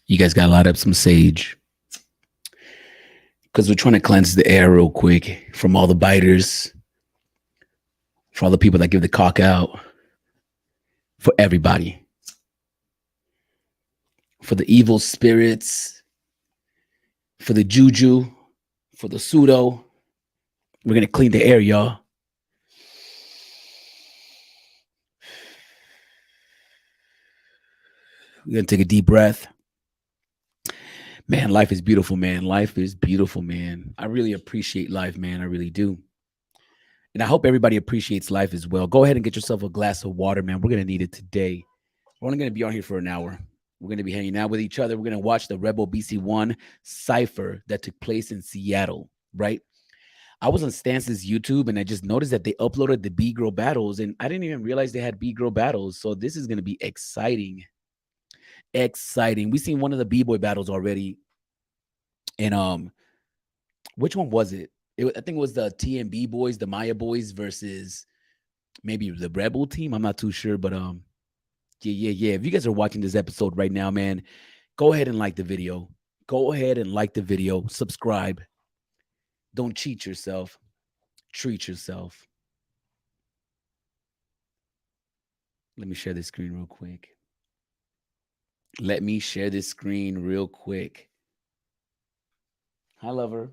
You guys got to light up some sage because we're trying to cleanse the air real quick from all the biters, for all the people that give the cock out, for everybody, for the evil spirits, for the juju, for the pseudo. We're going to clean the air, y'all. We're going to take a deep breath. Man, life is beautiful, man. Life is beautiful, man. I really appreciate life, man. I really do. And I hope everybody appreciates life as well. Go ahead and get yourself a glass of water, man. We're going to need it today. We're only going to be on here for an hour. We're going to be hanging out with each other. We're going to watch the Redbull BC1 Cypher that took place in Seattle, right? I was on Stance's YouTube and I just noticed that they uploaded the Bgirl battles and I didn't even realize they had Bgirl battles. So this is going to be exciting. Exciting. We seen one of the B-boy battles already. And which one was it? I think it was the TMB boys, the Maya boys versus maybe the Rebel team. I'm not too sure, but yeah. If you guys are watching this episode right now, man, go ahead and like the video. Go ahead and like the video. Subscribe. Don't cheat yourself. Treat yourself. Let me share this screen real quick. Let me share this screen real quick. Hi, lover.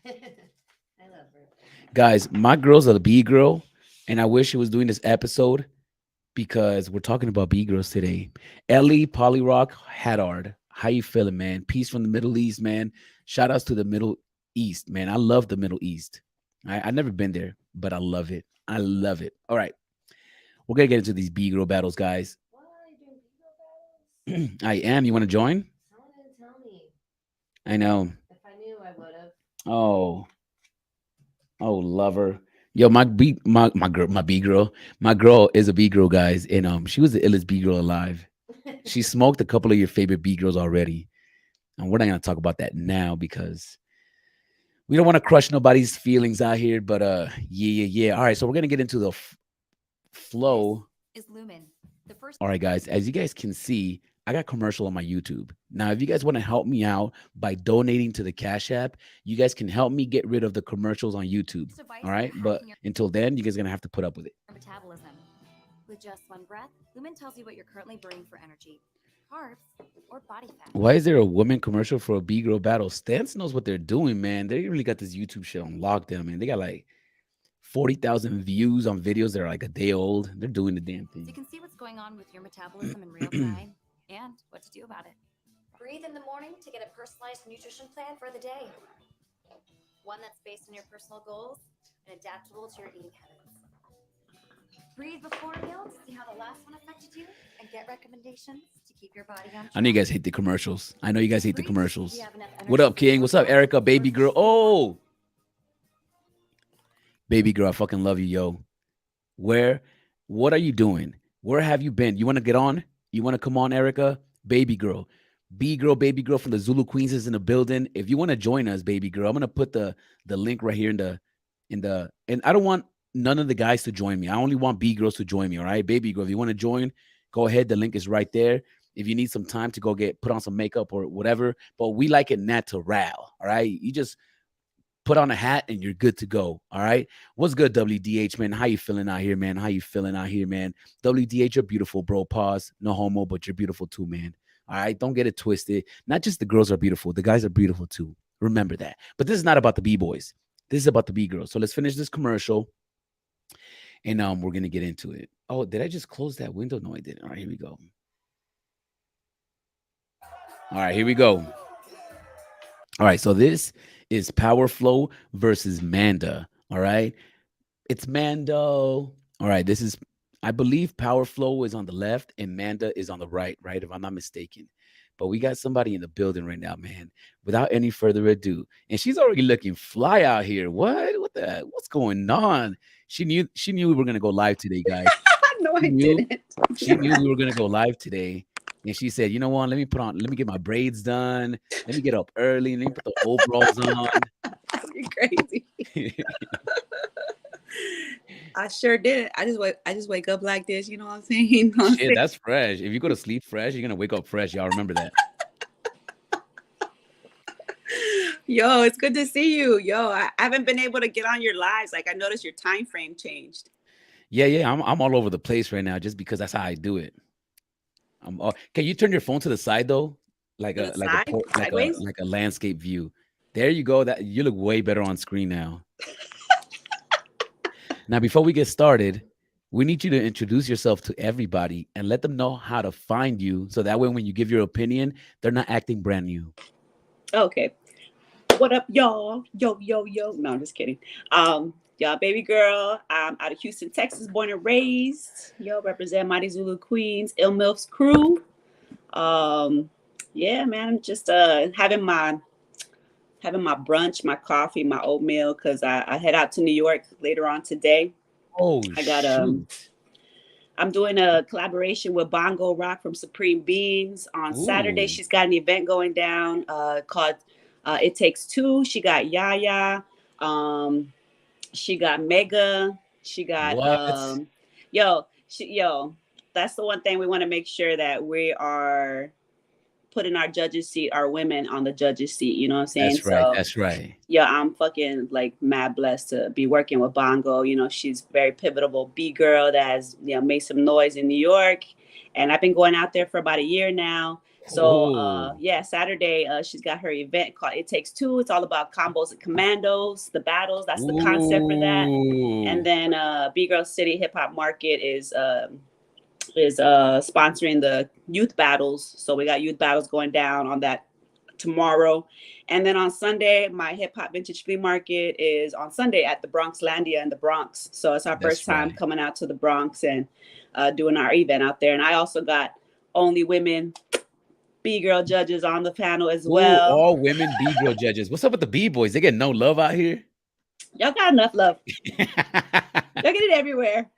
I love her. Guys, my girl's a Bgirl, and I wish she was doing this episode because we're talking about Bgirls today. Ellie Polyrock Haddard. How you feeling, man? Peace from the Middle East, man. Shout outs to the Middle East, man. I love the Middle East. I've never been there, but I love it. I love it. All right. We're going to get into these Bgirl battles, guys. Why are you doing Bgirl battles? I am. You want to join? Someone didn't tell me. I know. If I knew, I would have. Oh, lover. Yo, my girl is a Bgirl, guys, and she was the illest Bgirl alive. She smoked a couple of your favorite Bgirls already, and we're not gonna talk about that now because we don't want to crush nobody's feelings out here. But yeah. All right, so we're gonna get into the flow. Is Lumen the first? All right, guys, as you guys can see, I got commercial on my YouTube. Now, if you guys want to help me out by donating to the Cash App, you guys can help me get rid of the commercials on YouTube. All right. But until then, you guys are going to have to put up with it. Metabolism. With just one breath, Lumen tells you what you're currently burning for energy, carbs, or body fat. Why is there a woman commercial for a Bgirl battle? Stance knows what they're doing, man. They really got this YouTube shit on lockdown, man. They got like 40,000 views on videos that are like a day old. They're doing the damn thing. So you can see what's going on with your metabolism in real time. And what to do about it. Breathe in the morning to get a personalized nutrition plan for the day. One that's based on your personal goals and adaptable to your eating habits. Breathe before a meal to see how the last one affected you and get recommendations to keep your body on track. I know you guys hate the commercials. What up, King? What's up, Erica? Baby girl. Oh! Baby girl, I fucking love you, yo. What are you doing? Where have you been? You want to get on? You want to come on, Erica? Baby girl. Baby girl from the Zulu Queens is in the building. If you want to join us, baby girl, I'm gonna put the link right here and I don't want none of the guys to join me. I only want B girls to join me. All right, baby girl. If you want to join, go ahead. The link is right there. If you need some time to go put on some makeup or whatever, but we like it natural. All right, you just put on a hat and you're good to go. All right. What's good, WDH, man? How you feeling out here, man? WDH, you're beautiful, bro. Pause. No homo, but you're beautiful too, man. All right. Don't get it twisted. Not just the girls are beautiful. The guys are beautiful too. Remember that. But this is not about the B-boys. This is about the B-girls. So let's finish this commercial. And we're going to get into it. Oh, did I just close that window? No, I didn't. All right, here we go. All right, here we go. All right, so this is Power Flow versus Manda. All right, it's Mando. All right, this is, I believe Power Flow is on the left and Manda is on the right, if I'm not mistaken. But we got somebody in the building right now, man. Without any further ado, and she's already looking fly out here. What's going on? She knew we were gonna go live today, guys. No, I didn't. She knew we were gonna go live today. And she said, you know what, let me get my braids done. Let me get up early. Let me put the overalls on. You're crazy. I sure did. I just wake up like this. You know what I'm saying? Shit, that's fresh. If you go to sleep fresh, you're going to wake up fresh. Y'all remember that. Yo, it's good to see you. Yo, I haven't been able to get on your lives. Like I noticed your time frame changed. Yeah, yeah. I'm all over the place right now just because that's how I do it. Can you turn your phone to the side though? Like To the like a side, like a sideways. like a landscape view. There you go. That you look way better on screen now. Now, before we get started, we need you to introduce yourself to everybody and let them know how to find you. So that way, when you give your opinion, they're not acting brand new. Okay. What up, y'all? Yo, yo, yo. No, I'm just kidding. Y'all, baby girl. I'm out of Houston, Texas, born and raised. Yo, represent Mighty Zulu Queens, Ill Milf's crew. Um, yeah, man. I'm just having my brunch, my coffee, my oatmeal, because I head out to New York later on today. Oh I got shoot! I'm doing a collaboration with Bongo Rock from Supreme Beings on Saturday. Ooh, She's got an event going down called It Takes Two. She got Yaya. Um, she got Mega. She got what? yo. That's the one thing we want to make sure that we are putting our judges seat, our women on the judges seat. You know what I'm saying? That's right. So That's right. yeah, I'm fucking like mad blessed to be working with Bongo. You know, she's very pivotal Bgirl that has, made some noise in New York. And I've been going out there for about a year now. So Oh, yeah, Saturday she's got her event called It Takes Two. It's all about combos and commandos, the battles. That's the concept for that. And ooh, then Bgirl City Hip Hop Market is sponsoring the youth battles. So we got youth battles going down on that tomorrow. And then on Sunday, my hip hop vintage flea market is on Sunday at the Bronx Landia in the Bronx. So it's our first that's time right. coming out to the Bronx and doing our event out there. And I also got only women Bgirl judges on the panel as Ooh, well. all women B girl judges. What's up with the B boys? They get no love out here. Y'all got enough love. Y'all get it everywhere.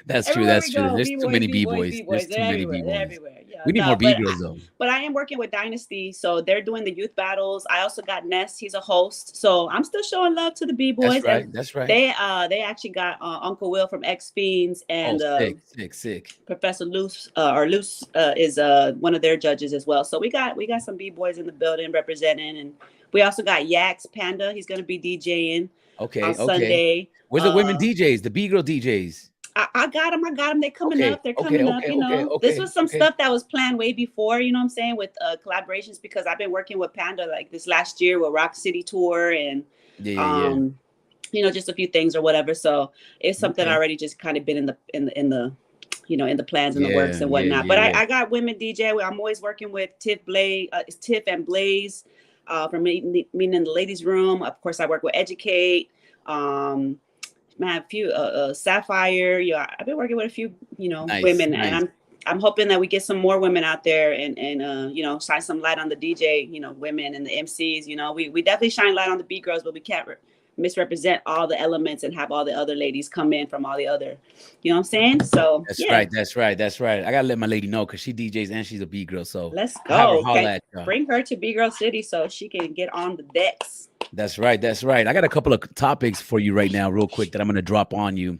That's true. Everywhere That's we true. go, There's B too boys, many B B boys, boys. B There's boys. too They're many everywhere. B They're boys. everywhere. Yeah, We need more no, B girls though. but I am working with Dynasty, so they're doing the youth battles. I also got Ness. He's a host, so I'm still showing love to the B That's boys, and right. That's right. they actually got Uncle Will from X Fiends Oh, and sick, sick, sick. Professor Luce or Luce is one of their judges as well. So we got some B boys in the building representing, and we also got Yax Panda. He's going to be DJing on Okay, okay. Sunday. Where's the women DJs? The B girl DJs. I got them. I got them. They're coming Okay, up. They're okay, coming up. okay, okay, This okay, was some okay. stuff that was planned way before. You know what I'm saying, with collaborations, because I've been working with Panda like this last year with Rock City Tour and Yeah, yeah, yeah. um, just a few things or whatever. So it's something Okay. already just kind of been in the plans and the works Yeah, and yeah, whatnot. yeah, But yeah. I got women DJ. I'm always working with Tiff and Blaze from meeting in the ladies' room. Of course, I work with Educate. Um, man, a few Sapphire. Yeah, I've been working with a few, Nice, women, and nice. I'm hoping that we get some more women out there and shine some light on the DJ, women and the MCs. We definitely shine light on the B girls, but we can't misrepresent all the elements and have all the other ladies come in from all the other, you know what I'm saying? So That's yeah, right. That's right. That's right. I gotta let my lady know because she DJs and she's a B girl. So let's I have her go. holla Okay, at y'all. bring her to B Girl City so she can get on the decks. That's right. That's right. I got a couple of topics for you right now, real quick, that I'm gonna drop on you.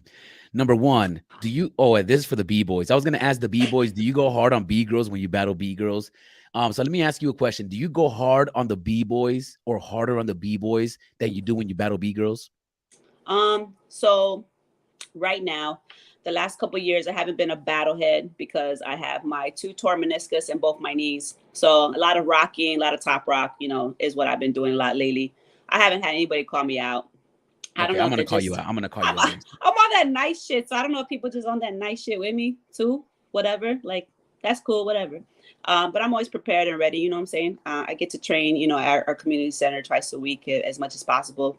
Number one, do you? Oh, this is for the B boys. I was gonna ask the B boys. Do you go hard on B girls when you battle B girls? So let me ask you a question. Do you go hard on the B boys or harder on the B boys than you do when you battle B girls? So right now, the last couple of years, I haven't been a battlehead because I have my two torn meniscus in both my knees. So a lot of rocking, a lot of top rock, is what I've been doing a lot lately. I haven't had anybody call me out. I don't Okay, know I'm if gonna they're call you just out. I'm gonna call I'm, you out next. I'm on that nice shit. So I don't know if people just on that nice shit with me too. Whatever, like that's cool. Whatever. But I'm always prepared and ready. You know what I'm saying? I get to train, our community center twice a week as much as possible.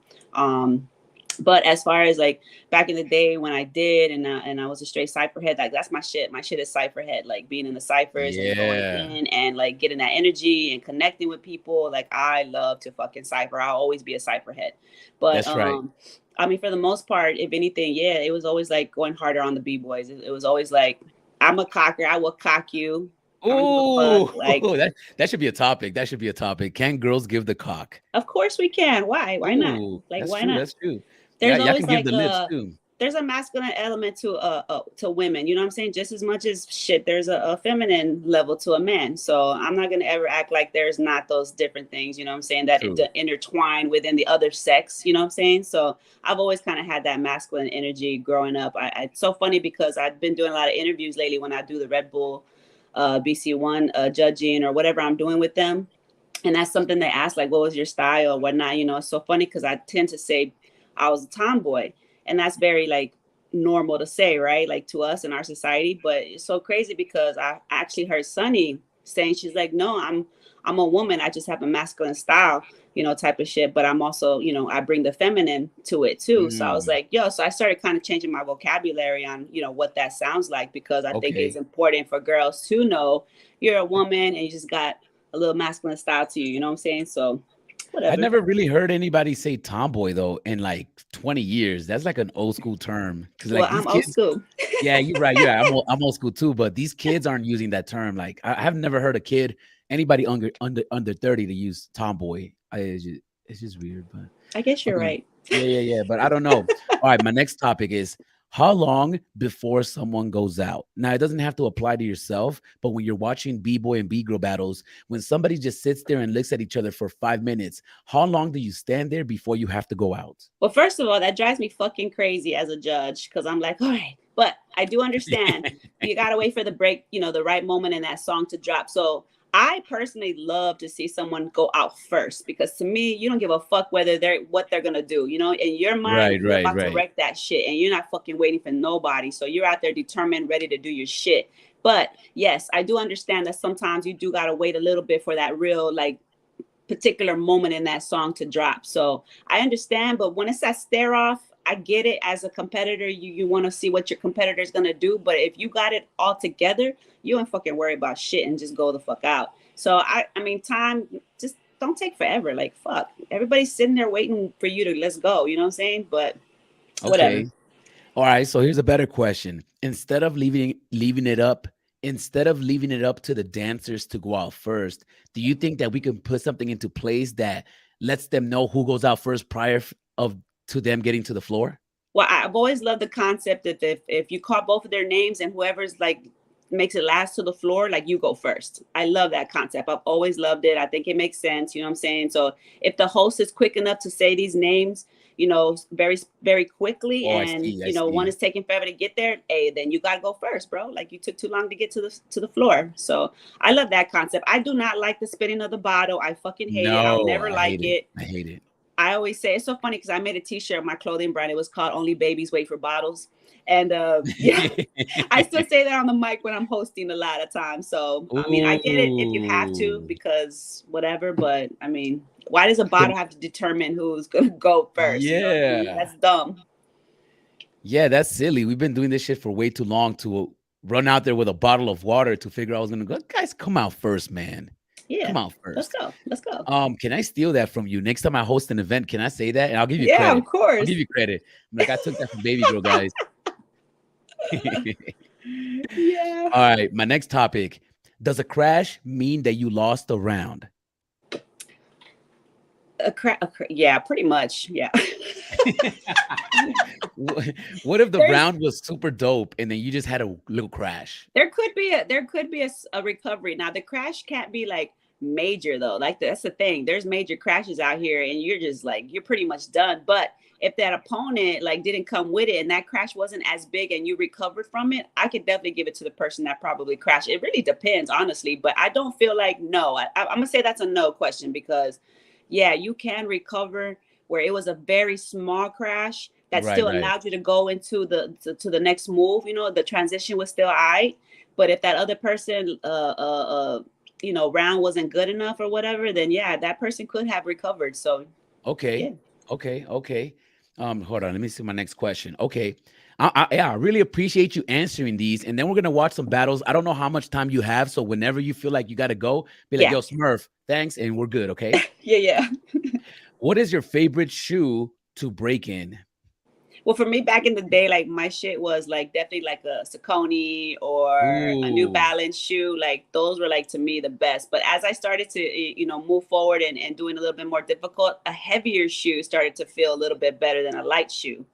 But as far as like back in the day when I did and I was a straight Cypher head, like that's my shit. My shit is Cypher head, like being in the ciphers and going Yeah, in and like getting that energy and connecting with people. Like I love to fucking Cypher. I'll always be a Cypher head. But that's right. I mean, for the most part, if anything, yeah, it was always like going harder on the B boys. It was always like, I'm a cocker. I will cock you. I don't give a fuck. Oh, Like, that should be a topic. That should be a topic. Can girls give the cock? of course we can. Why? Why not? Ooh, Like, that's why true. not? That's true. Yeah, There's y'all always can give like the lips too. there's a masculine element to women, you know what I'm saying? Just as much as shit, there's a feminine level to a man. So I'm not gonna ever act like there's not those different things, you know what I'm saying, that True. intertwine within the other sex, you know what I'm saying? So I've always kind of had that masculine energy growing up. It's so funny because I've been doing a lot of interviews lately when I do the Red Bull BC1 judging or whatever I'm doing with them. And that's something they ask, like, what was your style or whatnot? You know, it's so funny because I tend to say I was a tomboy. And that's very like normal to say, right? Like to us in our society. But it's so crazy because I actually heard Sunny saying, she's like, no, I'm a woman. I just have a masculine style, you know, type of shit. But I'm also, you know, I bring the feminine to it too. So I was like, yo, so I started kind of changing my vocabulary on, you know, what that sounds like, because I think it's important for girls to know you're a woman and you just got a little masculine style to you. You know what I'm saying? So whatever. I never really heard anybody say tomboy though in like 20 years. That's like an old school term. Because like these I'm kids, old school. yeah, you're right. Yeah, I'm old school too. But these kids aren't using that term. Like I've never heard a kid, anybody under 30 to use tomboy. It's just weird. But I guess you're right. Yeah. But I don't know. All right, my next topic is how long before someone goes out? Now, it doesn't have to apply to yourself, but when you're watching B-boy and B-girl battles, when somebody just sits there and looks at each other for 5 minutes, how long do you stand there before you have to go out? Well, first of all, that drives me fucking crazy as a judge because I'm like, all right, but I do understand you got to wait for the break, you know, the right moment in that song to drop. So I personally love to see someone go out first, because to me, you don't give a fuck whether what they're gonna do. You know, in your mind, you're about to wreck that shit, and you're not fucking waiting for nobody. So you're out there determined, ready to do your shit. But yes, I do understand that sometimes you do gotta wait a little bit for that real like particular moment in that song to drop. So I understand, but when it's that stare off, I get it. As a competitor, you want to see what your competitor is gonna do. But if you got it all together, you don't fucking worry about shit and just go the fuck out. So I mean, time just don't take forever. Like fuck, everybody's sitting there waiting for you to let's go. You know what I'm saying? But whatever. Okay. All right. So here's a better question. Instead of leaving it up to the dancers to go out first, do you think that we can put something into place that lets them know who goes out first prior to them getting to the floor? Well, I've always loved the concept that if you call both of their names and whoever's like makes it last to the floor, like you go first. I love that concept. I've always loved it. I think it makes sense. You know what I'm saying? So if the host is quick enough to say these names, you know, very, very quickly, and you know, one is taking forever to get there, hey, then you gotta go first, bro. Like you took too long to get to the floor. So I love that concept. I do not like the spinning of the bottle. I fucking hate it. I'll never like it. I hate it. I always say it's so funny because I made a t-shirt of my clothing brand. It was called Only Babies Wait for Bottles. And yeah, I still say that on the mic when I'm hosting a lot of times. So, I mean, I get it if you have to, because whatever. But I mean, why does a bottle have to determine who's going to go first? Yeah. You know what I mean? That's dumb. Yeah, that's silly. We've been doing this shit for way too long to run out there with a bottle of water to figure out who's going to go. Guys, come out first, man. Yeah. Come out first. Let's go. Can I steal that from you? Next time I host an event, can I say that? And I'll give you credit. Yeah, of course. I'll give you credit. I'm like, I took that from Baby Girl, guys. Yeah. All right, my next topic. Does a crash mean that you lost a round? Yeah, pretty much. Yeah. What if the round was super dope and then you just had a little crash? There could be a recovery. Now the crash can't be like major though. Like that's the thing. There's major crashes out here and you're just like you're pretty much done. But if that opponent like didn't come with it and that crash wasn't as big and you recovered from it, I could definitely give it to the person that probably crashed. It really depends, honestly. But I don't feel like no. I'm gonna say that's a no question, because yeah, you can recover where it was a very small crash that still allowed you to go into the next move. You know, the transition was still all right. But if that other person, you know, round wasn't good enough or whatever, then yeah, that person could have recovered. So okay. Hold on, let me see my next question. Okay. I really appreciate you answering these, and then we're gonna watch some battles. I don't know how much time you have, so whenever you feel like you gotta go, be like, yo, Smurf, thanks, and we're good, okay? Yeah. What is your favorite shoe to break in? Well, for me back in the day, like my shit was like definitely like a Saucony or a New Balance shoe. Like those were like to me the best. But as I started to, you know, move forward and doing a little bit more difficult, a heavier shoe started to feel a little bit better than a light shoe.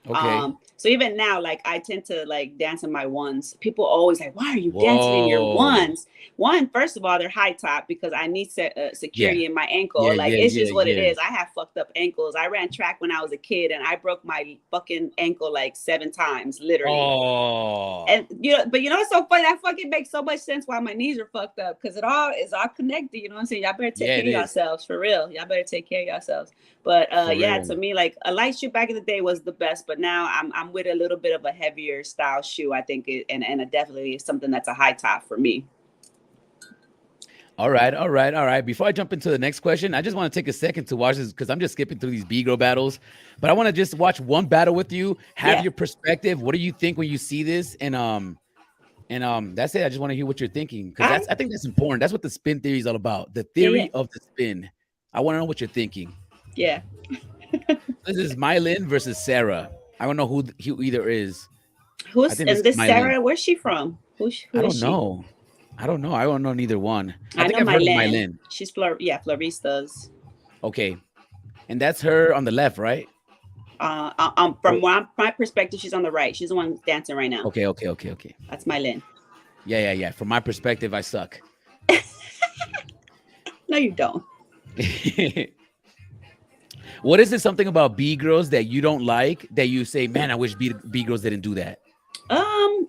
Okay. So even now, like I tend to like dance in my ones. People always like, why are you dancing in your Whoa. ones? One, first of all, they're high top because I need Yeah. security in my ankle. Yeah. Like Yeah. it's Yeah. just what it Yeah. is. I have fucked up ankles. I ran track when I was a kid and I broke my fucking ankle like 7 times, literally. Oh. And but it's so funny. That fucking makes so much sense why my knees are fucked up because it all is all connected. You know what I'm saying? Y'all better take Yeah, care it of is. yourselves for real. Y'all better take care of yourselves. But For yeah, real. to me, like a light shoe back in the day was the best, but now I'm with a little bit of a heavier style shoe. I think and it definitely is something that's a high top for me. All right, all right, all right. Before I jump into the next question, I just want to take a second to watch this because I'm just skipping through these B-girl battles. But I want to just watch one battle with you, have Yeah. your perspective. What do you think when you see this? And that's it. I just want to hear what you're thinking because All right. I think that's important. That's what the spin theory is all about. The Yeah, yeah. theory of the spin. I want to know what you're thinking. Yeah. This is Mylin versus Sarah. I don't know who either is. I Who's think this and is this Mylin. Sarah? Where's she from? I Who is don't she? know. I don't know. I don't know neither one. I I think know I've heard of Mylene. Mylin. She's Floristas. Okay. And that's her on the left, right? From my perspective, she's on the right. She's the one dancing right now. Okay. That's Mylene. Yeah. From my perspective, I suck. No, you don't. What is it something about B girls that you don't like that you say, man, I wish B girls didn't do that?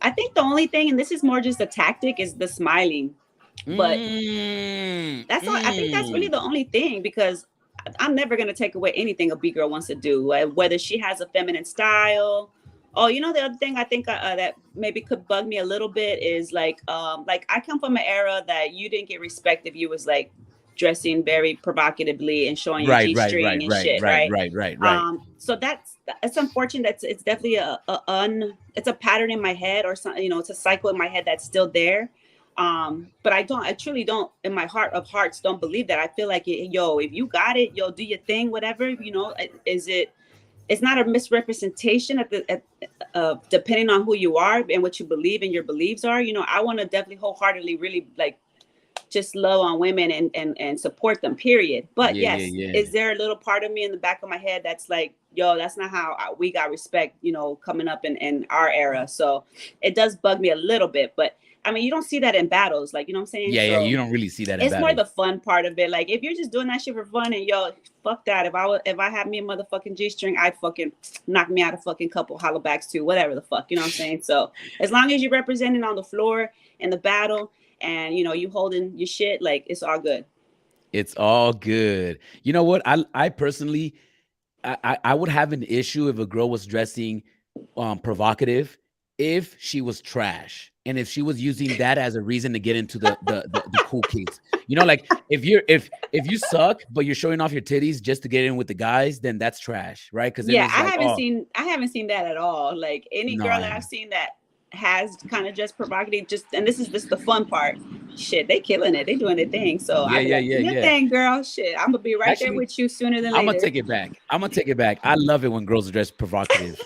I think the only thing, and this is more just a tactic, is the smiling. But that's all. I think that's really the only thing because I'm never gonna take away anything a B girl wants to do, whether she has a feminine style. Oh, the other thing I think that maybe could bug me a little bit is like I come from an era that you didn't get respect if you was like dressing very provocatively and showing your G-string and shit, right? Right. So it's unfortunate. It's definitely it's a pattern in my head or something. It's a cycle in my head that's still there. But I truly don't, in my heart of hearts, don't believe that. I feel like, if you got it, do your thing, whatever. It's not a misrepresentation depending on who you are and what you believe and your beliefs are. I want to definitely wholeheartedly really like just love on women and support them, period. But yes, is there a little part of me in the back of my head that's like, that's not how we got respect, coming up in our era. So it does bug me a little bit, but I mean, you don't see that in battles, like, you know what I'm saying? Yeah, you don't really see that in it's battles. more the fun part of it. Like, if you're just doing that shit for fun and fuck that. If I had me a motherfucking G-string, I'd fucking knock me out a fucking couple hollowbacks too, whatever the fuck, you know what I'm saying? So as long as you're representing on the floor in the battle and, you holding your shit, like, it's all good. It's all good. You know what? I personally, I would have an issue if a girl was dressing provocative if she was trash and if she was using that as a reason to get into the cool kids. Like if you suck but you're showing off your titties just to get in with the guys, then that's trash, right? Because I haven't seen that at all. Like any girl that I've seen that has kind of just provocative, and this is just the fun part. Shit, they killing it. They doing their thing. So I'm like, do your thing, girl. Shit, I'm gonna be right there with you sooner than later. I'm gonna take it back. I love it when girls dress provocative.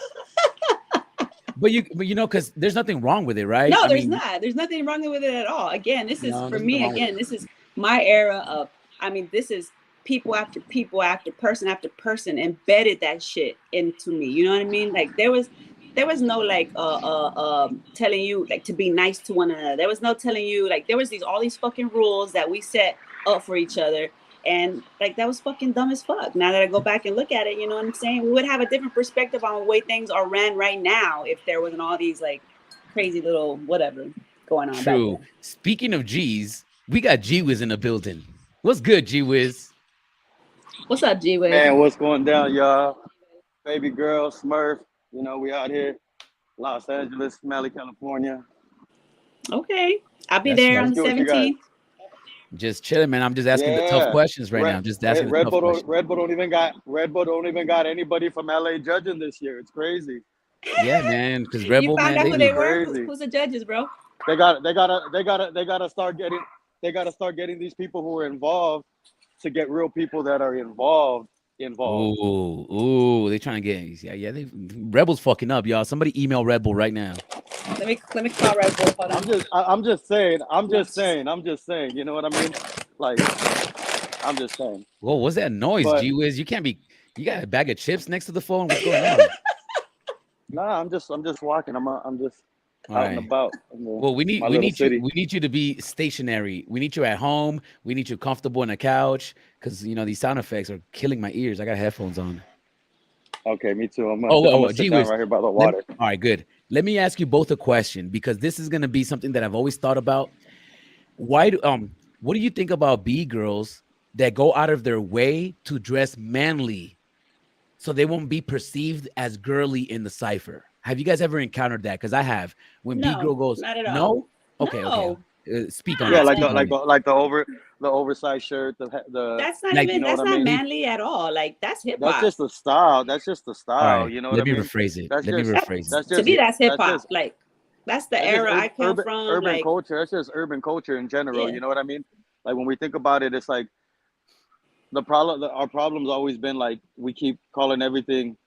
But because there's nothing wrong with it, right? No, there's not. There's nothing wrong with it at all. Again, this is for me. Again, this is my era of. I mean, this is people after person after person embedded that shit into me. You know what I mean? Like there was no like telling you like to be nice to one another. There was no telling you like there was all these fucking rules that we set up for each other. And like that was fucking dumb as fuck. Now that I go back and look at it, you know what I'm saying? We would have a different perspective on the way things are ran right now if there wasn't all these like crazy little whatever going on. True. Speaking of G's, we got G-Wiz in the building. What's good, G-Wiz? What's up, G-Wiz? Man, what's going down, y'all? Baby girl, Smurf. We out here, Los Angeles, Mally, California. Okay, I'll be there on the 17th. Just chilling, man. I'm just asking the tough questions right now. I'm just asking the tough questions. Red Bull don't even got anybody from LA judging this year. It's crazy. Yeah, man. Because Red Bull, man, out who they were. Who's the judges, bro? They gotta start getting these people who are involved to get real people that are involved. Ooh, they trying to get they Rebel's fucking up, y'all. Somebody email Red Bull right now. Let me call Red Bull. Hold on. I'm just saying. You know what I mean? Like, I'm just saying. Whoa, what's that noise, G-Wiz? You can't be. You got a bag of chips next to the phone. What's going on? Nah, I'm just walking. I'm just All out and right. about Well, my little city. we need you to be stationary. We need you at home. We need you comfortable on the couch because you know these sound effects are killing my ears. I got headphones on. Okay, me too. I'm Oh, gonna gee sit down whiz. right here by the water. All right, good. Let me ask you both a question because this is gonna be something that I've always thought about. Why do what do you think about B girls that go out of their way to dress manly so they won't be perceived as girly in the cipher? Have you guys ever encountered that? Because I have. When B No, girl goes, not at all. no, okay, okay. No. Speak on Yeah, it. Like Speak on it. the oversized shirt, the that's not Like, you even know what that's I not mean. manly at all. Like that's hip That's hop. just the style. That's just the all style. right, You know what let I me mean? rephrase it. That's Let me just rephrase it. That's to me that's hip that's hop. just Like that's the era I come from. urban Like culture. That's just urban culture in general. yeah. You know what I mean? Like when we think about it, it's like our problem's always been like we keep calling everything.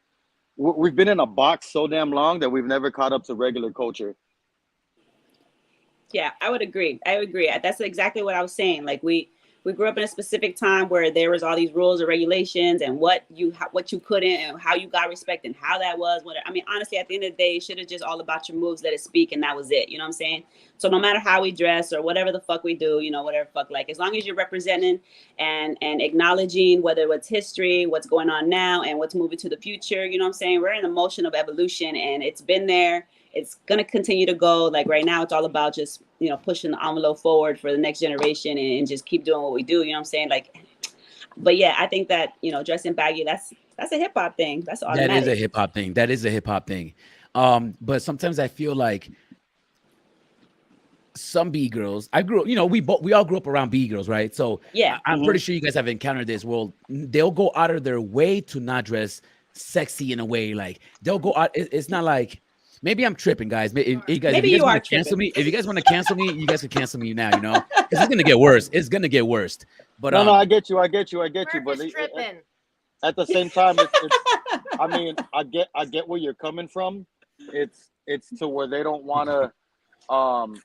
We've been in a box so damn long that we've never caught up to regular culture. Yeah, I would agree. I would agree. That's exactly what I was saying. Like we grew up in a specific time where there was all these rules and regulations and what you couldn't and how you got respect and how that was. What I mean, honestly, at the end of the day, it should have just all about your moves, let it speak, and that was it. You know what I'm saying? So no matter how we dress or whatever the fuck we do, you know, whatever fuck, like as long as you're representing and acknowledging whether it's history, what's going on now, and what's moving to the future. You know what I'm saying? We're in a motion of evolution, and it's been there. It's going to continue to go. Like right now, it's all about just, you know, pushing the envelope forward for the next generation and just keep doing what we do. You know what I'm saying? Like, but yeah, I think that, you know, dressing baggy, that's a hip hop thing. That's That is a automatic. hip hop thing. That is a hip hop thing. But sometimes I feel like some B girls, I grew, you know, we all grew up around B girls, right? So Yeah. I'm pretty sure you guys have encountered this. Well, they'll go out of their way to not dress sexy in a way. Like they'll go out. It's not like maybe I'm tripping, guys. If Maybe you guys you want are to cancel tripping. me, if you guys want to cancel me, you guys can cancel me now. You know, because it's gonna get worse. It's gonna get worse. But No, I get you. Mark But is tripping. at the same time, it's. I mean, I get where you're coming from. It's to where they don't want to,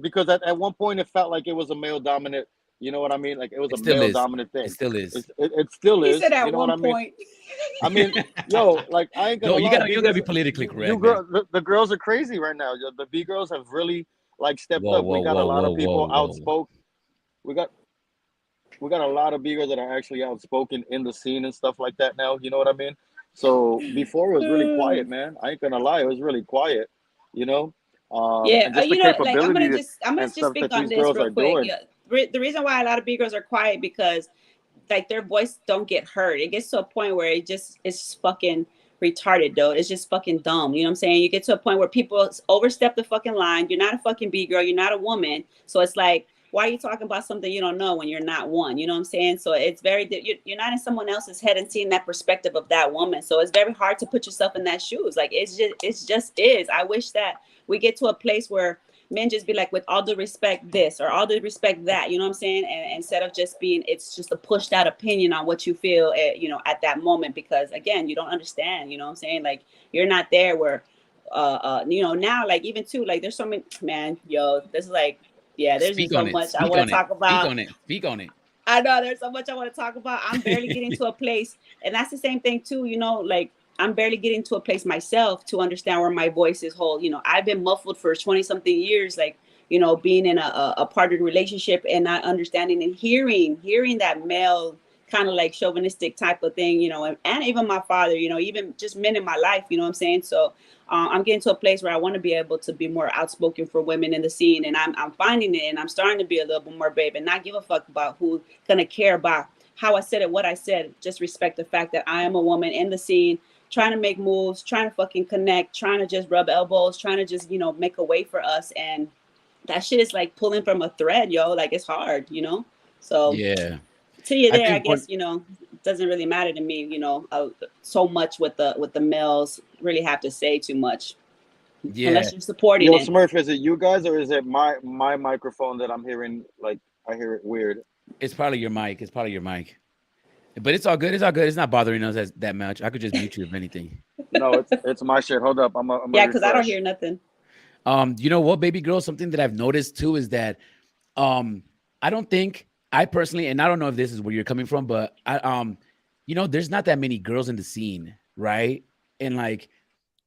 because at one point it felt like it was a male dominant. You know what I mean? Like it was it a still male is. dominant It thing. still is. It still He is. said You at know what one I mean? point. I mean, yo, like I ain't gonna No, lie, you gotta be politically correct, man. girl, the girls are crazy right now. The B girls have really like stepped Whoa, up. We whoa, got a whoa, lot whoa, of whoa, people whoa. outspoken. We got we got a lot of B girls that are actually outspoken in the scene and stuff like that now. You know what I mean? So before it was really quiet, man. I ain't gonna lie, it was really quiet. You know, Yeah, and just the you know, like capability I'm gonna and just stuff speak that on these this girls real are quick. doing. Yeah, the reason why a lot of B girls are quiet because like their voice don't get heard. It gets to a point where it's fucking retarded, though. It's just fucking dumb. You know what I'm saying? You get to a point where people overstep the fucking line. You're not a fucking B girl. You're not a woman. So it's like, why are you talking about something you don't know when you're not one? You know what I'm saying? So it's you're not in someone else's head and seeing that perspective of that woman. So it's very hard to put yourself in that shoes. Like it's just is. I wish that we get to a place where men just be like, with all the respect this or all the respect that, you know what I'm saying? And instead of just being, it's just a pushed out opinion on what you feel at, you know, at that moment, because again, you don't understand, you know what I'm saying? Like you're not there where, you know, now, like even too, like there's so many, man, yo, this is like, yeah, there's just Speak so on it. much I Speak want on to it. talk Speak about. on it. Speak on it. I know there's so much I want to talk about. I'm barely getting to a place, and that's the same thing too. You know, like I'm barely getting to a place myself to understand where my voice is whole. You know, I've been muffled for 20 something years, like, you know, being in a partnered relationship and not understanding and hearing that male kind of like chauvinistic type of thing, you know, and even my father, you know, even just men in my life, you know what I'm saying? So I'm getting to a place where I want to be able to be more outspoken for women in the scene, and I'm finding it, and I'm starting to be a little bit more babe and not give a fuck about who's gonna care about how I said it, what I said. Just respect the fact that I am a woman in the scene, trying to make moves, trying to fucking connect, trying to just rub elbows, trying to just, you know, make a way for us. And that shit is like pulling from a thread, yo. Like it's hard, you know. So Yeah. till you're I there, I think one, guess, you know, it doesn't really matter to me, you know, so much what the males really have to say too much, yeah. unless you're supporting Yo, it. Smurf, is it you guys or is it my microphone that I'm hearing? Like I hear it weird. It's probably your mic. It's probably your mic. But it's all good. It's all good. It's not bothering us that much. I could just mute you if anything. No, it's my shit. Hold up, I'm a Yeah, because I don't refresh. hear nothing. You know what, baby girl? Something that I've noticed too is that I don't think I personally, and I don't know if this is where you're coming from, but I you know, there's not that many girls in the scene, right? And like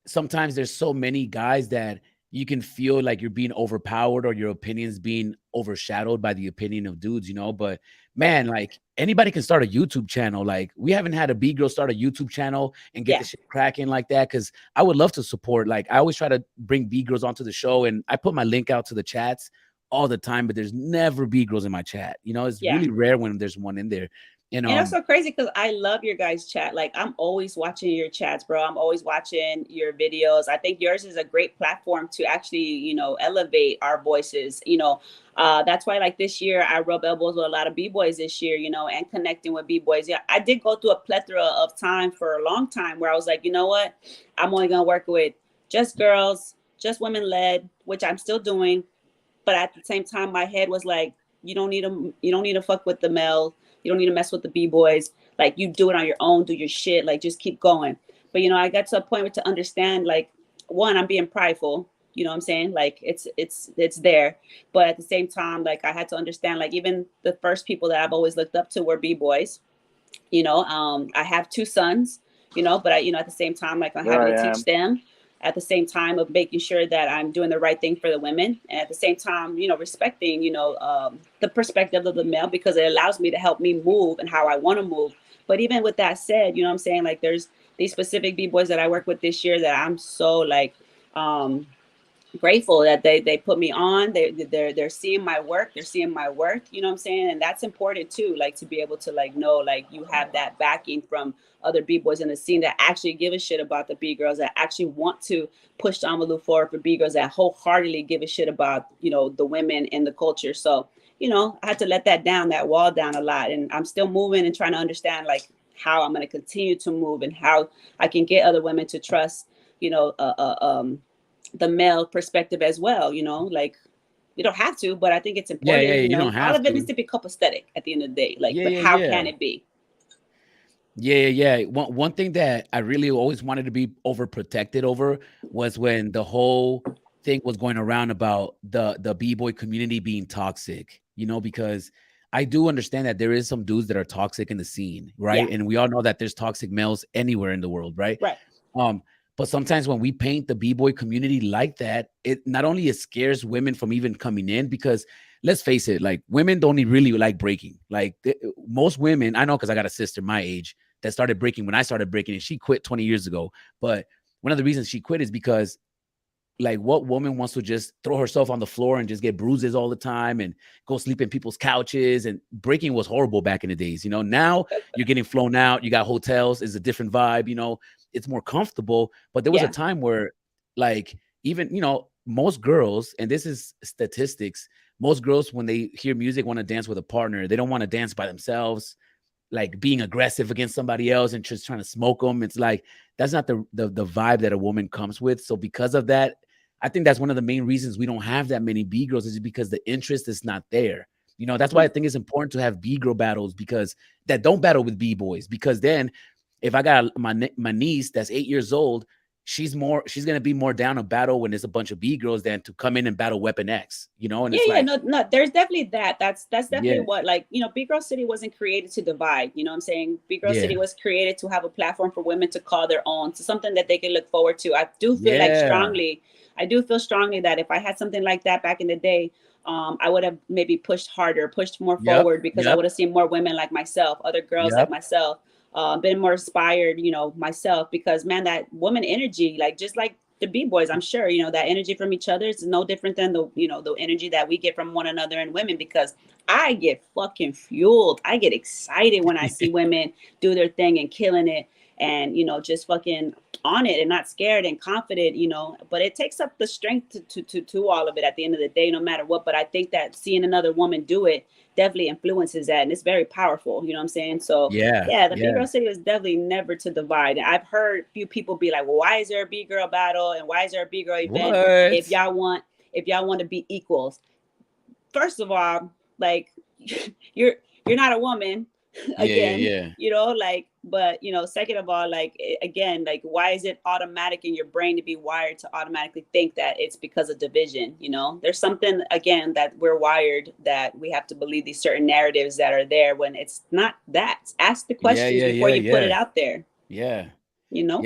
sometimes there's so many guys that you can feel like you're being overpowered or your opinions being overshadowed by the opinion of dudes, you know. But man, like anybody can start a YouTube channel. Like we haven't had a B girl start a YouTube channel and get Yeah. the shit cracking like that. Cause I would love to support. Like I always try to bring B girls onto the show, and I put my link out to the chats all the time, but there's never B girls in my chat. You know, it's Yeah. really rare when there's one in there. And that's so crazy because I love your guys' chat. Like I'm always watching your chats, bro. I'm always watching your videos. I think yours is a great platform to actually, you know, elevate our voices. You know, that's why like this year I rub elbows with a lot of b-boys this year, you know, and connecting with b-boys. Yeah, I did go through a plethora of time for a long time where I was like, you know what, I'm only gonna work with just girls, just women led, which I'm still doing. But at the same time, my head was like, you don't need to fuck with the male. You don't need to mess with the b-boys. Like you do it on your own, do your shit. Like just keep going. But you know, I got to a point where to understand, like, one, I'm being prideful. You know what I'm saying? Like it's there. But at the same time, like I had to understand, like even the first people that I've always looked up to were b-boys. You know, I have 2 sons. You know, but I, you know, at the same time, like I'm having to teach them. At the same time of making sure that I'm doing the right thing for the women, and at the same time, you know, respecting, you know, the perspective of the male, because it allows me to help me move and how I want to move. But even with that said, you know what I'm saying? Like there's these specific b-boys that I work with this year that I'm so like grateful that they put me on. They're seeing my work, they're seeing my worth, you know what I'm saying? And that's important too, like to be able to like know like you have that backing from other b-boys in the scene that actually give a shit about the b-girls, that actually want to push the envelope forward for b-girls, that wholeheartedly give a shit about, you know, the women in the culture. So, you know, I had to let that wall down a lot, and I'm still moving and trying to understand like how I'm going to continue to move and how I can get other women to trust, you know, the male perspective as well. You know, like we don't have to, but I think it's important. Yeah, you you know, don't all have of it to. needs to be copacetic at the end of the day. Like, but Yeah. how can it be? Yeah. One thing that I really always wanted to be overprotected over was when the whole thing was going around about the b-boy community being toxic, you know, because I do understand that there is some dudes that are toxic in the scene, right? Yeah. And we all know that there's toxic males anywhere in the world, right? Right. But sometimes when we paint the b-boy community like that, it not only it scares women from even coming in, because let's face it, like women don't really like breaking. Like most women, I know because I got a sister my age that started breaking when I started breaking, and she quit 20 years ago. But one of the reasons she quit is because like what woman wants to just throw herself on the floor and just get bruises all the time and go sleep in people's couches? And breaking was horrible back in the days. You know, now you're getting flown out, you got hotels, it's a different vibe, you know, it's more comfortable. But there was a time where like even, you know, most girls, and this is statistics, most girls when they hear music want to dance with a partner. They don't want to dance by themselves, like being aggressive against somebody else and just trying to smoke them. It's like that's not the vibe that a woman comes with. So because of that, I think that's one of the main reasons we don't have that many B girls, is because the interest is not there. You know, that's why I think it's important to have B girl battles, because that don't battle with B boys. Because then if I got my niece that's 8 years old, she's gonna be more down to battle when there's a bunch of B girls than to come in and battle Weapon X, you know. And it's like, no, there's definitely that. That's definitely what, like, you know, B-Girl City wasn't created to divide. You know what I'm saying? B-Girl City was created to have a platform for women to call their own, to something that they can look forward to. I do feel strongly that if I had something like that back in the day, I would have maybe pushed harder, pushed more forward, because I would have seen more women like myself, other girls like myself, been more inspired, you know, myself, because man, that woman energy, like just like the b-boys, I'm sure, you know, that energy from each other is no different than the, you know, the energy that we get from one another and women, because I get fucking fueled. I get excited when I see women do their thing and killing it, and, you know, just fucking on it and not scared and confident, you know. But it takes up the strength to all of it at the end of the day, no matter what. But I think that seeing another woman do it definitely influences that, and it's very powerful, you know what I'm saying? So the B-Girl City was definitely never to divide. And I've heard a few people be like, well, why is there a B-Girl battle, and why is there a B-Girl event if y'all want to be equals? First of all, like you're not a woman again, you know, like, but, you know, second of all, like, again, like, why is it automatic in your brain to be wired to automatically think that it's because of division? You know, there's something, again, that we're wired, that we have to believe these certain narratives that are there when it's not that. Ask the questions before you put it out there. You know?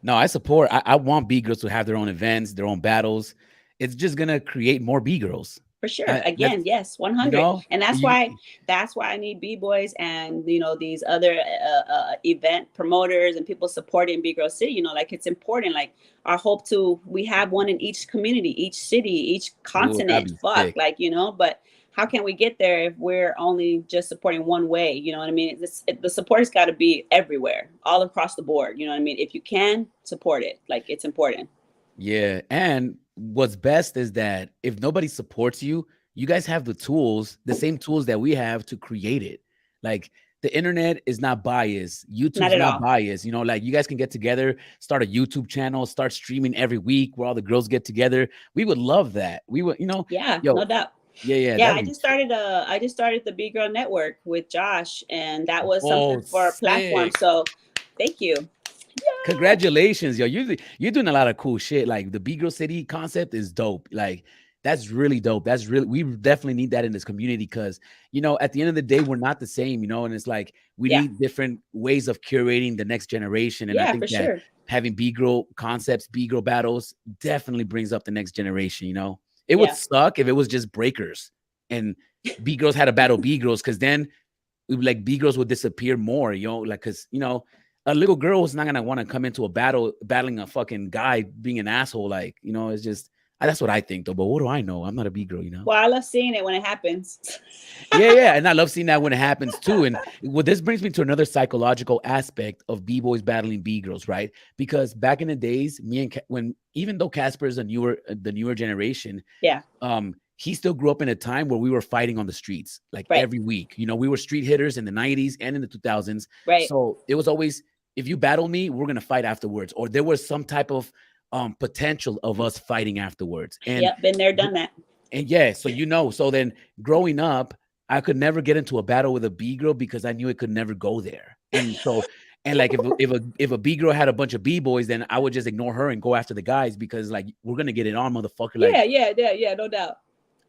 No, I support. I want B girls to have their own events, their own battles. It's just gonna create more B girls. For sure. That's Again, yes, you 100. know And you. that's why I need B-boys and, you know, these other event promoters and people supporting Big Girl City. You know, like it's important. Like I hope to, we have one in each community, each city, each Ooh, that'd continent. be Fuck, sick. like, you know, but how can we get there if we're only just supporting one way? You know what I mean? The support has got to be everywhere, all across the board. You know what I mean? If you can support it, like it's important. Yeah, and what's best is that if nobody supports you, you guys have the tools, the same tools that we have to create it. Like the internet is not biased, Not YouTube's at not all. biased. Like you guys can get together, start a YouTube channel, start streaming every week where all the girls get together. We would love that. We would, Yeah, no yo, doubt. yeah, Yeah, that'd be I just started the Bgirl network with Josh, and that was oh something for our platform. sick. So thank you. Yeah. Congratulations, yo. You're doing a lot of cool shit. Like the Bgirl City concept is dope. Like that's really dope. That's really we definitely need that in this community because at the end of the day, we're not the same, and it's like we Yeah. need different ways of curating the next generation. And I Yeah, think for that sure. having Bgirl concepts, Bgirl battles definitely brings up the next generation. It would Yeah. suck if it was just breakers and B girls had to battle B girls because then like B girls would disappear more, like because a little girl is not gonna want to come into a battle battling a fucking guy being an asshole. Like, it's just that's what I think though. But what do I know? I'm not a B girl. Well, I love seeing it when it happens. Yeah, and I love seeing that when it happens too. And this brings me to another psychological aspect of B boys battling B girls, right? Because back in the days, when even though Casper is the newer generation, Yeah. He still grew up in a time where we were fighting on the streets like Right. every week. We were street hitters in the 90s and in the 2000s. Right. So it was always, if you battle me, we're going to fight afterwards. Or there was some type of potential of us fighting afterwards. And yep, been there, done that. And yeah, so then growing up, I could never get into a battle with a B girl because I knew it could never go there. And so, and like if a B girl had a bunch of B boys, then I would just ignore her and go after the guys because like we're gonna get it on, motherfucker. Like, yeah, no doubt.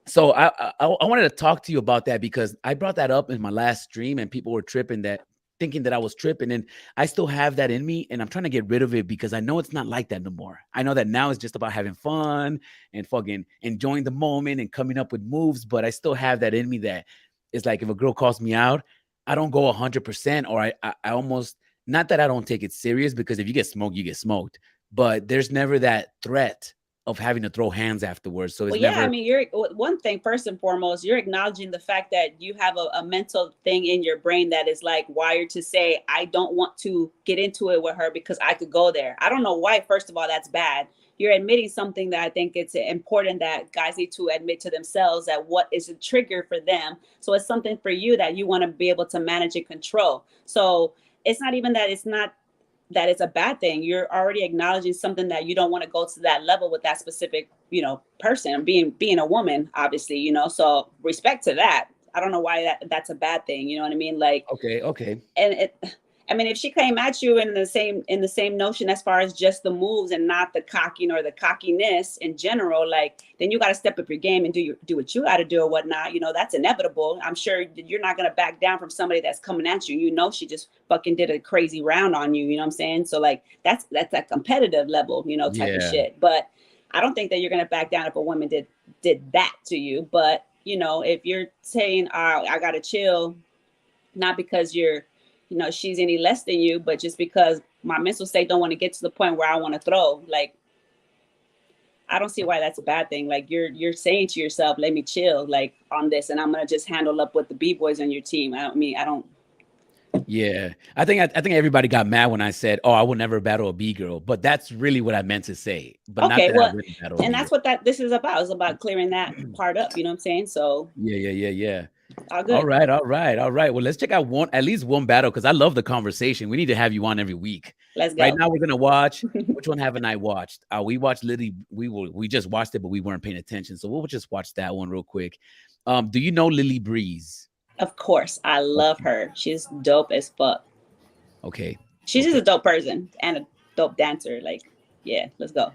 So I wanted to talk to you about that because I brought that up in my last stream and people were thinking that I was tripping, and I still have that in me and I'm trying to get rid of it because I know it's not like that no more. I know that now it's just about having fun and fucking enjoying the moment and coming up with moves, but I still have that in me that it's like if a girl calls me out, I don't go 100% or I almost, not that I don't take it serious because if you get smoked, you get smoked, but there's never that threat of having to throw hands afterwards. So it's never. I mean, you're one thing, first and foremost, you're acknowledging the fact that you have a mental thing in your brain that is like wired to say, I don't want to get into it with her because I could go there. I don't know why, first of all, that's bad. You're admitting something that I think it's important that guys need to admit to themselves that what is a trigger for them. So it's something for you that you want to be able to manage and control. So it's not even that it's a bad thing. You're already acknowledging something that you don't want to go to that level with that specific, person, being a woman, obviously, so respect to that. I don't know why that's a bad thing. You know what I mean? Like, okay. And if she came at you in the same notion as far as just the moves and not the cocking or the cockiness in general, like then you got to step up your game and do what you got to do or whatnot. That's inevitable. I'm sure you're not going to back down from somebody that's coming at you. She just fucking did a crazy round on you. You know what I'm saying? So like that's a competitive level, type of shit. But I don't think that you're going to back down if a woman did that to you. But if you're saying, I got to chill, not because she's any less than you, but just because my mental state don't want to get to the point where I want to throw. Like, I don't see why that's a bad thing. Like you're saying to yourself, let me chill like on this, and I'm gonna just handle up with the B-boys on your team. I don't. Yeah, I think everybody got mad when I said, "Oh, I will never battle a B girl," but that's really what I meant to say. But okay, not that well, I wouldn't battle. And that's what this is about. It's about clearing that part up. You know what I'm saying? So yeah. All good. All right. Well, let's check out at least one battle because I love the conversation. We need to have you on every week. Let's go. Right now, we're gonna watch. Which one haven't I watched? We watched Lily. We just watched it, but we weren't paying attention, so we'll just watch that one real quick. Do you know Lily Breeze? Of course, I love her. She's dope as fuck. Okay. She's just a dope person and a dope dancer. Like, yeah, let's go.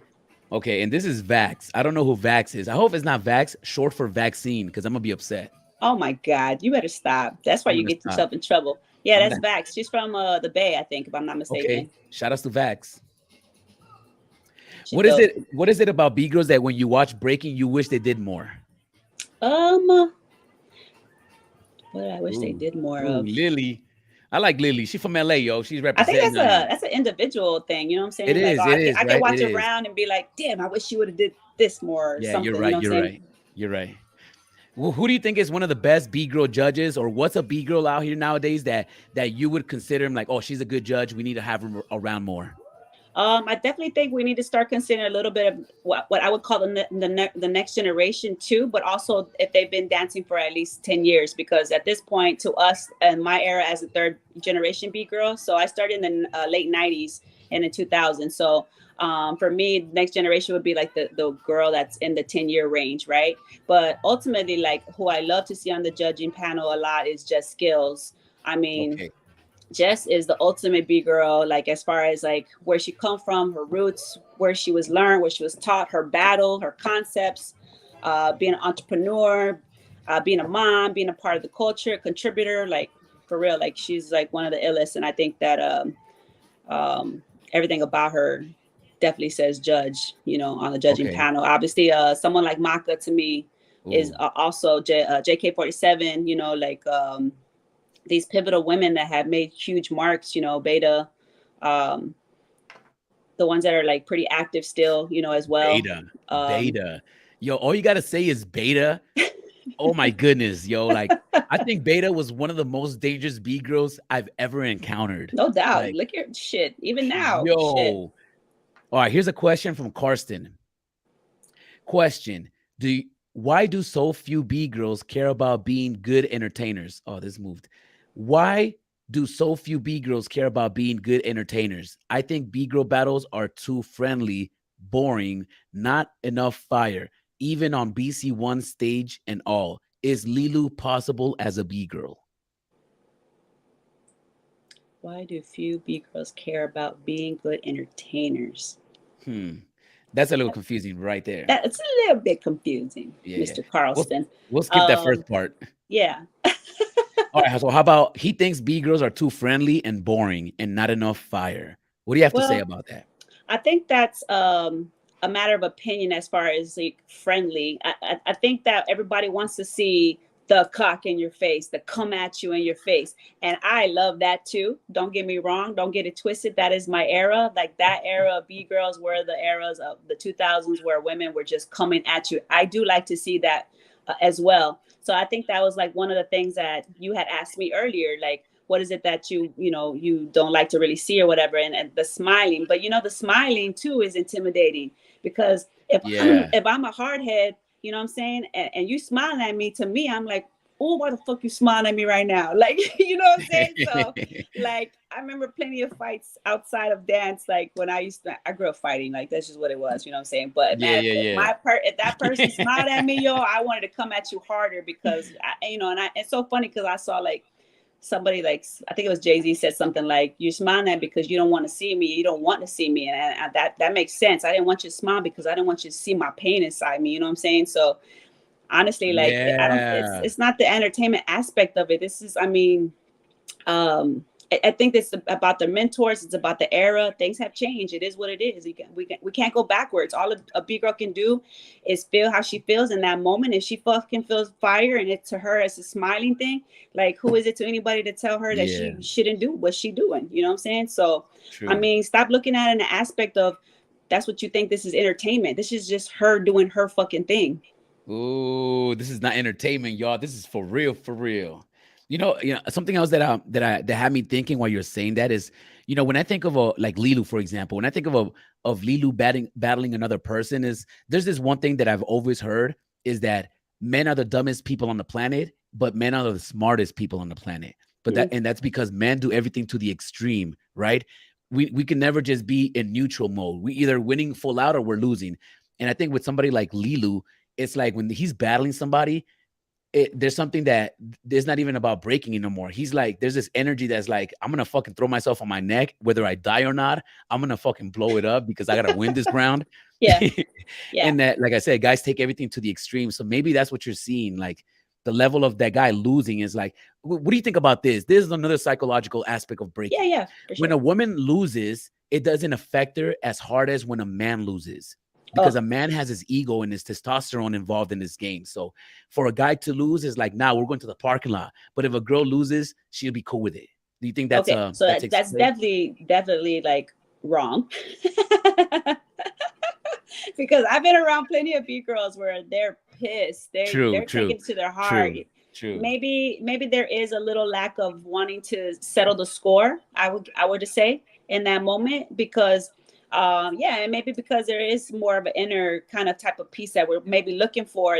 Okay, and this is Vax. I don't know who Vax is. I hope it's not Vax, short for vaccine, because I'm gonna be upset. Oh my God, you better stop. That's why you get yourself in trouble. Yeah, that's Vax. She's from the Bay, I think, if I'm not mistaken. Okay, shout outs to Vax. What is it? What is it about B-girls that when you watch Breaking, you wish they did more? What I wish they did more of. Lily. I like Lily. She's from LA, yo. She's I think representing. that's an individual thing. You know what I'm saying? It Like, is. I can Right? watch It around and be like, damn, I wish you would have did this more or yeah, something. you're right. You know what I'm saying? You're right. Well, who do you think is one of the best B-girl judges, or what's a B-girl out here nowadays that you would consider him like, oh, she's a good judge. We need to have her around more. I definitely think we need to start considering a little bit of what I would call the next generation too, but also if they've been dancing for at least 10 years, because at this point to us and my era as a third generation B-girl, so I started in the late 90s and in 2000. So for me, next generation would be like the girl that's in the 10-year range, right? But ultimately, like who I love to see on the judging panel a lot is Just Skills. I mean, Okay. Jess is the ultimate B-girl, like as far as like where she come from, her roots, where she was learned, where she was taught, her battle, her concepts, being an entrepreneur, being a mom, being a part of the culture, contributor, like for real, like she's like one of the illest. And I think that everything about her definitely says judge, you know, on the judging panel. Obviously, someone like Maka to me is also JK47, you know, like these pivotal women that have made huge marks, you know, Beta, the ones that are like pretty active still, you know, as well. Beta. Yo, all you got to say is Beta. Oh my goodness, yo. Like, I think Beta was one of the most dangerous B-girls I've ever encountered. No doubt. Like, look at shit. Even now. Yo. Shit. All right, here's a question from Karsten. Question. Why do so few B-girls care about being good entertainers? Oh, this moved. Why do so few B-girls care about being good entertainers? I think B-girl battles are too friendly, boring, not enough fire, even on BC1 stage and all. Is Lilu possible as a B-girl? Why do few B-girls care about being good entertainers? That's a little confusing right there. That's a little bit confusing, Mr. Carlson. We'll skip that first part. Yeah. All right, so how about he thinks B-girls are too friendly and boring and not enough fire? What do you have to say about that? I think that's a matter of opinion as far as like friendly. I think that everybody wants to see the cock in your face, the come at you in your face. And I love that too. Don't get me wrong. Don't get it twisted. That is my era. Like that era of B-girls were the eras of the 2000s where women were just coming at you. I do like to see that as well. So I think that was like one of the things that you had asked me earlier, like, what is it that you don't like to really see or whatever? And the smiling, but you know, the smiling too is intimidating because if I'm a hardhead, you know what I'm saying? And you smiling at me, to me, I'm like, oh, why the fuck you smiling at me right now? Like, you know what I'm saying? So like, I remember plenty of fights outside of dance. Like when I grew up fighting, like that's just what it was, you know what I'm saying? But man, if that person smiled at me, yo, I wanted to come at you harder because, it's so funny because I saw like somebody like, I think it was Jay-Z said something like, you're smiling at me because you don't want to see me. You don't want to see me. And that makes sense. I didn't want you to smile because I didn't want you to see my pain inside me. You know what I'm saying? So honestly, like, it's not the entertainment aspect of it. This is, I think it's about the mentors. It's about the era. Things have changed. It is what it is. We can't go backwards. All a B-girl can do is feel how she feels in that moment. If she fucking feels fire and it to her it's a smiling thing, like who is it to anybody to tell her that she shouldn't do what she doing? You know what I'm saying? So, true. Stop looking at it in the aspect of that's what you think this is entertainment. This is just her doing her fucking thing. Ooh, this is not entertainment, y'all. This is for real, for real. You know, something else that had me thinking while you're saying that is, when I think of like Lilu, for example, when I think of Lilu battling another person, there's this one thing that I've always heard is that men are the dumbest people on the planet, but men are the smartest people on the planet. But that's because men do everything to the extreme, right? We can never just be in neutral mode. We either winning full out or we're losing. And I think with somebody like Lilu, it's like when he's battling somebody, there's something that there's not even about breaking anymore. He's like, there's this energy that's like, I'm going to fucking throw myself on my neck, whether I die or not. I'm going to fucking blow it up because I got to win this round. Yeah. And that, like I said, guys take everything to the extreme. So maybe that's what you're seeing. Like the level of that guy losing is like, what do you think about this? This is another psychological aspect of breaking. Yeah. For sure. When a woman loses, it doesn't affect her as hard as when a man loses. Because a man has his ego and his testosterone involved in this game. So for a guy to lose is like, nah, we're going to the parking lot. But if a girl loses, she'll be cool with it. Do you think that's okay? So that's definitely like wrong. Because I've been around plenty of B-girls where they're pissed. They're taking it to their heart. True. Maybe there is a little lack of wanting to settle the score. I would say in that moment, because and maybe because there is more of an inner kind of type of peace that we're maybe looking for.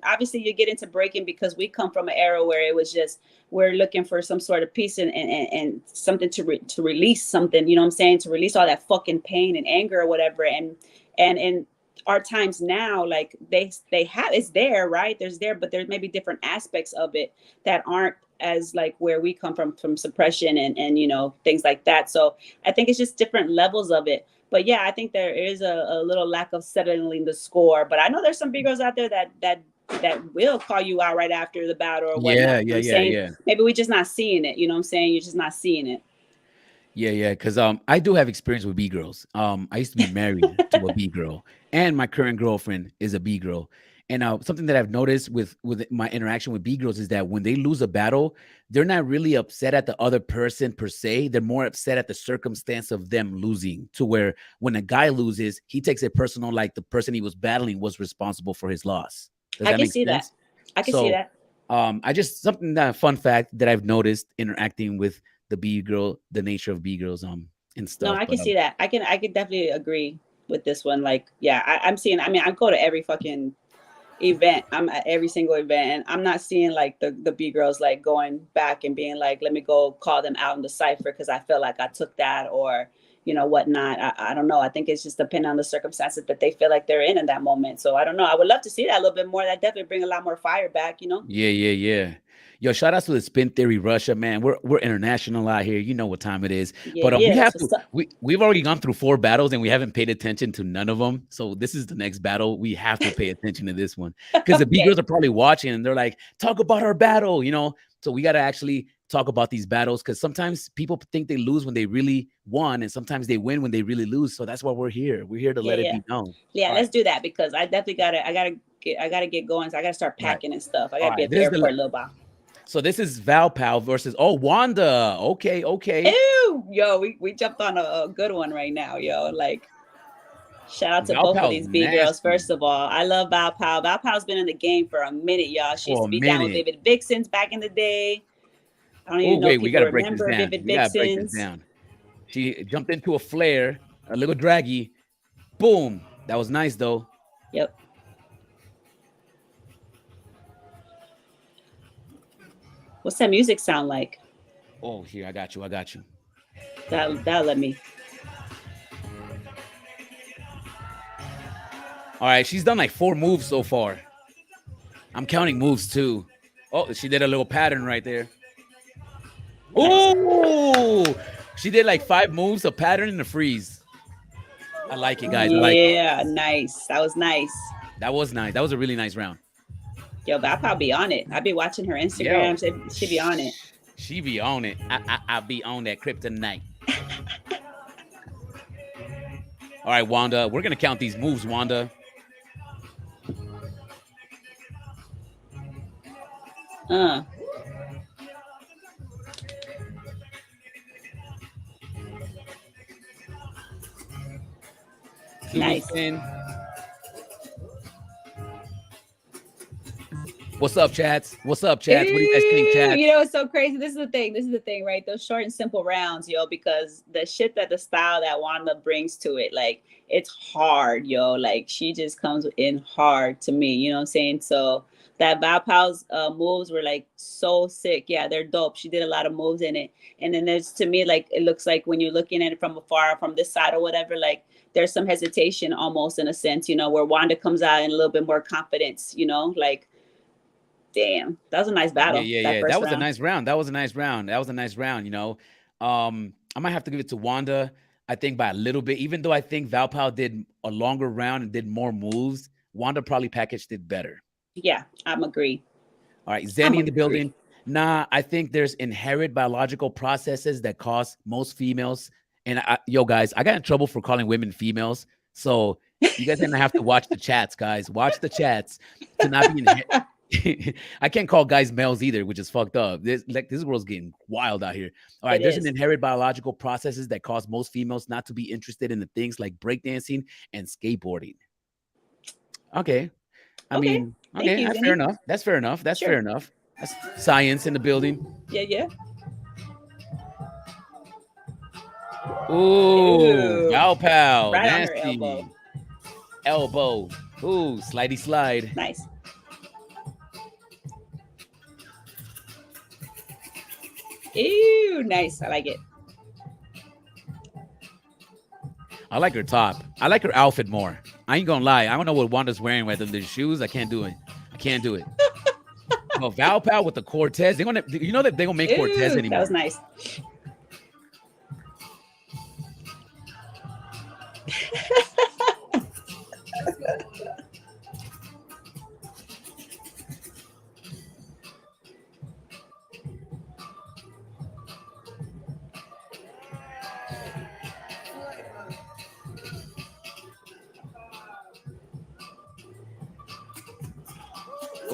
Obviously you get into breaking because we come from an era where it was just, we're looking for some sort of peace and something to release something, you know what I'm saying? To release all that fucking pain and anger or whatever. And in our times now, like they have, it's there, right? There's there, but there's maybe different aspects of it that aren't as like where we come from suppression and you know, things like that. So I think it's just different levels of it. But yeah, I think there is a little lack of settling the score. But I know there's some big girls out there that will call you out right after the battle or whatnot. Yeah. Maybe we're just not seeing it. You know what I'm saying? You're just not seeing it. Yeah. Because I do have experience with B-girls. I used to be married to a B-girl, and my current girlfriend is a B-girl. And something that I've noticed with my interaction with B-girls is that when they lose a battle, they're not really upset at the other person per se. They're more upset at the circumstance of them losing, to where when a guy loses, he takes it personal, like the person he was battling was responsible for his loss. Does that make sense? I can see that. I just fun fact that I've noticed interacting with the B-girl, the nature of B-girls and stuff. No, I can see that. I can definitely agree with this one. Like, yeah, I'm seeing. I mean, I go to every fucking event. I'm at every single event, and I'm not seeing like the B-girls like going back and being like, let me go call them out in the Cypher because I feel like I took that, or you know, whatnot. I don't know. I think it's just depending on the circumstances that they feel like they're in that moment. So I don't know. I would love to see that a little bit more. That definitely bring a lot more fire back, you know? Yeah. Yo, shout out to the Spin Theory Russia, man. We're international out here. You know what time it is. Yeah, but we have to. We've already gone through 4 battles and we haven't paid attention to none of them. So this is the next battle. We have to pay attention to this one because the B-girls are probably watching and they're like, talk about our battle, you know? So we got to actually talk about these battles because sometimes people think they lose when they really won, and sometimes they win when they really lose. So that's why we're here. We're here to let it be known. Yeah, let's do that because I definitely gotta get going. So I gotta start packing and stuff. I gotta be at the airport a little while. So this is Valpal versus Wanda. Okay. Ew, yo, we jumped on a good one right now, yo. Like, shout out to both of these B-girls. First of all, I love Valpal. Valpal's been in the game for a minute, y'all. She used to be down with Vivid Vixens back in the day. I don't even know if people remember Vivid Vixens. She jumped into a flare, a little draggy. Boom. That was nice, though. Yep. What's that music sound like? Oh, here, I got you. That'll let me. All right, she's done like 4 moves so far. I'm counting moves too. Oh, she did a little pattern right there. Oh, she did like 5 moves, a pattern, and a freeze. I like it, guys. Yeah, nice. That was nice. That was nice. That was a really nice round. Yo, but I'll probably be on it. I'll be watching her Instagram. She be on it. She be on it. I'll be on that kryptonite. All right, Wanda. We're going to count these moves, Wanda. Nice. What's up, chats? What do you guys think, chat? You know, it's so crazy. This is the thing, right? Those short and simple rounds, yo, because the style that Wanda brings to it, like, it's hard, yo. Like, she just comes in hard to me, you know what I'm saying? So that Valpal's moves were like so sick. Yeah, they're dope. She did a lot of moves in it. And then there's, to me, like, it looks like when you're looking at it from afar, from this side or whatever, like, there's some hesitation almost in a sense, you know, where Wanda comes out in a little bit more confidence, you know, like, damn, that was a nice battle. Yeah. That was a nice round. You know, I might have to give it to Wanda, I think, by a little bit, even though I think Valpal did a longer round and did more moves. Wanda probably packaged it better. Yeah, I'm agree. All right, Zenny in the building. Nah, I think there's inherent biological processes that cause most females And yo, guys, I got in trouble for calling women females. So you guys are gonna have to watch the chats, guys. Watch the chats to not be in. I can't call guys males either, which is fucked up. This world's getting wild out here. All right, there's an inherent biological processes that cause most females not to be interested in the things like breakdancing and skateboarding. Okay. I mean, okay, fair enough. That's fair enough. That's fair enough. That's science in the building. Yeah. Ooh, gal pal. Right Nasty. on her Elbow. Ooh, slidey slide. Nice. Ew, nice. I like it. I like her top. I like her outfit more. I ain't gonna lie. I don't know what Wanda's wearing with the shoes. I can't do it. No, Val Pal with the Cortez. They're gonna, you know that they're gonna make Cortez anymore. That was nice.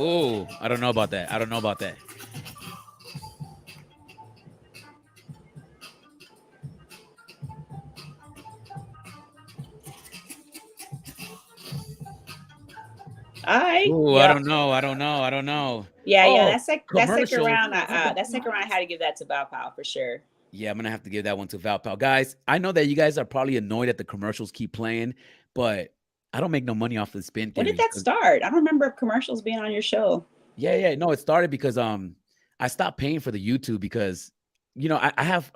Oh, I don't know about that. All right. Ooh, yep. I don't know. Yeah. That second round, I had to give that to Val Pal for sure. Yeah, I'm gonna have to give that one to Val Pal. Guys, I know that you guys are probably annoyed that the commercials keep playing, but I don't make no money off the spin theory. When did that start? I don't remember commercials being on your show. Yeah. No, it started because I stopped paying for the YouTube because I have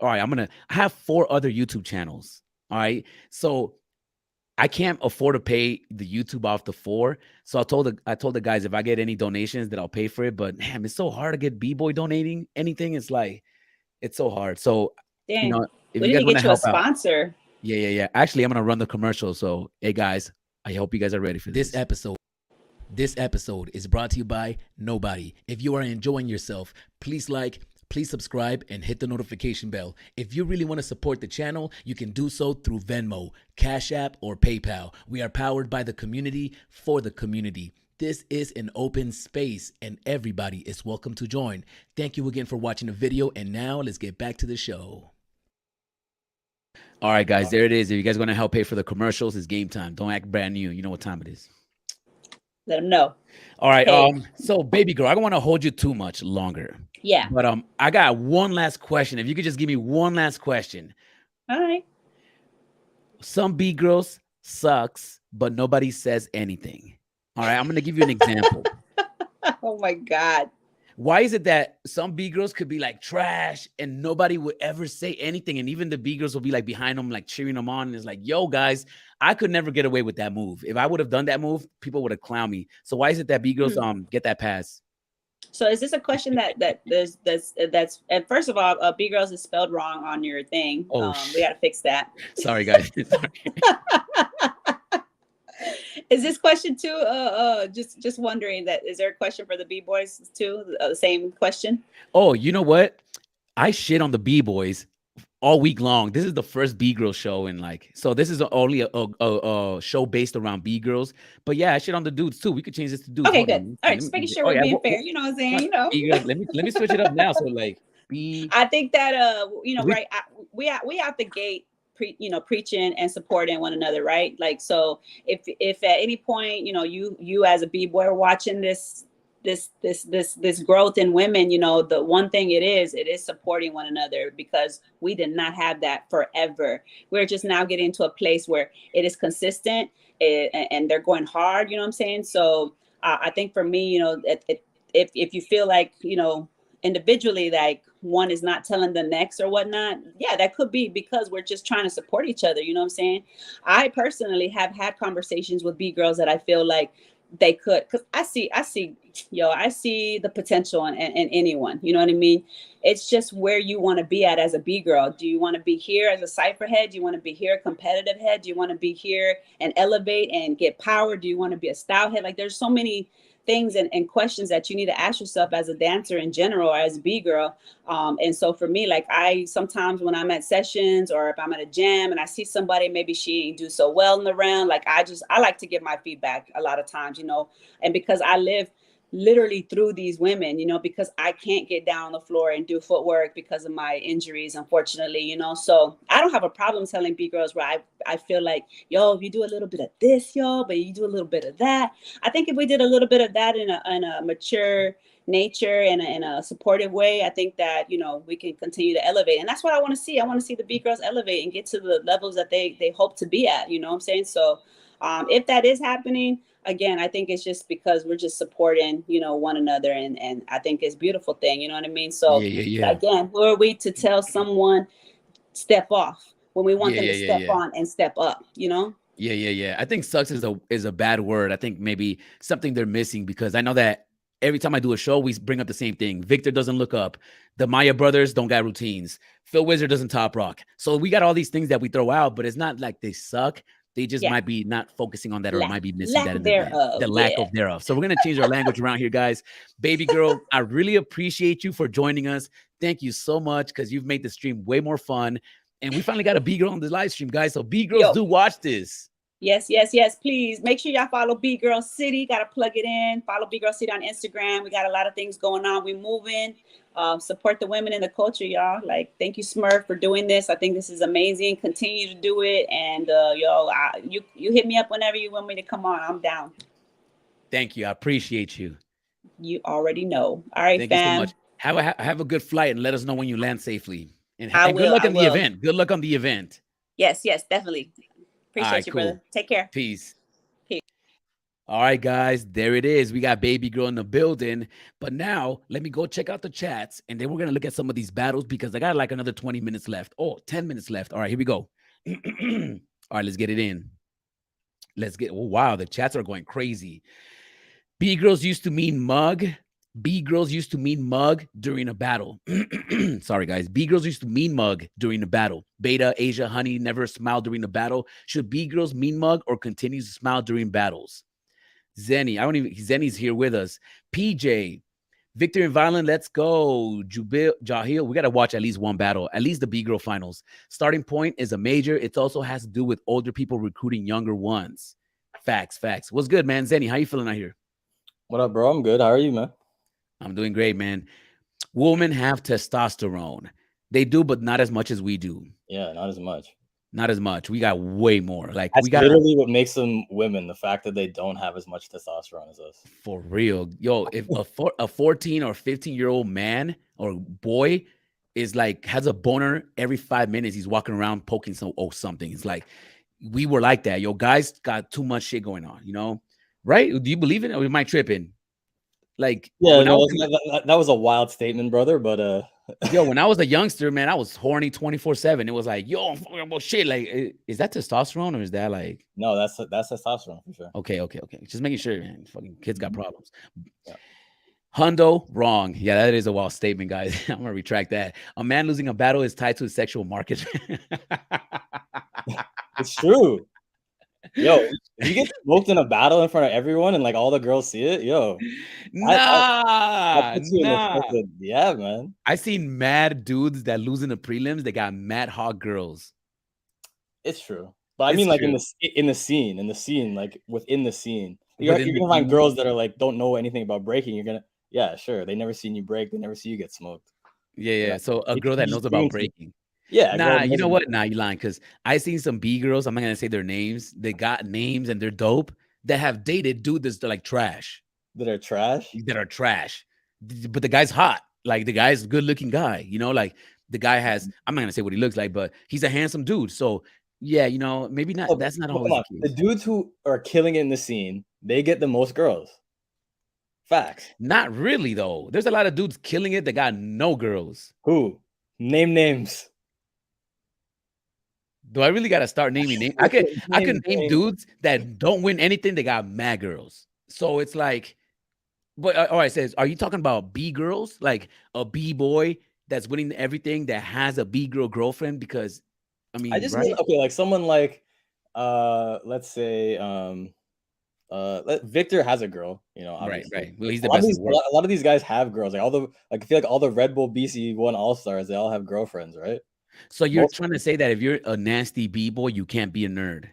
4 other YouTube channels. All right. So I can't afford to pay the YouTube off the 4. So I told the guys if I get any donations that I'll pay for it. But man, it's so hard to get B-Boy donating anything. It's so hard. So dang, if we you guys need to get you a sponsor. Out, yeah. Actually, I'm gonna run the commercial. So hey guys, I hope you guys are ready for this episode. This episode is brought to you by nobody. If you are enjoying yourself, please subscribe and hit the notification bell. If you really want to support the channel, you can do so through Venmo, Cash App, or PayPal. We are powered by the community for the community. This is an open space and everybody is welcome to join. Thank you again for watching the video. And now let's get back to the show. All right, guys, there it is. If you guys want to help pay for the commercials, it's game time. Don't act brand new. You know what time it is. Let them know. All right. Hey. So baby girl, I don't want to hold you too much longer. Yeah. But I got one last question. If you could just give me one last question. All right. Some B-girls sucks, but nobody says anything. All right. I'm going to give you an example. Oh my God. Why is it that some B-girls could be like trash and nobody would ever say anything? And even the B-girls will be like behind them, like cheering them on. And it's like, yo, guys, I could never get away with that move. If I would have done that move, people would have clowned me. So why is it that B-girls get that pass? So is this a question that's and first of all, B-girls is spelled wrong on your thing. We got to fix that. Sorry, guys. Is this question too? Just wondering that. Is there a question for the B-boys too? The same question. Oh, you know what? I shit on the B-boys all week long. This is the first B-girl show, and so this is only a show based around B-girls. But yeah, I shit on the dudes too. We could change this to dudes. Okay, good. All right, just making sure we're being fair. You know what I'm saying? You know. Let me switch it up now. So I think that we out the gate. Preaching and supporting one another, right? Like, so if at any point, you as a B-boy are watching this growth in women, the one thing it is supporting one another, because we did not have that forever. We're just now getting to a place where it is consistent and they're going hard, you know what I'm saying? So I think for me, if you feel like, individually, like one is not telling the next or whatnot, yeah, that could be because we're just trying to support each other. You know what I'm saying? I personally have had conversations with B-girls that I feel like they could, because I see the potential in anyone. You know what I mean? It's just where you want to be at as a B-girl. Do you want to be here as a Cypher head? Do you want to be here a competitive head? Do you want to be here and elevate and get power? Do you want to be a style head? Like, there's so many things and questions that you need to ask yourself as a dancer in general, or as a B-girl. And so for me, like, I sometimes when I'm at sessions or if I'm at a jam and I see somebody, maybe she ain't do so well in the round, like I like to give my feedback a lot of times, and because I live literally through these women, because I can't get down on the floor and do footwork because of my injuries, unfortunately, so I don't have a problem telling B-girls where I feel like, yo, if you do a little bit of this, yo, but you do a little bit of that. I think if we did a little bit of that in a mature nature and in a supportive way, I think that, we can continue to elevate. And that's what I want to see. I want to see the B-girls elevate and get to the levels that they hope to be at, what I'm saying? So if that is happening, again, I think it's just because we're just supporting, one another. And I think it's a beautiful thing. You know what I mean? So again, who are we to tell someone step off when we want them to step on and step up, Yeah. I think sucks is a bad word. I think maybe something they're missing, because I know that every time I do a show, we bring up the same thing. Victor doesn't look up. The Maya brothers don't got routines. Phil Wizard doesn't top rock. So we got all these things that we throw out, but it's not like they suck. They just might be not focusing on that, or might be missing that in the lack of thereof. So we're going to change our language around here, guys. Baby girl, I really appreciate you for joining us. Thank you so much, because you've made the stream way more fun. And we finally got a B-girl on the live stream, guys. So B-girls, do watch this. Yes. Please make sure y'all follow Bgirl City. Got to plug it in. Follow Bgirl City on Instagram. We got a lot of things going on. We're moving. Support the women in the culture, y'all. Like, thank you, Smurf, for doing this. I think this is amazing. Continue to do it. And you hit me up whenever you want me to come on. I'm down. Thank you. I appreciate you. You already know. All right, thank fam. you so much. Have a good flight, and let us know when you land safely. And good luck on the event. Good luck on the event. Yes, definitely. Appreciate you, brother. Take care. Peace. All right, guys, there it is. We got Baby Girl in the building. But now let me go check out the chats, and then we're going to look at some of these battles, because I got like another 20 minutes left. 10 minutes left. All right, here we go. All right, let's get it in. Wow, the chats are going crazy. B-girls used to mean mug. B-girls used to mean mug during a battle. Sorry, guys. B-girls used to mean mug during the battle. Beta, Asia, Honey never smiled during the battle. Should B-girls mean mug or continue to smile during battles? Zenny, Zenny's here with us. PJ, Victor and Violent, let's go. Jahil, we got to watch at least one battle, at least the B-girl finals. Starting point is a major. It also has to do with older people recruiting younger ones. Facts. What's good, man? Zenny, how you feeling out here? What up, bro? I'm good. How are you, man? I'm doing great, man. Women have testosterone. They do, but not as much as we do. Yeah, not as much. Not as much. We got way more. Like, that's we got literally what makes them women, the fact that they don't have as much testosterone as us. For real. Yo, if a 14 or 15-year-old man or boy is like, has a boner every 5 minutes, he's walking around poking something. It's like, we were like that. Yo, guys got too much shit going on, right? Do you believe it, or am I tripping? Like, yeah, that was a wild statement, brother. But yo, when I was a youngster, man, I was horny 24/7. It was like, yo, I'm fucking about shit. Like, is that testosterone, or is that like? No, that's testosterone for sure. Okay. Just making sure, man. Fucking kids got problems. Yeah. Hundo, wrong. Yeah, that is a wild statement, guys. I'm gonna retract that. A man losing a battle is tied to his sexual market. It's true. Yo, you get smoked in a battle in front of everyone and like all the girls see it, yo. Nah. Yeah, man. I seen mad dudes that lose in the prelims. They got mad hot girls. It's true, but I mean, like in the scene, like within the scene, you're gonna find girls that are like don't know anything about breaking. You're gonna, yeah, sure. They never seen you break. They never see you get smoked. Yeah. So a girl that knows about breaking. Yeah. Nah, you know what? Nah, you lying, because I seen some B girls. I'm not gonna say their names. They got names and they're dope. That have dated dudes that are like trash. That are trash. But the guy's hot. Like, the guy's a good looking guy. Like the guy has. I'm not gonna say what he looks like, but he's a handsome dude. So yeah, maybe not. Oh, that's not always the case. The dudes who are killing it in the scene, they get the most girls. Facts. Not really though. There's a lot of dudes killing it that got no girls. Who? Name names. Do I really gotta start naming names? I could name dudes that don't win anything. They got mad girls. So it's like, but all right, says, are you talking about B girls, like a B boy that's winning everything that has a B girl girlfriend? Because I mean, I just mean, okay, like someone like, let's say, Victor has a girl, you know, Right, obviously. right. Well, he's the A lot, of best in these, the world. a lot of these guys have girls. Like I feel like all the Red Bull BC1 All-Stars, they all have girlfriends, right? So you're Most trying to say that if you're a nasty b-boy, you can't be a nerd.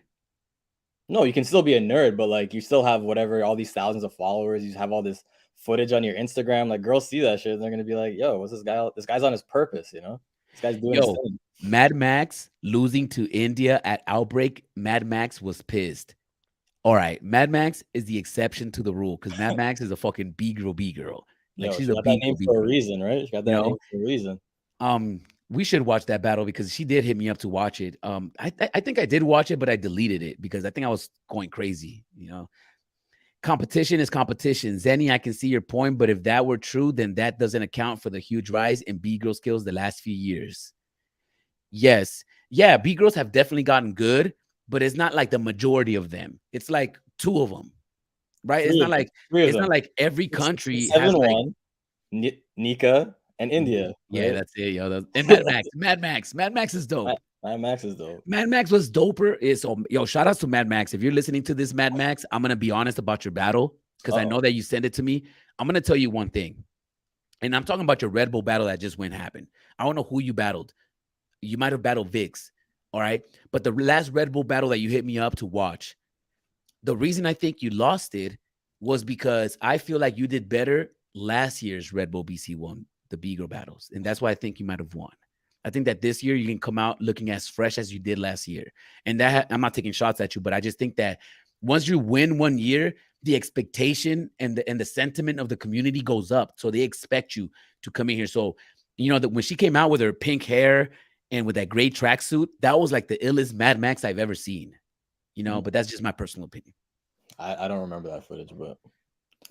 No, you can still be a nerd, but like you still have whatever, all these thousands of followers. You have all this footage on your Instagram. Like girls see that shit, and they're gonna be like, "Yo, what's this guy? This guy's on his purpose, you know? This guy's doing his Yo, thing." Mad Max losing to India at Outbreak. Mad Max was pissed. All right, Mad Max is the exception to the rule because Mad Max is a fucking B-girl. Like Yo, she's she a got that name for a B-girl. reason, right? She got You that know, name for a reason. we should watch that battle because she did hit me up to watch it. I think I did watch it, but I deleted it because I think I was going crazy. You know, competition is competition. Zenny, I can see your point, but if that were true, then that doesn't account for the huge rise in B-girl skills the last few years. Yes, yeah, B-girls have definitely gotten good, but it's not like the majority of them. It's like 2 of them, right? It's Three not of them. like Three of it's not them. like every country has like 7-1, Nika and India. yeah, Right? that's it, yo. And Mad Max is dope. Mad Max is dope. Mad Max was doper. So yo, shout outs to Mad Max. If you're listening to this, Mad Max, I'm gonna be honest about your battle because I know that you sent it to me. I'm gonna tell you one thing, and I'm talking about your Red Bull battle that just went happen. I don't know who you battled. You might have battled Vix, all right. But the last Red Bull battle that you hit me up to watch, the reason I think you lost it was because I feel like you did better last year's Red Bull BC1, the B-girl battles, and that's why I think you might have won. I think that this year you can come out looking as fresh as you did last year, and that I'm not taking shots at you, but I just think that once you win one year, the expectation and the sentiment of the community goes up, so they expect you to come in here. So you know that when she came out with her pink hair and with that great tracksuit, that was like the illest Mad Max I've ever seen. You know, but that's just my personal opinion. I don't remember that footage, but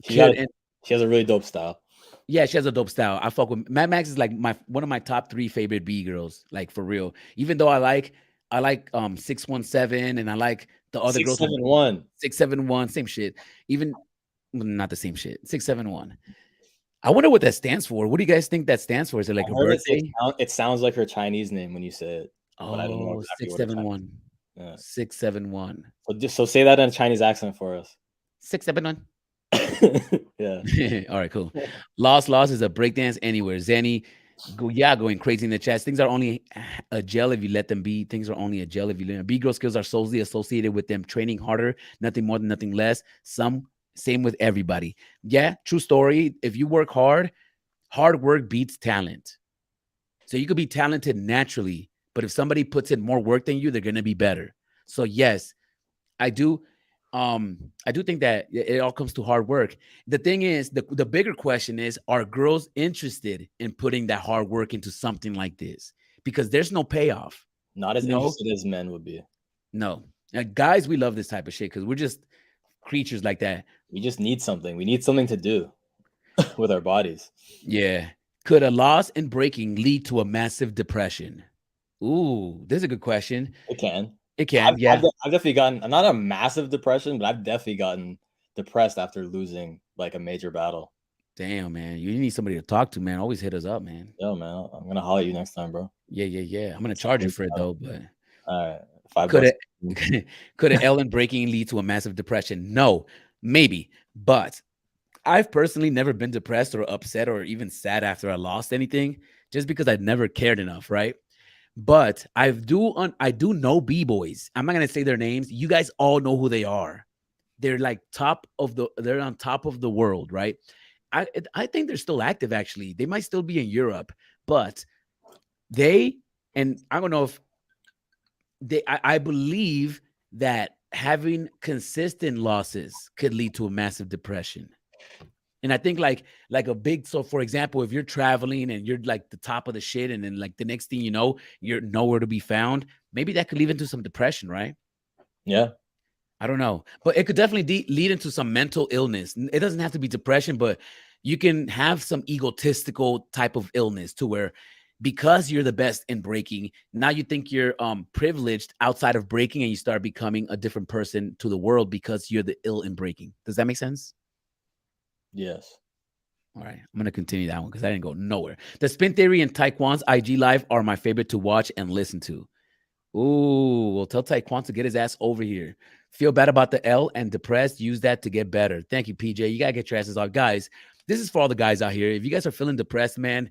she has a really dope style. Yeah, she has a dope style. I fuck with Mad Max is like one of my top 3 favorite B girls, like for real. Even though I like 617 and I like the other 671. 671, same shit. Even not the same shit. 671. I wonder what that stands for. What do you guys think that stands for? Is it like a birthday? It sounds like her Chinese name when you say it. But I don't know exactly 671. Yeah. 671. So say that in a Chinese accent for us. 671. Yeah. All right, cool. Loss is a breakdance anywhere. Zenny, going crazy in the chat. Things are only a gel if you let them be. Things are only a gel if you let them be. B-girl skills are solely associated with them training harder, nothing more than nothing less. Same with everybody. Yeah, true story. If you work hard work beats talent. So you could be talented naturally, but if somebody puts in more work than you, they're going to be better. So yes, I do think that it all comes to hard work. The thing is, the bigger question is, are girls interested in putting that hard work into something like this? Because there's no payoff. Not as interested as men would be. No. Now, guys, we love this type of shit because we're just creatures like that. We just need something. We need something to do with our bodies. Yeah. Could a loss in breaking lead to a massive depression? Ooh, this is a good question. It can. It can, yeah. I've definitely gotten, not a massive depression, but I've definitely gotten depressed after losing like a major battle. Damn, man. You need somebody to talk to, man. Always hit us up, man. Yo, man. I'm going to holler at you next time, bro. Yeah. I'm going to charge you for it, though. But all right. Could an Ellen breaking lead to a massive depression? No, maybe. But I've personally never been depressed or upset or even sad after I lost anything, just because I'd never cared enough, right? But I do know B-boys. I'm not gonna say their names. You guys all know who they are. They're like they're on top of the world, right? I think they're still active, actually. They might still be in Europe, but and I don't know if I believe that having consistent losses could lead to a massive depression. And I think like a big, so for example, if you're traveling and you're like the top of the shit, and then like the next thing you know, you're nowhere to be found, maybe that could lead into some depression, right? Yeah. I don't know, but it could definitely lead into some mental illness. It doesn't have to be depression, but you can have some egotistical type of illness to where, because you're the best in breaking, now you think you're privileged outside of breaking, and you start becoming a different person to the world because you're the ill in breaking. Does that make sense? Yes. All right. I'm going to continue that one because I didn't go nowhere. The Spin Theory and Taekwon's IG Live are my favorite to watch and listen to. Ooh, well, tell Taekwon to get his ass over here. Feel bad about the L and depressed. Use that to get better. Thank you, PJ. You gotta get your asses off, guys. This is for all the guys out here. If you guys are feeling depressed, man,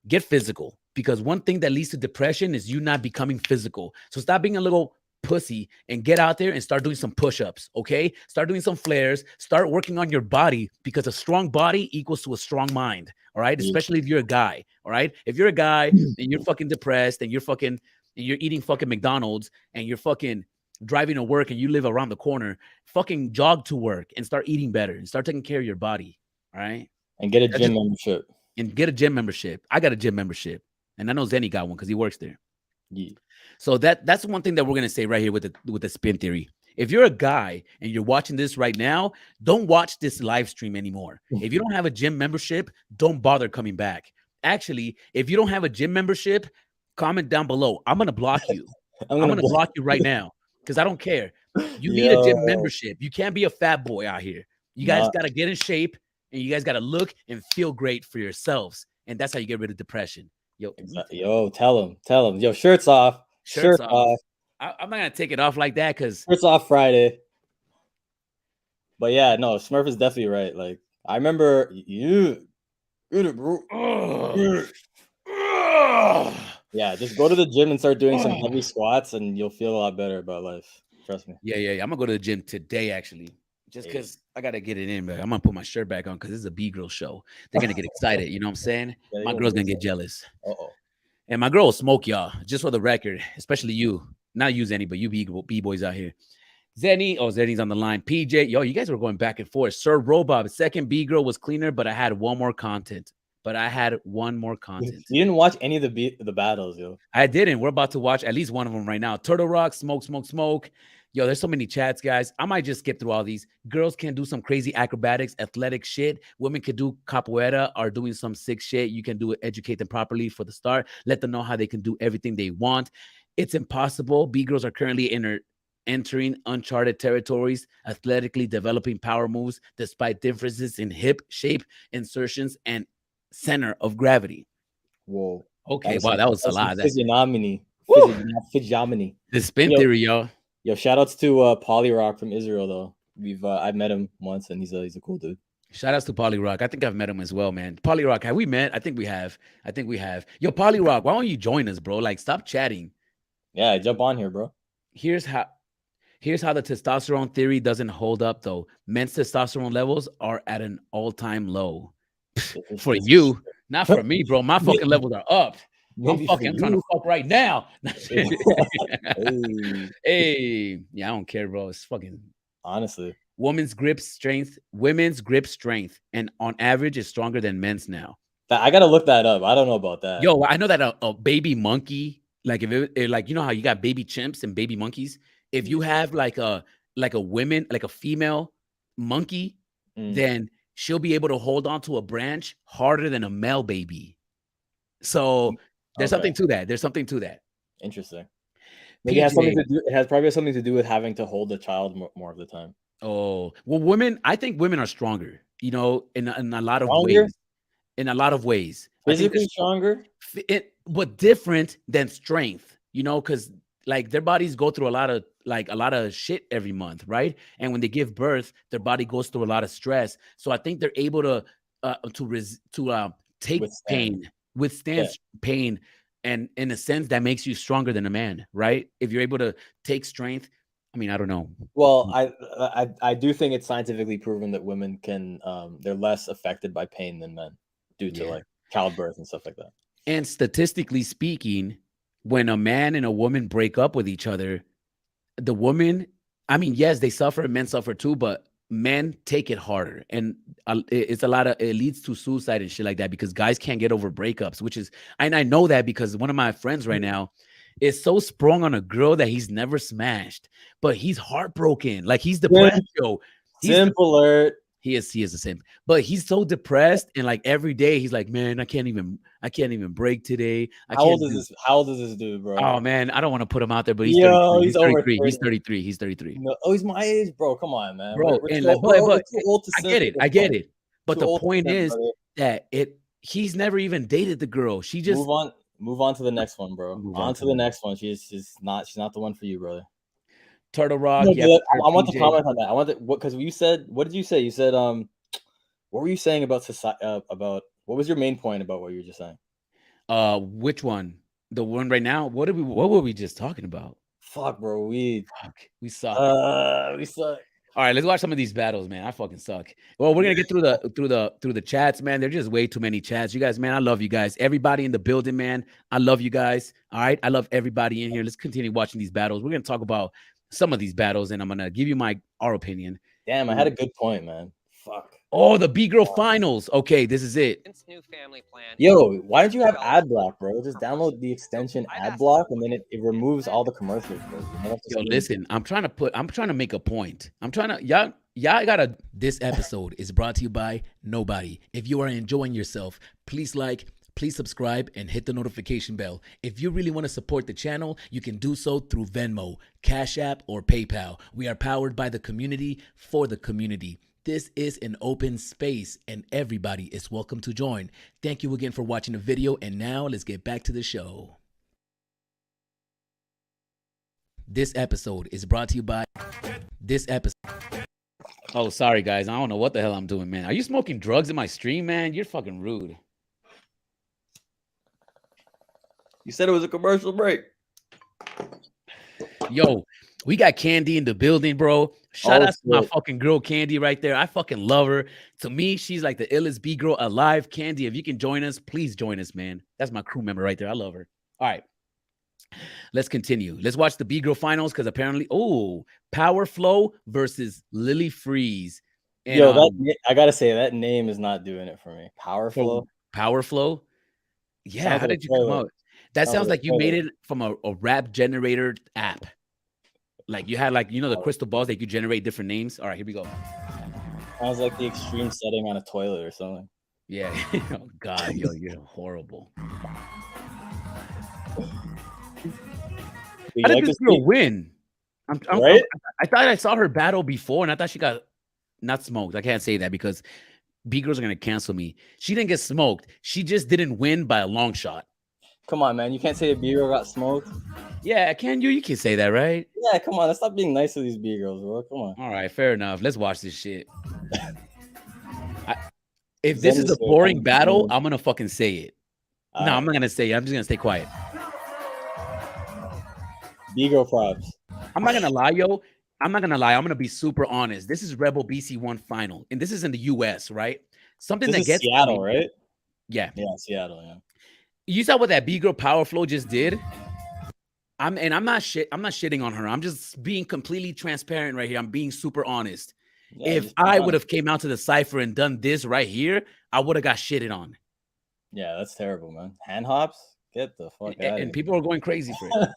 get physical, because one thing that leads to depression is you not becoming physical. So stop being a little pussy and get out there and start doing some push-ups. Okay, start doing some flares. Start working on your body, because a strong body equals to a strong mind. All right, especially if you're a guy. All right, if you're a guy and you're fucking depressed and you're eating fucking McDonald's and you're fucking driving to work and you live around the corner, fucking jog to work and start eating better and start taking care of your body. All right, and get a gym membership. And get a gym membership. I got a gym membership, and I know Zenny got one because he works there. Yeah. So that's one thing that we're gonna say right here with the spin theory. If you're a guy and you're watching this right now, don't watch this live stream anymore. If you don't have a gym membership, don't bother coming back. Actually, if you don't have a gym membership, comment down below. I'm gonna block you. I'm gonna block you right now, because I don't care. You need a gym membership. You can't be a fat boy out here. You guys gotta get in shape, and you guys gotta look and feel great for yourselves. And that's how you get rid of depression. Yo, tell him. Yo, shirts off. Shirts off. I'm not gonna take it off like that, because shirts off Friday. But yeah, no, Smurf is definitely right. Like, I remember you, bro. Yeah, just go to the gym and start doing some heavy squats, and you'll feel a lot better about life. Trust me. Yeah. I'm gonna go to the gym today, actually, just because I gotta get it in. But I'm gonna put my shirt back on because this is a Bgirl show. They're gonna get excited. You know what I'm saying? Yeah, my girl's gonna get jealous. Uh-oh. And my girl will smoke y'all, just for the record, especially you. Not you, Zenny, but you B-boys out here. Zenny's on the line. PJ, yo, you guys were going back and forth. Sir Robob, second Bgirl was cleaner, but I had one more content. You didn't watch any of the battles, yo. I didn't. We're about to watch at least one of them right now. Turtle Rock, smoke. Yo, there's so many chats, guys. I might just skip through all these. Girls can do some crazy acrobatics, athletic shit. Women can do capoeira or doing some sick shit. You can do it, educate them properly for the start. Let them know how they can do everything they want. It's impossible. B-girls are currently entering uncharted territories, athletically developing power moves despite differences in hip shape, insertions, and center of gravity. Whoa. Okay, wow, that was a lot. Physiognomy. The spin theory, y'all. Yo, shout outs to Polyrock from Israel, though. I've met him once, and he's a cool dude. Shout outs to Polyrock. I think I've met him as well, man. Polyrock, have we met? I think we have. Yo, Polyrock, why don't you join us, bro? Like, stop chatting. Yeah, jump on here, bro. Here's how the testosterone theory doesn't hold up, though. Men's testosterone levels are at an all-time low. For you, not for me, bro. My fucking levels are up. I'm trying to fuck right now. Hey, yeah, I don't care, bro. It's fucking honestly. Women's grip strength, and on average is stronger than men's now. I gotta look that up. I don't know about that. Yo, I know that a baby monkey, like if it, like, you know how you got baby chimps and baby monkeys. If you have like a female monkey, then she'll be able to hold on to a branch harder than a male baby. So there's something to that. Interesting. Maybe it has probably something to do with having to hold the child more of the time. Oh, well, I think women are stronger, you know, in a lot of ways. Physically stronger? But different than strength, you know, because like their bodies go through a lot of shit every month, right? And when they give birth, their body goes through a lot of stress. So I think they're able to take withstand pain, and in a sense that makes you stronger than a man, right? If you're able to take strength. I mean, I don't know. Well, I do think it's scientifically proven that women can they're less affected by pain than men due to like childbirth and stuff like that. And statistically speaking, when a man and a woman break up with each other, the woman, I mean, yes, they suffer, men suffer too, but men take it harder, and it leads to suicide and shit like that, because guys can't get over breakups, and I know that because one of my friends right now is so sprung on a girl that he's never smashed, but he's heartbroken. Like, he's depressed, yo. Simple alert. He is the same, but he's so depressed, and like every day he's like, man, I can't even break today. How old is this dude, bro? Oh man, I don't want to put him out there, but he's 33. He's 33. He's 33. He's 33. No, he's my age, bro. Come on, man. Bro, I get it. But the point is that he's never even dated the girl. She just move on to the next one, bro. On to the next one. She's not the one for you, brother. Turtle Rock. No, you but have I want to PJ. comment on that. I want to because you said, what did you say? You said what were you saying about society? About what was your main point about what you were just saying? Which one? The one right now? What were we just talking about? Fuck, bro, we suck. We suck. All right, let's watch some of these battles, man. I fucking suck. Well, we're gonna get through the chats, man. There's just way too many chats. You guys, man, I love you guys. Everybody in the building, man. I love you guys. All right, I love everybody in here. Let's continue watching these battles. We're gonna talk about some of these battles, and I'm gonna give you our opinion. Damn, I had a good point, man. Fuck. Oh, the Bgirl finals. Okay, this is it. New family plan. Yo, why don't you have ad block, bro? Just download the extension ad block, and then it removes all the commercials, bro. Yo, listen, I'm trying to make a point. Y'all gotta. This episode is brought to you by nobody. If you are enjoying yourself, please please subscribe and hit the notification bell. If you really want to support the channel, you can do so through Venmo, Cash App, or PayPal. We are powered by the community for the community. This is an open space and everybody is welcome to join. Thank you again for watching the video, and now let's get back to the show. This episode is brought to you by Oh, sorry guys. I don't know what the hell I'm doing, man. Are you smoking drugs in my stream, man? You're fucking rude. You said it was a commercial break. Yo, we got Candy in the building, bro. Shout out to my fucking girl Candy right there. I fucking love her. To me, she's like the illest Bgirl alive. Candy, if you can join us, please join us, man. That's my crew member right there. I love her. All right. Let's continue. Let's watch the Bgirl finals because apparently, Power Flow versus Lily Freeze. And, yo, I gotta say that name is not doing it for me. Power Flow. Power Flow. Yeah, how did you come out? That sounds like you made it from a rap generator app. Like you had the crystal balls that you generate different names. All right, here we go. Sounds like the extreme setting on a toilet or something. Yeah. Oh God, yo, you're horrible. How did this girl win? Right? I thought I saw her battle before, and I thought she got not smoked. I can't say that because B-girls are gonna cancel me. She didn't get smoked. She just didn't win by a long shot. Come on, man. You can't say a B-girl got smoked. Yeah, can you? You can say that, right? Yeah, come on. Let's stop being nice to these B-girls, bro. Come on. All right, fair enough. Let's watch this shit. If this is a boring battle, I'm gonna fucking say it. No, I'm not gonna say it. I'm just gonna stay quiet. B-girl props. I'm not gonna lie, yo. I'm not gonna lie. I'm gonna be super honest. This is Redbull BC1 final, and this is in the US, right? Something this that gets Seattle, right? Yeah. Yeah, Seattle, yeah. You saw what that Bgirl Power Flow just did? I'm not shitting on her. I'm just being completely transparent right here. I'm being super honest. Yeah, if I would have came out to the Cypher and done this right here, I would have got shitted on. Yeah, that's terrible, man. Hand hops? Get the fuck out. And people are going crazy for it.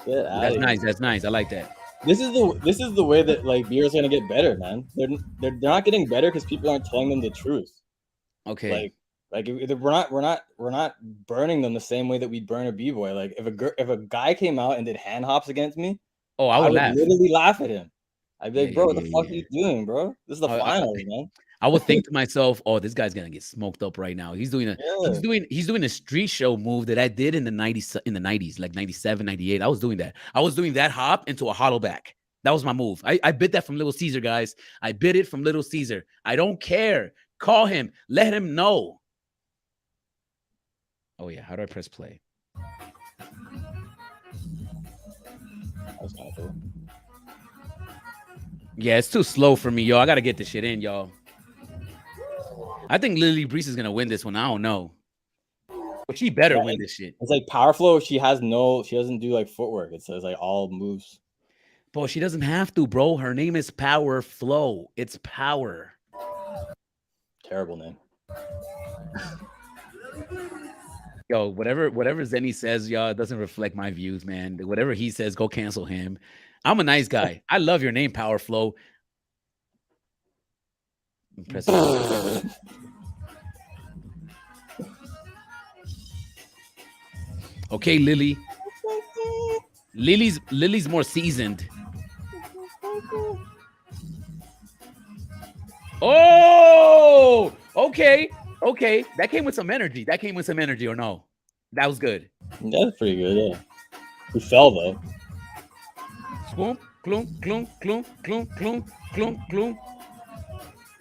That's nice. That's nice. I like that. This is the way that like beer's gonna get better, man. They're not getting better because people aren't telling them the truth. Okay. Like we're not burning them the same way that we'd burn a b-boy. Like if a guy came out and did hand hops against me, I would laugh. Literally laugh at him. I'd be like, bro, what the fuck are you doing, bro? This is the finals, man. I would think to myself, oh, this guy's gonna get smoked up right now. He's doing a street show move that I did in the 90s, like 97, 98. I was doing that. I was doing that hop into a hollow back. That was my move. I bid that from Little Caesar, guys. I bid it from Little Caesar. I don't care. Call him. Let him know. Oh yeah, how do I press play? That was kind of cool. Yeah, it's too slow for me, yo. I gotta get this shit in, y'all. I think Lily Breeze is gonna win this one. I don't know, but she better win this shit. It's like Power Flow. She doesn't do like footwork. It says like all moves. Bro, she doesn't have to, bro. Her name is Power Flow. It's power. Terrible name. Yo, whatever Zenny says, y'all, it doesn't reflect my views, man. Whatever he says, go cancel him. I'm a nice guy. I love your name, Power Flow. Okay, Lily. Lily's more seasoned. Oh, okay. That came with some energy. Or no? That was good. That's pretty good, yeah. We fell though. Clunk, clunk, clunk, clunk, clunk, clunk, clunk, clunk.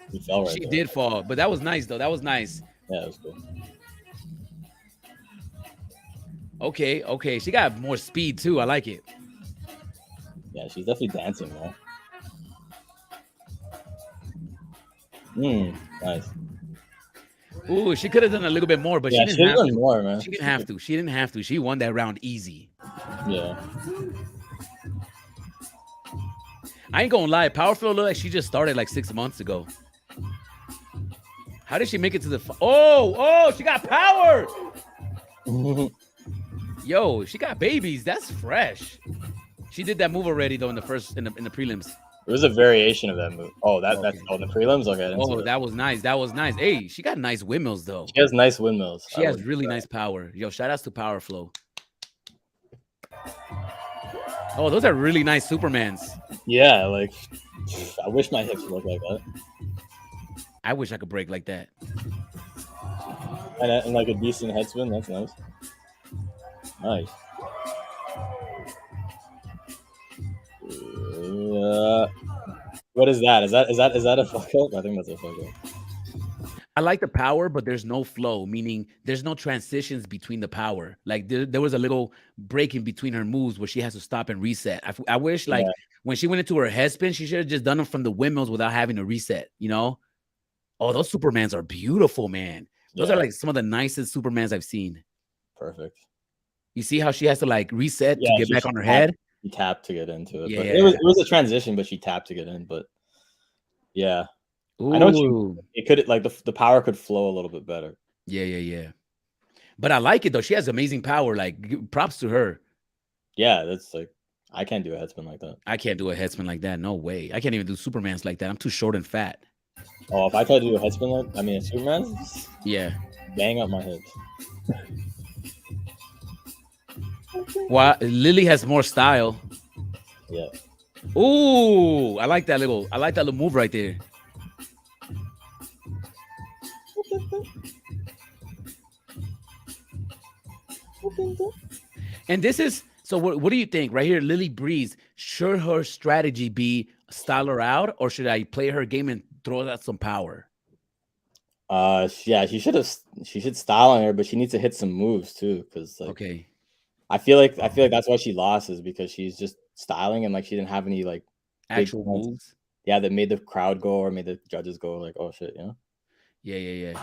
He fell right She there. did fall, but that was nice though. That was nice. Yeah, it was cool. Okay, okay. She got more speed too. I like it. Yeah, she's definitely dancing, man. Nice. Ooh, she could have done a little bit more, but Yeah, she she didn't did have to. more, man. She didn't have to. She didn't have to. She won that round easy. Yeah. I ain't gonna lie. Power Flow looked like she just started like 6 months ago. How did she make it to the? Oh, she got power. Yo, she got babies. That's fresh. She did that move already though in the prelims. It was a variation of that move. Oh, that's Okay. on the prelims. Okay. Oh, that was nice. That was nice. Hey, she got nice windmills though. She has nice windmills. She has really nice power. Yo, shout outs to Power Flow. Oh, those are really nice Supermans. Yeah, like I wish my hips looked like that. I wish I could break like that. And like a decent head spin. That's nice. Nice. What is that? Is that a fuck up? I think that's a fuck up. I like the power, but there's no flow, meaning there's no transitions between the power. Like there was a little break in between her moves where she has to stop and reset. I wish like when she went into her head spin, she should have just done them from the windmills without having to reset, you know? Oh, those Supermans are beautiful, man. Those are like some of the nicest Supermans I've seen. Perfect. You see how she has to like reset to get back on her head? She tapped to get into it. Yeah. But it was a transition, but she tapped to get in. But yeah. Ooh. I know it could like the power could flow a little bit better. Yeah. But I like it though. She has amazing power. Like props to her. Yeah, that's like I can't do a headspin like that. I can't do a headspin like that. No way. I can't even do Supermans like that. I'm too short and fat. Oh, if I try to do a headspin a Superman, yeah, bang up my hips. Well, Lily has more style. Yeah. Ooh, I like that little move right there. And this is so. What do you think right here, Lily Breeze? Should her strategy be style her out, or should I play her game and throw out some power? Yeah, she should style on her, but she needs to hit some moves too, because like, okay. I feel like that's why she lost, is because she's just styling and like she didn't have any like actual moves. Yeah, that made the crowd go or made the judges go like, oh shit, you know? Yeah.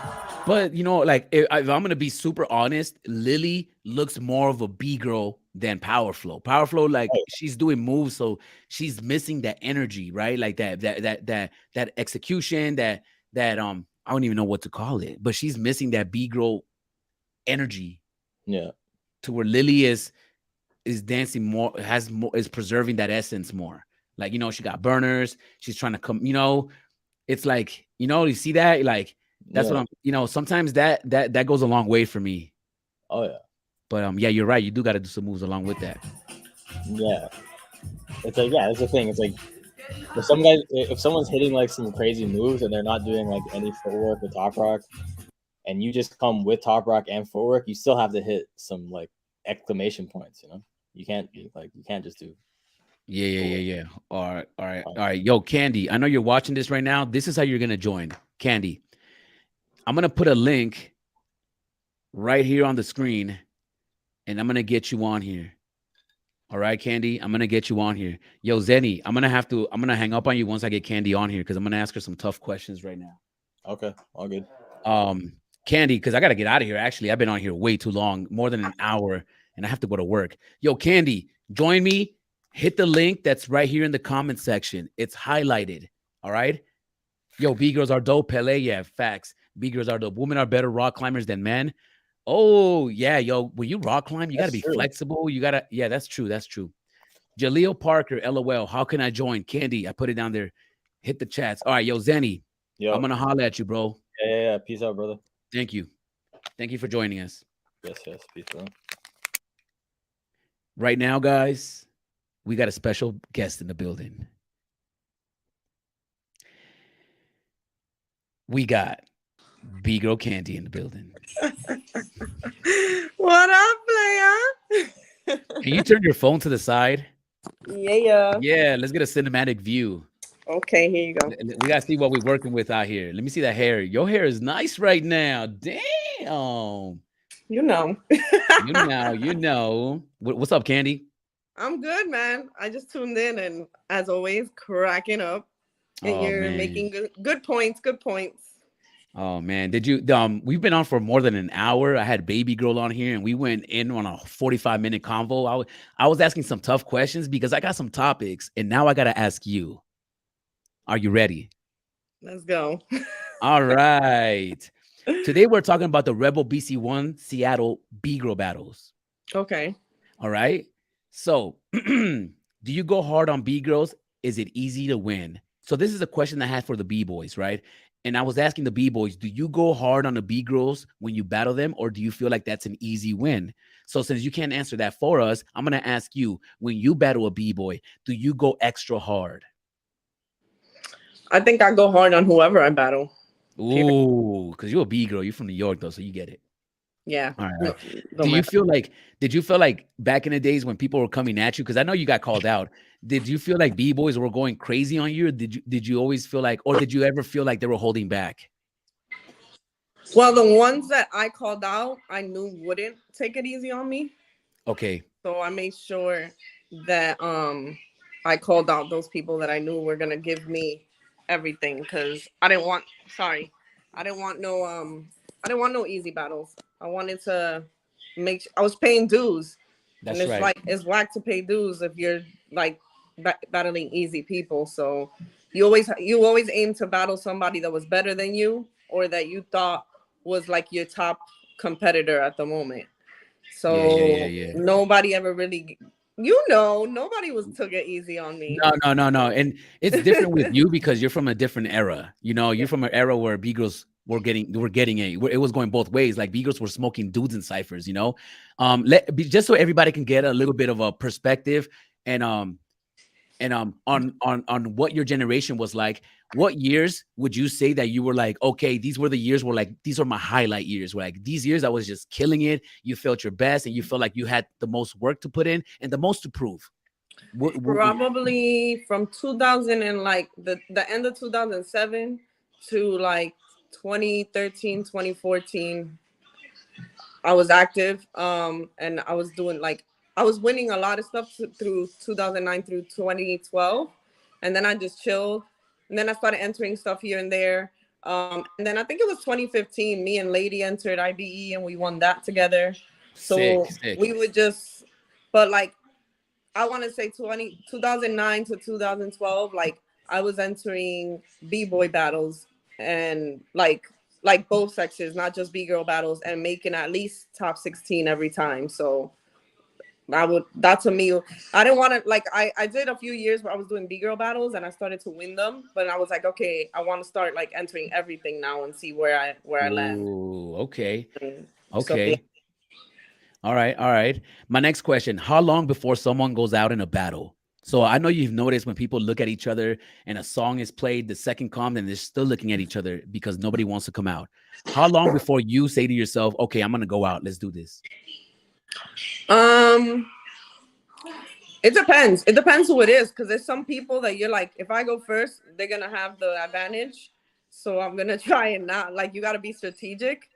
But you know, like if I'm gonna be super honest, Lily looks more of a Bgirl than Power Flow. Power Flow, like she's doing moves, so she's missing that energy, right? Like that execution, that I don't even know what to call it, but she's missing that Bgirl energy. Yeah. To where Lily is dancing more, is preserving that essence more. Like, you know, she got burners. She's trying to come, you know, it's like, you know, you see that? Like, that's what I'm, you know, sometimes that goes a long way for me. Oh, yeah. But yeah, you're right. You do got to do some moves along with that. Yeah. It's like, yeah, that's the thing. It's like, if someone's hitting like some crazy moves and they're not doing like any footwork or top rock, and you just come with top rock and footwork, you still have to hit some like exclamation points, you know? You can't just do. Yeah. All right. Yo, Candy, I know you're watching this right now. This is how you're going to join. Candy, I'm going to put a link right here on the screen, and I'm going to get you on here. All right, Candy, I'm going to get you on here. Yo, Zenny, I'm going to hang up on you once I get Candy on here, because I'm going to ask her some tough questions right now. Okay, all good. Candy, because I got to get out of here. Actually, I've been on here way too long, more than an hour, and I have to go to work. Yo, Candy, join me. Hit the link that's right here in the comment section. It's highlighted. All right. Yo, B-girls are dope. Pele, yeah, facts. B-girls are dope. Women are better rock climbers than men. Oh, yeah, yo, when you rock climb, you got to be flexible. You got to, yeah, that's true. That's true. Jaleel Parker, LOL. How can I join? Candy, I put it down there. Hit the chats. All right, yo, Zenny, I'm going to holler at you, bro. Yeah. Peace out, brother. Thank you. Thank you for joining us. Yes. Peace, bro. Right now, guys, we got a special guest in the building. We got Bgirl Candy in the building. What up, player? Can you turn your phone to the side? Yeah. Yeah, let's get a cinematic view. Okay, here you go. We gotta see what we're working with out here. Let me see that hair. Your hair is nice right now. Damn. You know. You know. What's up, Candy? I'm good, man. I just tuned in and as always, cracking up. And Oh you're man. making good points. Good points. Oh man, did you we've been on for more than an hour. I had Bgirl on here and we went in on a 45-minute convo. I was asking some tough questions because I got some topics and now I got to ask you. Are you ready? Let's go. All right. Today we're talking about the Rebel BC1 Seattle Bgirl battles. Okay. All right. So, do you go hard on B-girls? Is it easy to win? So this is a question I had for the B-boys, right? And I was asking the B-boys, do you go hard on the B-girls when you battle them, or do you feel like that's an easy win? So since you can't answer that for us, I'm going to ask you, when you battle a B-boy, do you go extra hard? I think I go hard on whoever I battle. Ooh, because you're a B-girl. You're from New York, though, so you get it. Yeah. All right. Did you feel like back in the days when people were coming at you? Because I know you got called out. Did you feel like B-boys were going crazy on you? Or did you always feel like, or did you ever feel like they were holding back? Well, the ones that I called out, I knew wouldn't take it easy on me. Okay. So I made sure that I called out those people that I knew were gonna give me everything because I didn't want no easy battles. I wanted to I was paying dues. That's and it's right. like it's whack to pay dues if you're like battling easy people. So you always aim to battle somebody that was better than you or that you thought was like your top competitor at the moment. So Yeah. nobody ever really, nobody took it easy on me. No. And it's different with you because you're from a different era. You're from an era where B-girls were getting it was going both ways. Like B-girls were smoking dudes in ciphers, just so everybody can get a little bit of a perspective and on what your generation was like. What years would you say that you were like, okay, these were the years where like these are my highlight years, where like these years I was just killing it, you felt your best and you felt like you had the most work to put in and the most to prove? Probably from 2000 and like the end of 2007 to like 2013 2014 I was active and I was doing like I was winning a lot of stuff through 2009 through 2012 and then I just chilled and then I started entering stuff here and there and then I think it was 2015 me and Lady entered IBE and we won that together. So sick. we would just but like I want to say 2009 to 2012 like I was entering B-boy battles and like both sexes, not just B-girl battles, and making at least top 16 every time. So that to me, I didn't want to, like, I did a few years where I was doing B-girl battles and I started to win them, but I was like, okay, I want to start like entering everything now and see where I land. Ooh, okay. So, yeah. All right. My next question, how long before someone goes out in a battle? So I know you've noticed when people look at each other and a song is played, the second comes and they're still looking at each other because nobody wants to come out. How long before you say to yourself, okay, I'm going to go out. Let's do this. It depends. It depends who it is. Cause there's some people that you're like, if I go first, they're going to have the advantage. So I'm going to try and not like, you got to be strategic,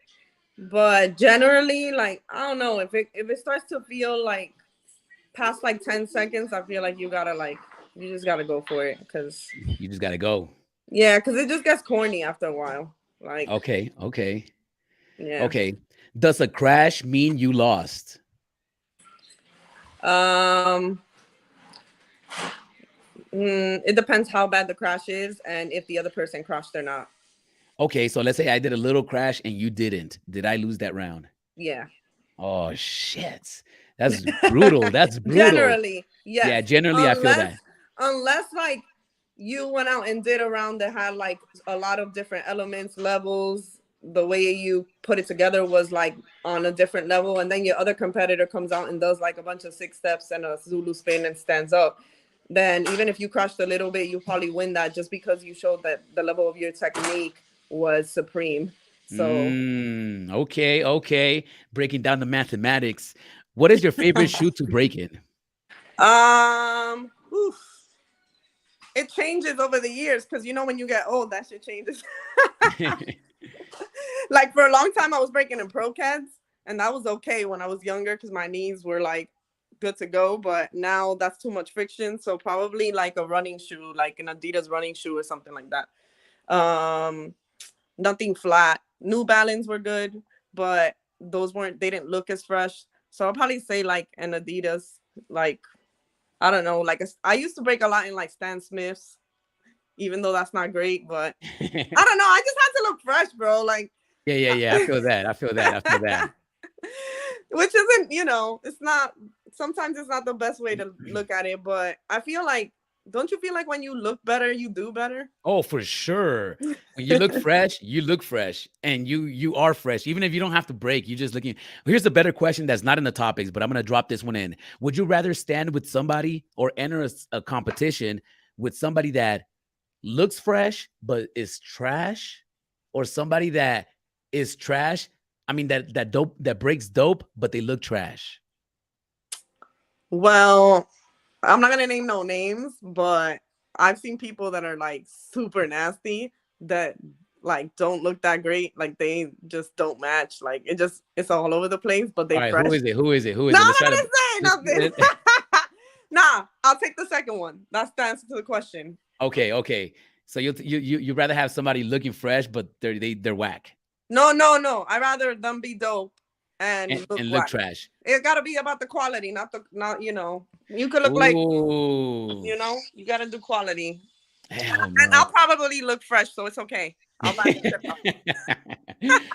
but generally like, I don't know if it starts to feel like, past like 10 seconds, I feel like you just gotta go for it because you just gotta go. Yeah, because it just gets corny after a while. Like okay. Yeah. Okay. Does a crash mean you lost? It depends how bad the crash is and if the other person crashed or not. Okay, so let's say I did a little crash and you didn't. Did I lose that round? Yeah. Oh shit. That's brutal. That's brutal. Generally, yes. Yeah, generally I feel that. Unless like you went out and did a round that had like a lot of different elements, levels, the way you put it together was like on a different level, and then your other competitor comes out and does like a bunch of 6 steps and a Zulu spin and stands up, then even if you crashed a little bit, you probably win that just because you showed that the level of your technique was supreme. So okay. Breaking down the mathematics. What is your favorite shoe to break in? it changes over the years because you know when you get old, that shit changes. Like for a long time, I was breaking in pro cats, and that was okay when I was younger because my knees were like good to go. But now that's too much friction, so probably like a running shoe, like an Adidas running shoe or something like that. Nothing flat. New Balance were good, but they didn't look as fresh. So I'll probably say like an Adidas, like I don't know, like I used to break a lot in like Stan Smiths, even though that's not great, but I don't know. I just had to look fresh, bro. Like yeah. I feel that. Which isn't, it's not. Sometimes it's not the best way to look at it, but I feel like, don't you feel like when you look better, you do better? Oh, for sure. When you look fresh, and you are fresh. Even if you don't have to break, you just looking. Here's a better question that's not in the topics, but I'm gonna drop this one in. Would you rather stand with somebody or enter a competition with somebody that looks fresh but is trash, or somebody that is trash? I mean that breaks dope, but they look trash. Well, I'm not gonna name no names, but I've seen people that are like super nasty that like don't look that great. Like they just don't match. Like it's all over the place, but they All right, fresh. who is it? No, I'm not gonna say nothing. Nah, I'll take the second one. That's the answer to the question. Okay. So you rather have somebody looking fresh, but they're whack. No. I'd rather them be dope and look trash. It gotta be about the quality, not you could look like you gotta do quality. Hell no. And I'll probably look fresh, so it's okay. I'll buy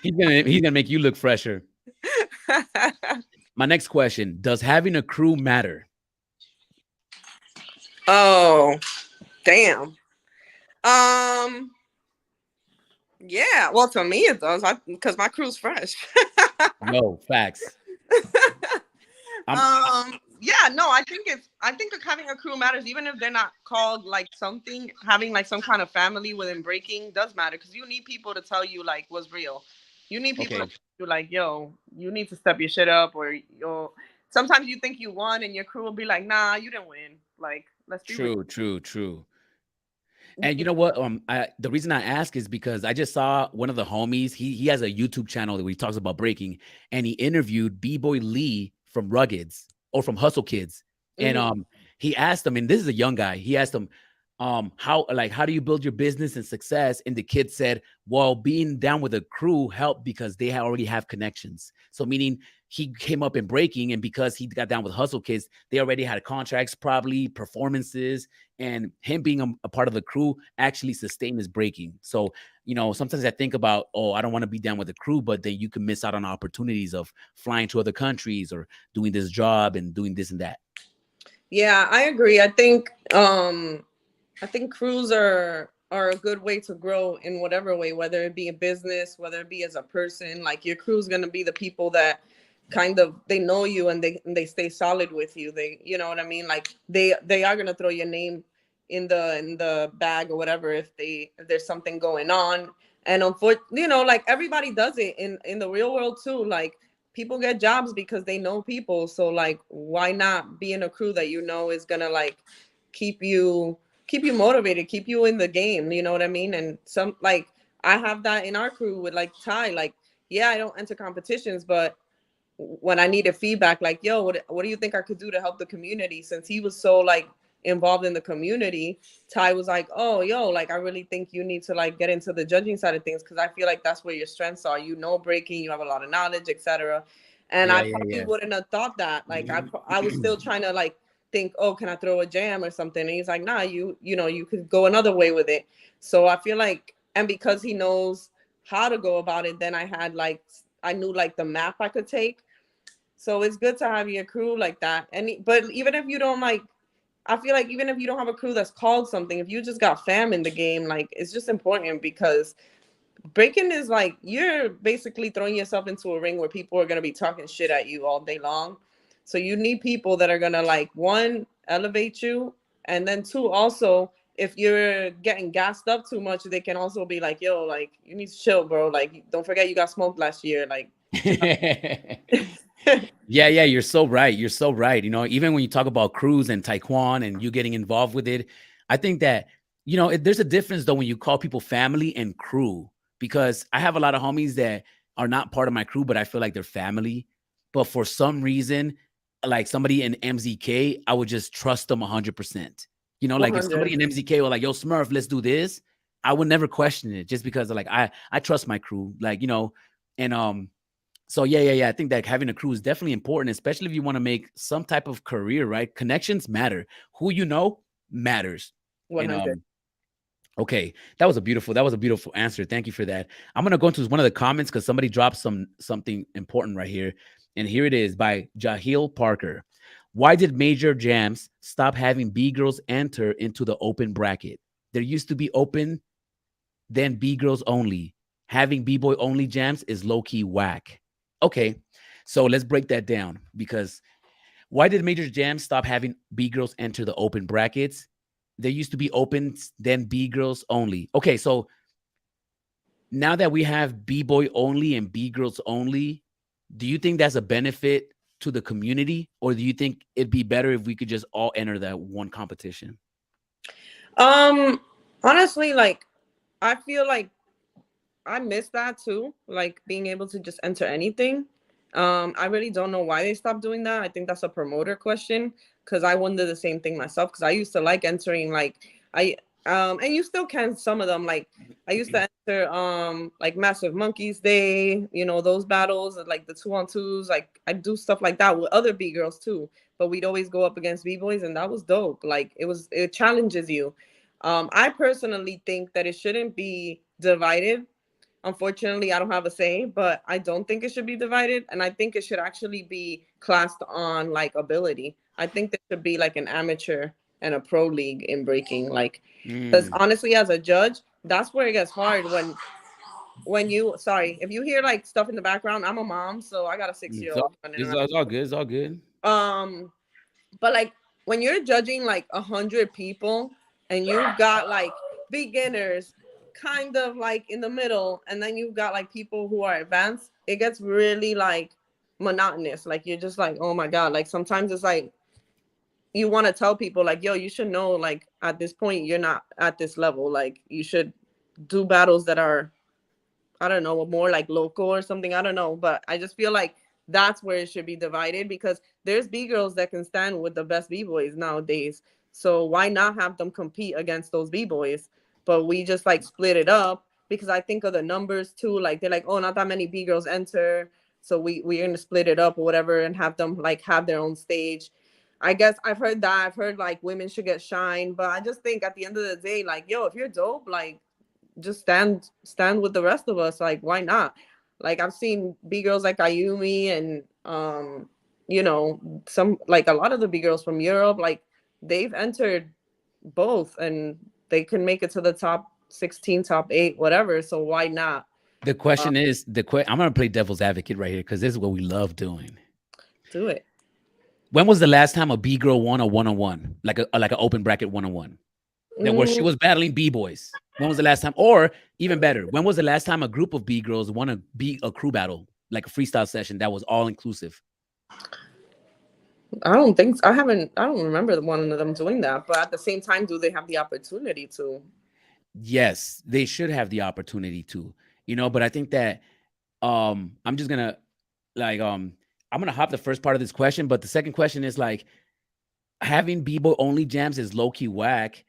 He's gonna make you look fresher. My next question: does having a crew matter? Oh, damn. Yeah. Well, to me it does, because my crew's fresh. No, facts. Yeah, no, I think having a crew matters, even if they're not called like something. Having like some kind of family within breaking does matter, because you need people to tell you like what's real. You need people to tell you like, yo, you need to step your shit up, or sometimes you think you won and your crew will be like, nah, you didn't win. Like, let's be real. True. And you know what? The reason I ask is because I just saw one of the homies. He has a YouTube channel where he talks about breaking, and he interviewed B-Boy Lee from Ruggeds or from Hustle Kids, and he asked him, and this is a young guy. He asked him, how do you build your business and success? And the kid said, well, being down with a crew helped because they already have connections. So meaning he came up in breaking, and because he got down with Hustle Kids, they already had contracts, probably performances, and him being a part of the crew actually sustained his breaking. So, sometimes I think about, I don't want to be down with the crew, but then you can miss out on opportunities of flying to other countries or doing this job and doing this and that. Yeah, I agree. I think crews are a good way to grow in whatever way, whether it be a business, whether it be as a person. Like your crew's gonna be the people that kind of they know you and they stay solid with you. They, you know what I mean? Like they are gonna throw your name in the bag or whatever if there's something going on. And unfortunately, like everybody does it in the real world too. Like people get jobs because they know people. So like, why not be in a crew that is gonna like keep you motivated, keep you in the game, you know what I mean? And some like I have that in our crew with like Ty. Like, yeah, I don't enter competitions, but when I needed feedback, like, yo, what do you think I could do to help the community? Since he was so like involved in the community, Ty was like, oh, yo, like I really think you need to like get into the judging side of things, because I feel like that's where your strengths are. Breaking, you have a lot of knowledge, etc. And I probably wouldn't have thought that. Like I was still trying to like think, oh, can I throw a jam or something? And he's like, nah, you could go another way with it. So I feel like, and because he knows how to go about it, then I knew like the map I could take. So it's good to have your crew like that. But even if you don't like, I feel like even if you don't have a crew that's called something, if you just got fam in the game, like it's just important, because breaking is like you're basically throwing yourself into a ring where people are going to be talking shit at you all day long. So you need people that are going to like, one, elevate you, and then two, also if you're getting gassed up too much, they can also be like, yo, like you need to chill, bro. Like don't forget you got smoked last year. Like yeah, you're so right. Even when you talk about crews and taekwondo and you getting involved with it, I think that, there's a difference though when you call people family and crew, because I have a lot of homies that are not part of my crew, but I feel like they're family. But for some reason, like somebody in MZK, I would just trust them 100%. Like if somebody in MZK were like, yo, Smurf, let's do this, I would never question it, just because like I trust my crew, like, and so yeah. I think that having a crew is definitely important, especially if you want to make some type of career, right? Connections matter. Who matters. 100. And okay, that was a beautiful answer. Thank you for that. I'm gonna go into one of the comments because somebody dropped something important right here, and here it is by Jahil Parker. Why did major jams stop having B girls enter into the open bracket? There used to be open, then B girls only. Having B-boy only jams is low-key whack. Okay, so let's break that down, because why did major jams stop having B girls enter the open brackets? There used to be opens, then B girls only. Okay, so now that we have B-boy only and B girls only, do you think that's a benefit to the community, or do you think it'd be better if we could just all enter that one competition? Honestly, like, I feel like I miss that too, like being able to just enter anything. I really don't know why they stopped doing that. I think that's a promoter question, because I wonder the same thing myself, because I used to like entering, like, and you still can, some of them, like I used to enter like Massive Monkeys Day, those battles, like the 2-on-2s, like I do stuff like that with other B girls too, but we'd always go up against B-boys, and that was dope. Like it challenges you. I personally think that it shouldn't be divided. Unfortunately, I don't have a say, but I don't think it should be divided. And I think it should actually be classed on like ability. I think there should be like an amateur and a pro league in breaking. Like, because honestly, as a judge, that's where it gets hard when you, sorry, if you hear like stuff in the background, I'm a mom, so I got a 6-year-old. It's all good. It's all good. But like when you're judging like 100 people and you've got like beginners, kind of like in the middle, and then you've got like people who are advanced, it gets really like monotonous. Like you're just like, oh my god, like sometimes it's like you want to tell people like, yo, you should know, like at this point you're not at this level, like you should do battles that are, I don't know, more like local or something, I don't know. But I just feel like that's where it should be divided, because there's B girls that can stand with the best B-boys nowadays, so why not have them compete against those B-boys? But we just like split it up, because I think of the numbers too. Like they're like, oh, not that many B girls enter, so we're gonna split it up or whatever and have them like have their own stage. I guess I've heard that. I've heard like women should get shine, but I just think at the end of the day, like, yo, if you're dope, like just stand with the rest of us. Like, why not? Like I've seen B girls like Ayumi and some, like a lot of the B girls from Europe, like they've entered both and they can make it to the top 16, top 8, whatever. So why not? The question is, I'm gonna play devil's advocate right here, because this is what we love doing. Do it. When was the last time a B girl won a 1-on-1, like an open bracket 1-on-1, where she was battling B boys? When was the last time? Or even better, when was the last time a group of B girls won a crew battle, like a freestyle session that was all inclusive? I don't think so. I don't remember one of them doing that. But at the same time, do they have the opportunity to? Yes, they should have the opportunity to, but I think that I'm just gonna like I'm gonna hop the first part of this question, but the second question is like, having B-boy only jams is low-key whack.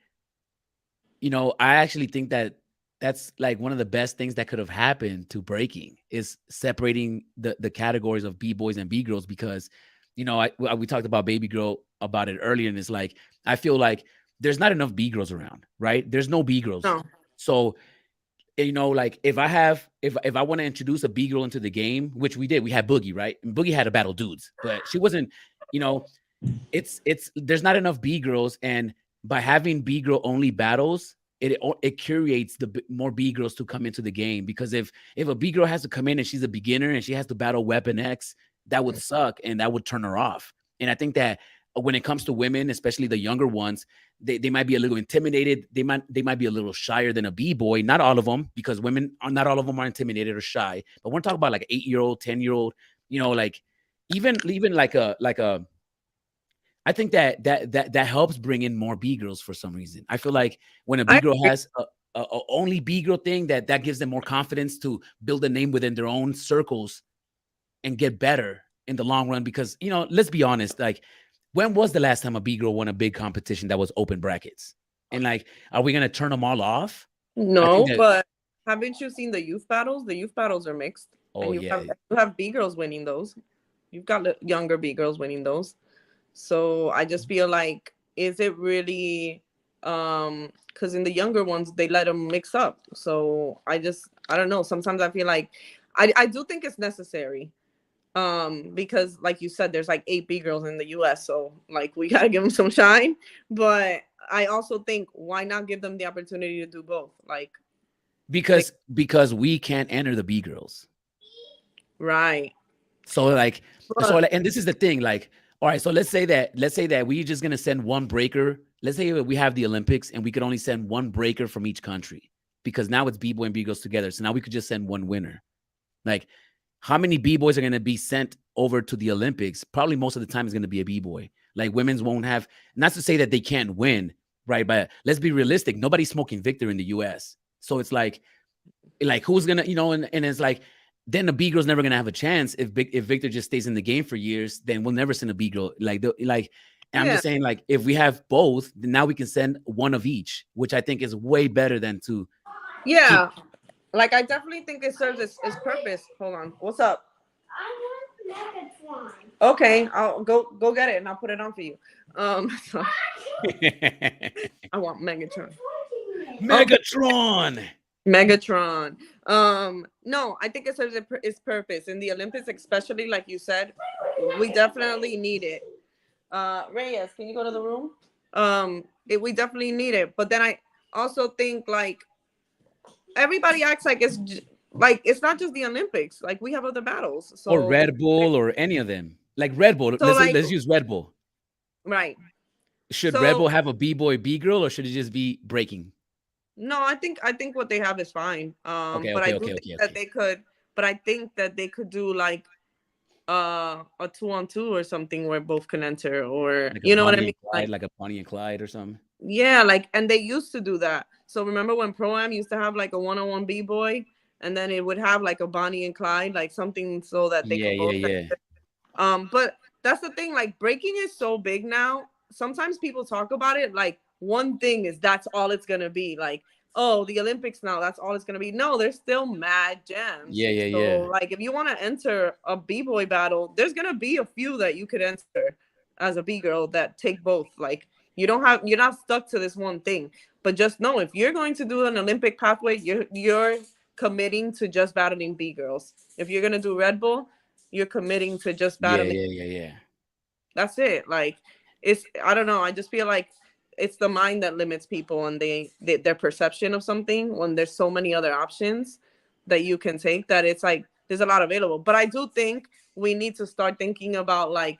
I actually think that that's like one of the best things that could have happened to breaking, is separating the categories of B-boys and B-girls, because we talked about Baby Girl about it earlier, and it's like I feel like there's not enough B-girls around, right? There's no B-girls. No. So like if I want to introduce a B-girl into the game, which we did, we had Boogie, right? And Boogie had to battle dudes, but she wasn't, it's there's not enough B-girls, and by having B-girl only battles, it curates the more B-girls to come into the game. Because if a B-girl has to come in and she's a beginner and she has to battle Weapon X, that would suck and that would turn her off. And I think that when it comes to women, especially the younger ones, they might be a little intimidated. They might be a little shyer than a B-boy. Not all of them, because not all of them are intimidated or shy. But we're talking about like an 8-year-old, 10-year-old, like even like a I think that helps bring in more B-girls for some reason. I feel like when a I B-girl agree. has a only B-girl thing, that gives them more confidence to build a name within their own circles and get better in the long run. Because, you know, let's be honest, like, when was the last time a B-girl won a big competition that was open brackets? And like, are we gonna turn them all off? I think No, that. but haven't you seen the youth battles? The youth battles are mixed, Oh and yeah. you have B girls winning those. You've got younger B girls winning those. So I just feel like, is it really? Because in the younger ones they let them mix up. So I don't know. Sometimes I feel like I do think it's necessary. Because like you said, there's like 8 B girls in the US, so like we gotta give them some shine. But I also think, why not give them the opportunity to do both? Like, Because we can't enter the B-girls. right. So like, But and this is the thing, like, all right, so let's say that we're just gonna send one breaker. Let's say we have the Olympics and we could only send one breaker from each country, because now it's B-boy and B-girls together. So now we could just send one winner. Like, how many B-boys are gonna be sent over to the Olympics? Probably most of the time is gonna be a B-boy. Like, women's won't have, not to say that they can't win, right? But let's be realistic. Nobody's smoking Victor in the US. So it's like who's gonna, you know, and it's like, then the B girl's never gonna have a chance if Victor just stays in the game for years. Then we'll never send a B girl. And I'm Yeah. just saying, like, if we have both, then now we can send one of each, which I think is way better than to. yeah, like I definitely think it serves its purpose. Hold on, what's up? I want Megatron. Okay, I'll go get it and I'll put it on for you. So I want Megatron. Megatron. Megatron. No, I think it serves its purpose in the Olympics, especially like you said. We definitely need it. Reyes, can you go to the room? We definitely need it. But then I also think, like, everybody acts like it's not just the Olympics. Like, we have other battles. So, or Red Bull or any of them. Like Red Bull. So, like, let's use Red Bull. right. Should So- Red Bull have a B-boy, B-girl, or should it just be breaking? No, I think what they have is fine. Okay, But I okay, do okay, think okay, that okay. they could. But I think that they could do like a 2-on-2 or something where both can enter, or Like you a know what I Bonnie mean? and Clyde, like a Bonnie and Clyde or something. Yeah, like, and they used to do that. So remember when Pro-Am used to have like a 1-on-1 B-boy, and then it would have like a Bonnie and Clyde, like something so that they Yeah, could both. yeah. But that's the thing. Like, breaking is so big now. Sometimes people talk about it like one thing is that's all it's gonna be. Like, oh, the Olympics now, that's all it's gonna be. No, there's still mad jams. Yeah, yeah, So, yeah. like, if you want to enter a B-boy battle, there's gonna be a few that you could enter as a B-girl that take both. Like, you're not stuck to this one thing. But just know, if you're going to do an Olympic pathway, you're committing to just battling B-girls. If you're gonna do Red Bull, you're committing to just battling. Yeah. That's it. Like, I don't know. I just feel like it's the mind that limits people, and their perception of something when there's so many other options that you can take, that it's like there's a lot available. But I do think we need to start thinking about, like,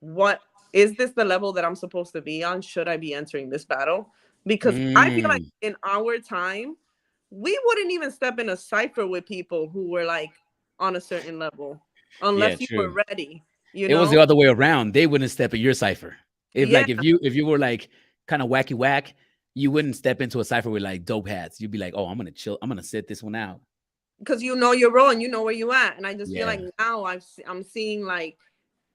what is this the level that I'm supposed to be on? Should I be entering this battle? Because I feel like in our time, we wouldn't even step in a Cypher with people who were like on a certain level unless you were ready. It was the other way around. They wouldn't step in your Cypher. If you were like kind of wacky whack, you wouldn't step into a Cypher with like dope hats. You'd be like, oh, I'm gonna chill. I'm gonna sit this one out. Because you know your role and you know where you at. And I just feel like now I'm seeing like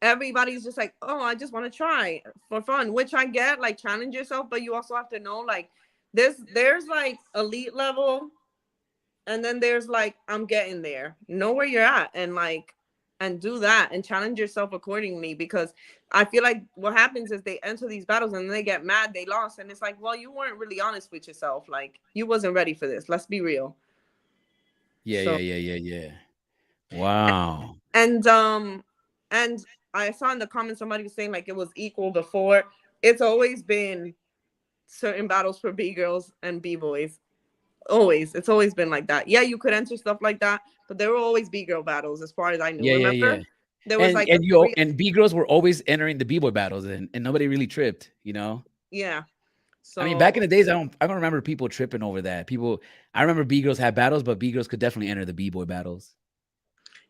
everybody's just like, oh, I just want to try for fun, which I get, like, challenge yourself, but you also have to know, like, there's like elite level, and then there's like, I'm getting there. Know where you're at, and like, and do that and challenge yourself accordingly. Because I feel like what happens is they enter these battles and they get mad they lost, and it's like, well, you weren't really honest with yourself. Like, you wasn't ready for this. Let's be real. Yeah. Wow. And I saw in the comments somebody was saying like it was equal before. It's always been certain battles for B-girls and B-boys. Always. It's always been like that. Yeah, you could enter stuff like that, but there were always B-girl battles as far as I knew. Remember? There was and B-girls were always entering the B-boy battles, and nobody really tripped, you know? Yeah. So I mean, back in the days, I don't remember people tripping over that. I remember B-girls had battles, but B-girls could definitely enter the B-boy battles.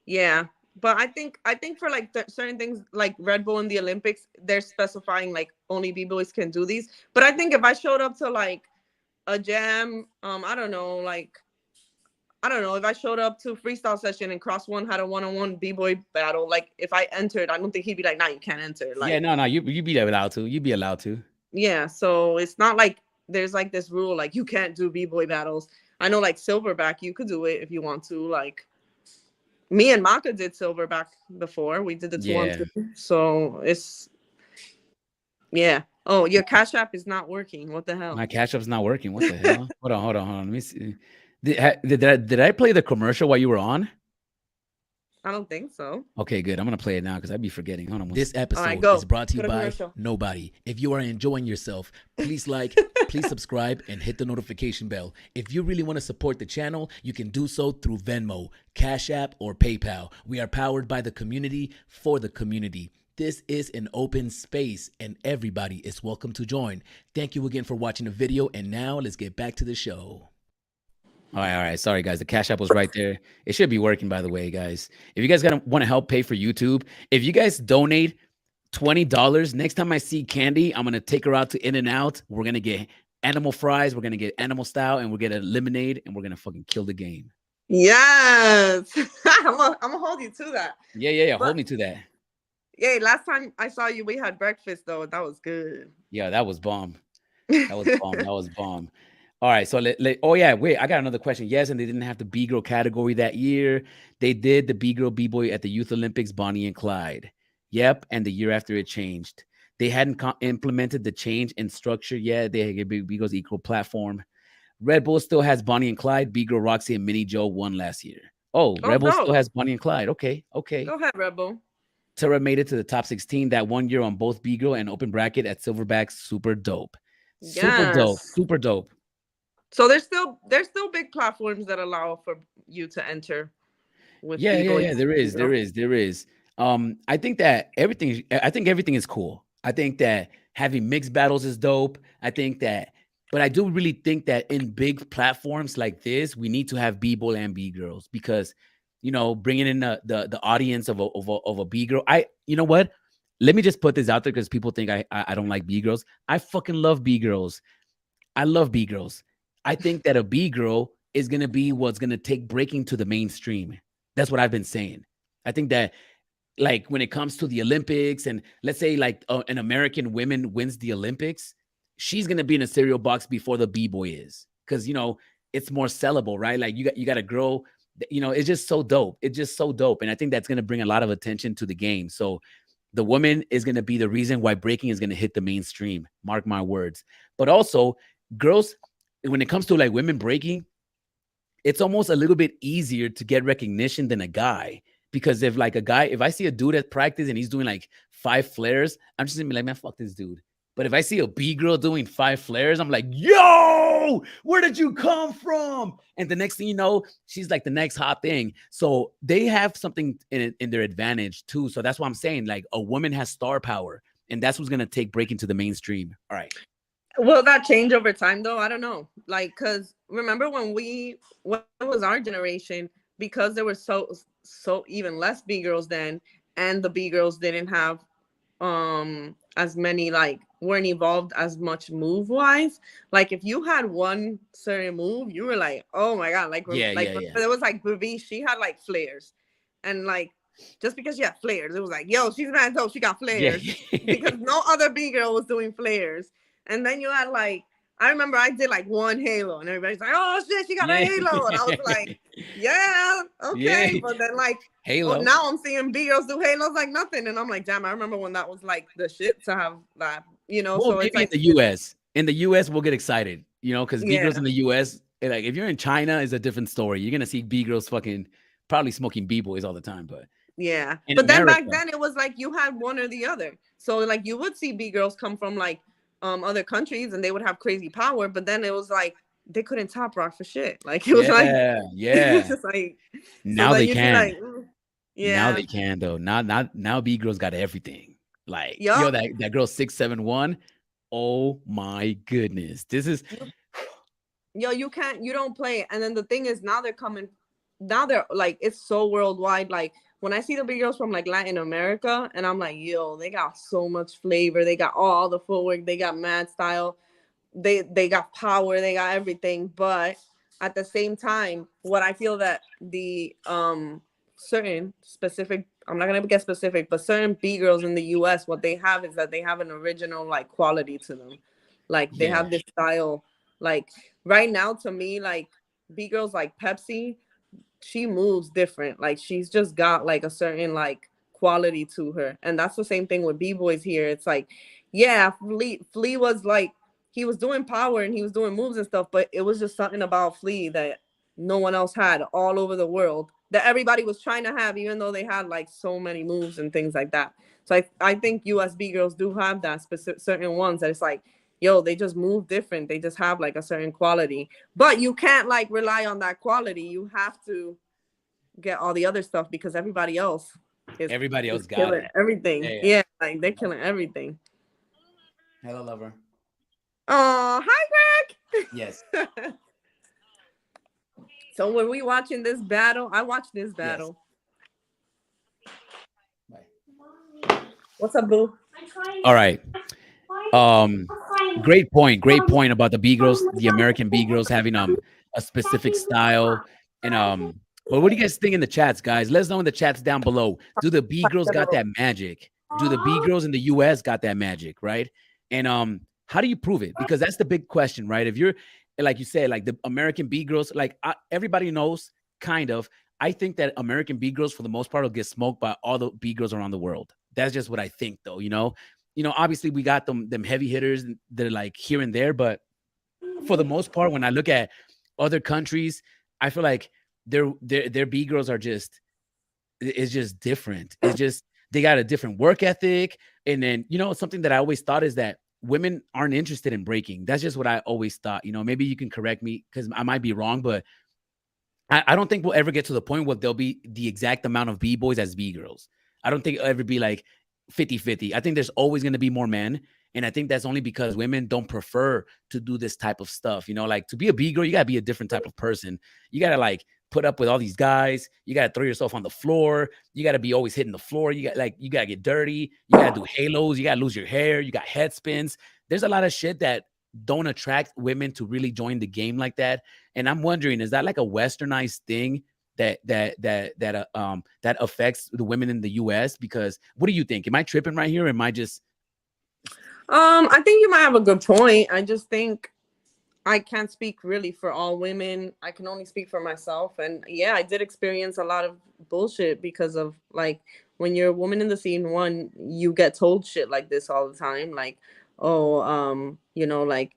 yeah. But I think for like certain things like Red Bull in the Olympics, they're specifying like only b-boys can do these. But I think if I showed up to like a jam, I don't know, if I showed up to freestyle session and Cross One had a one-on-one b-boy battle, like if I entered, I don't think he'd be like, nah, you can't enter. Like, Yeah, no, you be allowed to. You be allowed to. yeah, so it's not like there's like this rule like you can't do b-boy battles. I know like Silverback, you could do it if you want to. Like me and Maka did Silverback before. We did the 2-on-2. So it's yeah. Oh, your Cash App is not working. What the hell? My Cash App's not working. What the hell? Hold on. Let me see. Did I play the commercial while you were on? I don't think so. Okay, good. I'm gonna play it now because I'd be forgetting. Hold on. This episode is brought to you by nobody. If you are enjoying yourself, please like, please subscribe, and hit the notification bell. If you really want to support the channel, you can do so through Venmo, Cash App, or PayPal. We are powered by the community for the community. This is an open space, and everybody is welcome to join. Thank you again for watching the video, and now let's get back to the show. All right. Sorry, guys. The Cash App was right there. It should be working, by the way, guys. If you guys want to help pay for YouTube, if you guys donate $20, next time I see Candy, I'm going to take her out to In-N-Out. We're going to get animal fries. We're going to get animal style, and we're going to lemonade, and we're going to fucking kill the game. Yes. I'm going to hold you to that. Yeah. Hold me to that. Yeah, last time I saw you, we had breakfast, though. That was good. Yeah, that was bomb. That was bomb. All right, so oh yeah, wait, I got another question. Yes, and they didn't have the Bgirl category that year. They did the Bgirl B-boy at the Youth Olympics, Bonnie and Clyde. Yep, and the year after it changed. They hadn't implemented the change in structure yet. They had Bgirl's equal platform. Red Bull still has Bonnie and Clyde. Bgirl, Roxy, and Minnie Joe won last year. Red Bull still has Bonnie and Clyde. Okay. Go ahead, Red Bull. Tara made it to the top 16 that 1 year on both Bgirl and open bracket at Silverback. Super dope. Super dope. So there's still big platforms that allow for you to enter with yeah, there is. I think everything is cool. I think that having mixed battles is dope. But I do really think that in big platforms like this, we need to have B-boy and B-girls because, you know, bringing in the audience of a B-girl. You know what? Let me just put this out there because people think I don't like B-girls. I fucking love B-girls. I love B-girls. I think that a B-girl is going to be what's going to take breaking to the mainstream. That's what I've been saying. I think that like when it comes to the Olympics and let's say like an American woman wins the Olympics, she's going to be in a cereal box before the B-boy is because, you know, it's more sellable, right? Like you got to grow, you know, it's just so dope. It's just so dope. And I think that's going to bring a lot of attention to the game. So the woman is going to be the reason why breaking is going to hit the mainstream. Mark my words. But also girls, when it comes to like women breaking, it's almost a little bit easier to get recognition than a guy. Because if I see a dude at practice and he's doing like 5 flares, I'm just gonna be like, man, fuck this dude. But if I see a B-girl doing 5 flares, I'm like, yo, where did you come from? And the next thing you know, she's like the next hot thing. So they have something in their advantage too. So that's what I'm saying. Like a woman has star power, and that's what's gonna take breaking to the mainstream. All right. Will that change over time though? I don't know. Like, cause remember when it was our generation, because there were so even less B-girls then, and the B-girls didn't have as many, like weren't evolved as much move wise. Like if you had one certain move, you were like, oh my god, like there was like Vivi, she had like flares, and like just because she had flares, it was like, yo, she's mad dope, she got flares because no other B-girl was doing flares. And then you had like, I remember I did like one halo and everybody's like, oh shit, she got a halo. And I was like, yeah, okay. Yeah. But then like, halo. Now I'm seeing B-girls do halos like nothing. And I'm like, damn, I remember when that was like the shit to have that, you know? Well, so it's like in the US, we'll get excited, you know, because B-girls in the US, like if you're in China, is a different story. You're going to see B-girls fucking probably smoking B-boys all the time, but. Yeah. But then back then it was like you had one or the other. So like you would see B-girls come from like, other countries and they would have crazy power, but then it was like they couldn't top rock for shit. Like it was it was just like now they can. Like, now they can though. Now B-girls got everything. Like yo, that girl 671. Oh my goodness, this is you don't play. And then the thing is now they're like it's so worldwide. Like when I see the big girls from like Latin America, and I'm like, yo, they got so much flavor. They got all the footwork. They got mad style. They got power. They got everything. But at the same time, what I feel that the certain specific, I'm not gonna get specific, but certain B girls in the US, what they have is that they have an original like quality to them. Like they have this style. Like right now, to me, like B girls like Pepsi, she moves different. Like she's just got like a certain like quality to her. And that's the same thing with B-boys here. It's like, yeah, Flea was like, he was doing power and he was doing moves and stuff, but it was just something about Flea that no one else had all over the world that everybody was trying to have, even though they had like so many moves and things like that. So I think USB girls do have that specific certain ones that it's like, yo, they just move different. They just have like a certain quality, but you can't like rely on that quality. You have to get all the other stuff because everybody else is got killing it. everything. Yeah, like they're killing everything. Hello, lover. Oh, hi, Greg. Yes. So when we watching this battle, I watched this battle. Bye. What's up, boo? All right. Great point about the B girls, the American B girls having a specific style. And but what do you guys think in the chats, guys? Let us know in the chats down below. Do the B girls got that magic? Do the B girls in the US got that magic, right? And how do you prove it? Because that's the big question, right? If you're like you said, like the American B girls, like everybody knows kind of. I think that American B girls for the most part will get smoked by all the B girls around the world. That's just what I think, though. You know, obviously we got them heavy hitters that are like here and there, but for the most part, when I look at other countries, I feel like their B girls are just, it's just different. It's just, they got a different work ethic. And then, something that I always thought is that women aren't interested in breaking. That's just what I always thought. Maybe you can correct me because I might be wrong, but I don't think we'll ever get to the point where there'll be the exact amount of B-boys as B-girls. I don't think it'll ever be like 50-50. I think there's always going to be more men. And I think that's only because women don't prefer to do this type of stuff. Like to be a B-girl, you got to be a different type of person. You got to like put up with all these guys. You got to throw yourself on the floor. You got to be always hitting the floor. You got to get dirty. You got to do halos. You got to lose your hair. You got head spins. There's a lot of shit that don't attract women to really join the game like that. And I'm wondering, is that like a westernized thing that affects the women in the US? Because what do you think? Am I tripping right here? Or am I just I think you might have a good point. I just think I can't speak really for all women. I can only speak for myself. And yeah, I did experience a lot of bullshit because of like when you're a woman in the scene, one, you get told shit like this all the time. Like, oh, like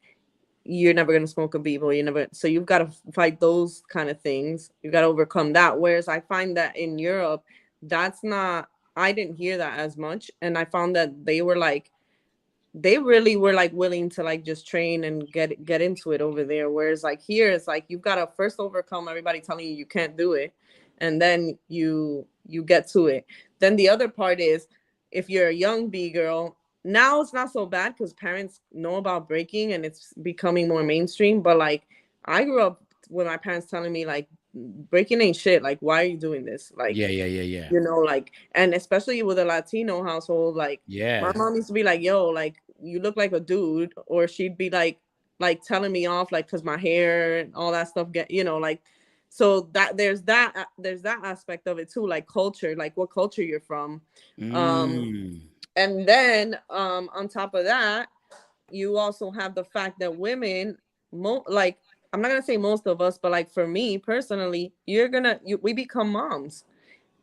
you're never gonna smoke a B-boy. So you've got to fight those kind of things. You got to overcome that. Whereas I find that in Europe, I didn't hear that as much. And I found that they really were like willing to like just train and get into it over there. Whereas like here, it's like you've got to first overcome everybody telling you can't do it, and then you get to it. Then the other part is if you're a young B girl, now it's not so bad because parents know about breaking and it's becoming more mainstream. But like I grew up with my parents telling me like breaking ain't shit. Like, why are you doing this? Like, yeah. Like, and especially with a Latino household, like, my mom used to be like, yo, like, you look like a dude, or she'd be like telling me off, like, cause my hair and all that stuff like, so that there's that aspect of it too, like culture, like what culture you're from. And then on top of that, you also have the fact that women, like, I'm not gonna say most of us, but like for me personally, we become moms,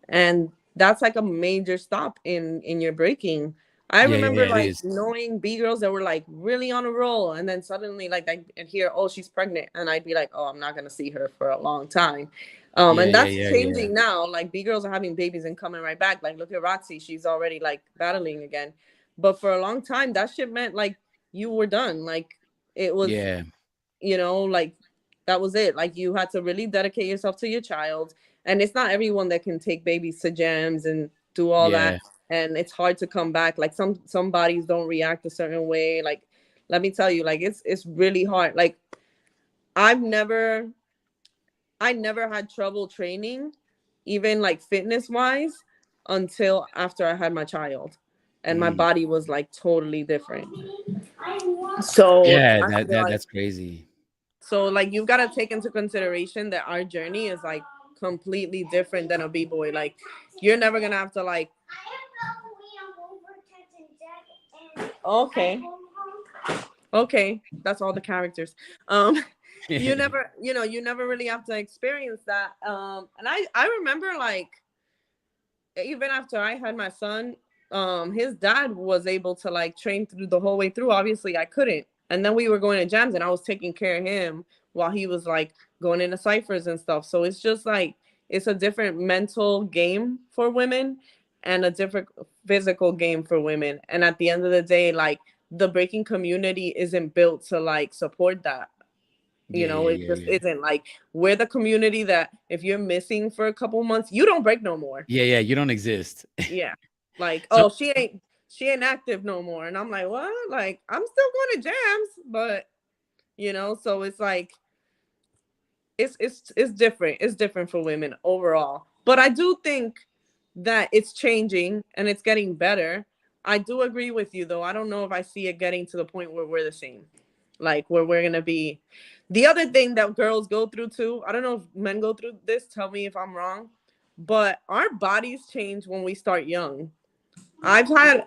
and that's like a major stop in your breaking. I remember knowing B girls that were like really on a roll, and then suddenly like I'd hear, oh, she's pregnant, and I'd be like, oh, I'm not gonna see her for a long time. And that's changing now. Like B girls are having babies and coming right back. Like look at Roxy, she's already like battling again. But for a long time, that shit meant like you were done. Like it was, like that was it. Like you had to really dedicate yourself to your child. And it's not everyone that can take babies to jams and do all that. And it's hard to come back. Like some bodies don't react a certain way. Like, let me tell you, like it's really hard. Like I never had trouble training, even like fitness wise, until after I had my child, and my body was like totally different. So Yeah, I feel like, that's crazy. so like you've got to take into consideration that our journey is like completely different than a b-boy. Like you're never gonna have to like. Okay. Okay, that's all the characters. You never, you never really have to experience that. And I remember like even after I had my son, his dad was able to like train through the whole way through. Obviously, I couldn't. And then we were going to jams, and I was taking care of him while he was like going into ciphers and stuff. So it's just like it's a different mental game for women and a different physical game for women. And at the end of the day, like the breaking community isn't built to like support that. It just isn't. Like we're the community that if you're missing for a couple months, you don't break no more. Yeah, you don't exist. Yeah. Like, So- oh, she ain't active no more. And I'm like, what? Like, I'm still going to jams, but so it's like it's different. It's different for women overall. But I do think that it's changing and it's getting better. I do agree with you though. I don't know if I see it getting to the point where we're the same. Like where we're gonna be. The other thing that girls go through too, I don't know if men go through this, tell me if I'm wrong, but our bodies change when we start young. I've had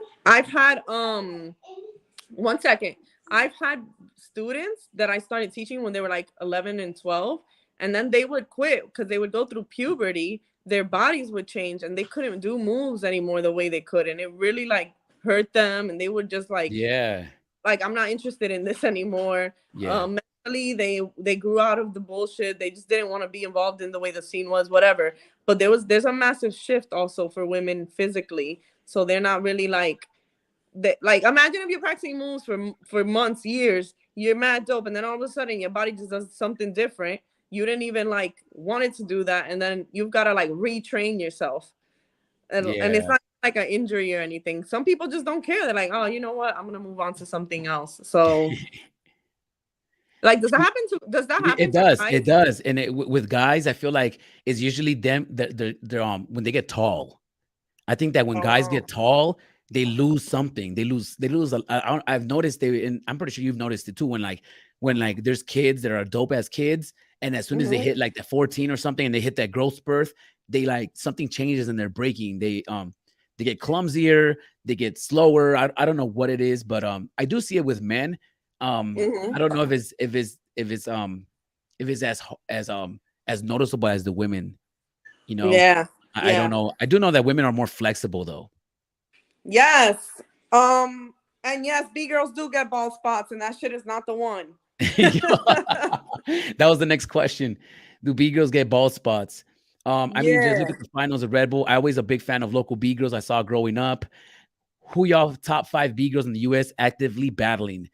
one second. I've had students that I started teaching when they were like 11 and 12, and then they would quit because they would go through puberty, their bodies would change and they couldn't do moves anymore the way they could, and it really like hurt them, and they would just like I'm not interested in this anymore. Mentally they grew out of the bullshit. They just didn't want to be involved in the way the scene was, whatever. But there's a massive shift also for women physically, so they're not really like like imagine if you're practicing moves for months, years, you're mad dope, and then all of a sudden your body just does something different. You didn't even like wanted to do that, and then you've got to like retrain yourself, and it's not like an injury or anything. Some people just don't care. They're like, oh, you know what, I'm gonna move on to something else. So like does that happen it does guys? It does. And with guys, I feel like it's usually them that they're when they get tall. I think that when guys get tall, they lose something. They lose I've noticed and I'm pretty sure you've noticed it too, when there's kids that are dope as kids, and as soon as they hit like the 14 or something and they hit that growth spurt, they like something changes and they're breaking. They get clumsier, they get slower. I don't know what it is, but I do see it with men. I don't know if it's as noticeable as the women, I don't know. I do know that women are more flexible though. Yes. And yes, B-girls do get bald spots, and that shit is not the one. That was the next question. Do B-girls get bald spots? I mean, just look at the finals of Redbull. I always a big fan of local B-girls I saw growing up. Who y'all top 5 B-girls in the US actively battling?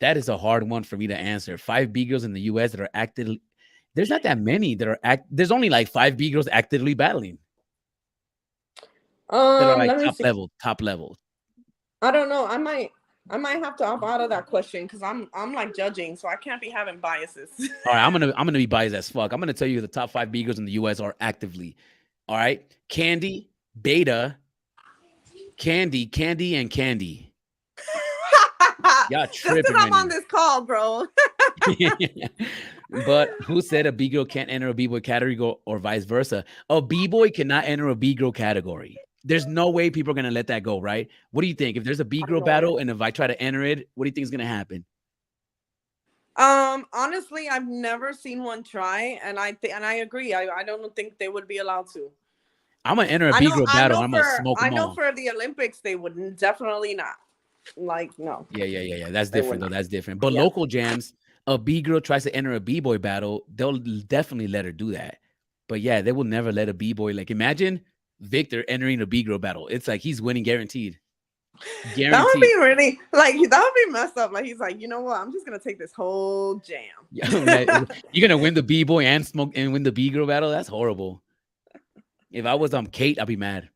That is a hard one for me to answer. 5 B-girls in the US that are actively. There's not that many that are there's only like 5 B-girls actively battling. That are like top level. I don't know. I might have to opt out of that question because I'm like judging, so I can't be having biases. All right, I'm gonna be biased as fuck. I'm gonna tell you the top 5 B-girls in the US are actively. All right, Candy, Beta, Candy, and Candy. Y'all tripping. Just 'cause I'm on this call, bro. But who said a B-girl can't enter a B-boy category or vice versa? A B-boy cannot enter a B-girl category. There's no way people are going to let that go, right? What do you think? If there's a B-girl battle and if I try to enter it, what do you think is going to happen? Honestly, I've never seen one try, and I agree. I don't think they would be allowed to. I'm going to enter a B-girl battle. I'm going to smoke them all. I know for the Olympics, they would definitely not. Like, no. Yeah. That's different, though. That's different. But local jams, a B-girl tries to enter a B-boy battle, they'll definitely let her do that. But yeah, they will never let a B-boy. Like, imagine Victor entering a B-girl battle. It's like he's winning guaranteed. That would be really like that would be messed up. Like he's like, you know what? I'm just gonna take this whole jam. You're gonna win the B-boy and smoke and win the B-girl battle. That's horrible. If I was Kate, I'd be mad.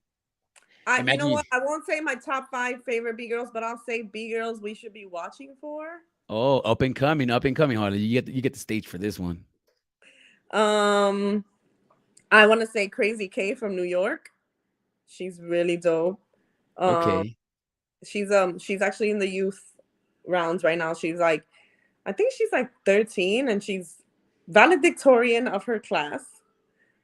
You know what? I won't say my top 5 favorite B-girls, but I'll say B-girls we should be watching for. Oh, up and coming, Harley. You get the stage for this one. I I want to say Crazy K from New York. She's really dope. Okay. She's actually in the youth rounds right now. She's like, I think she's like 13, and she's valedictorian of her class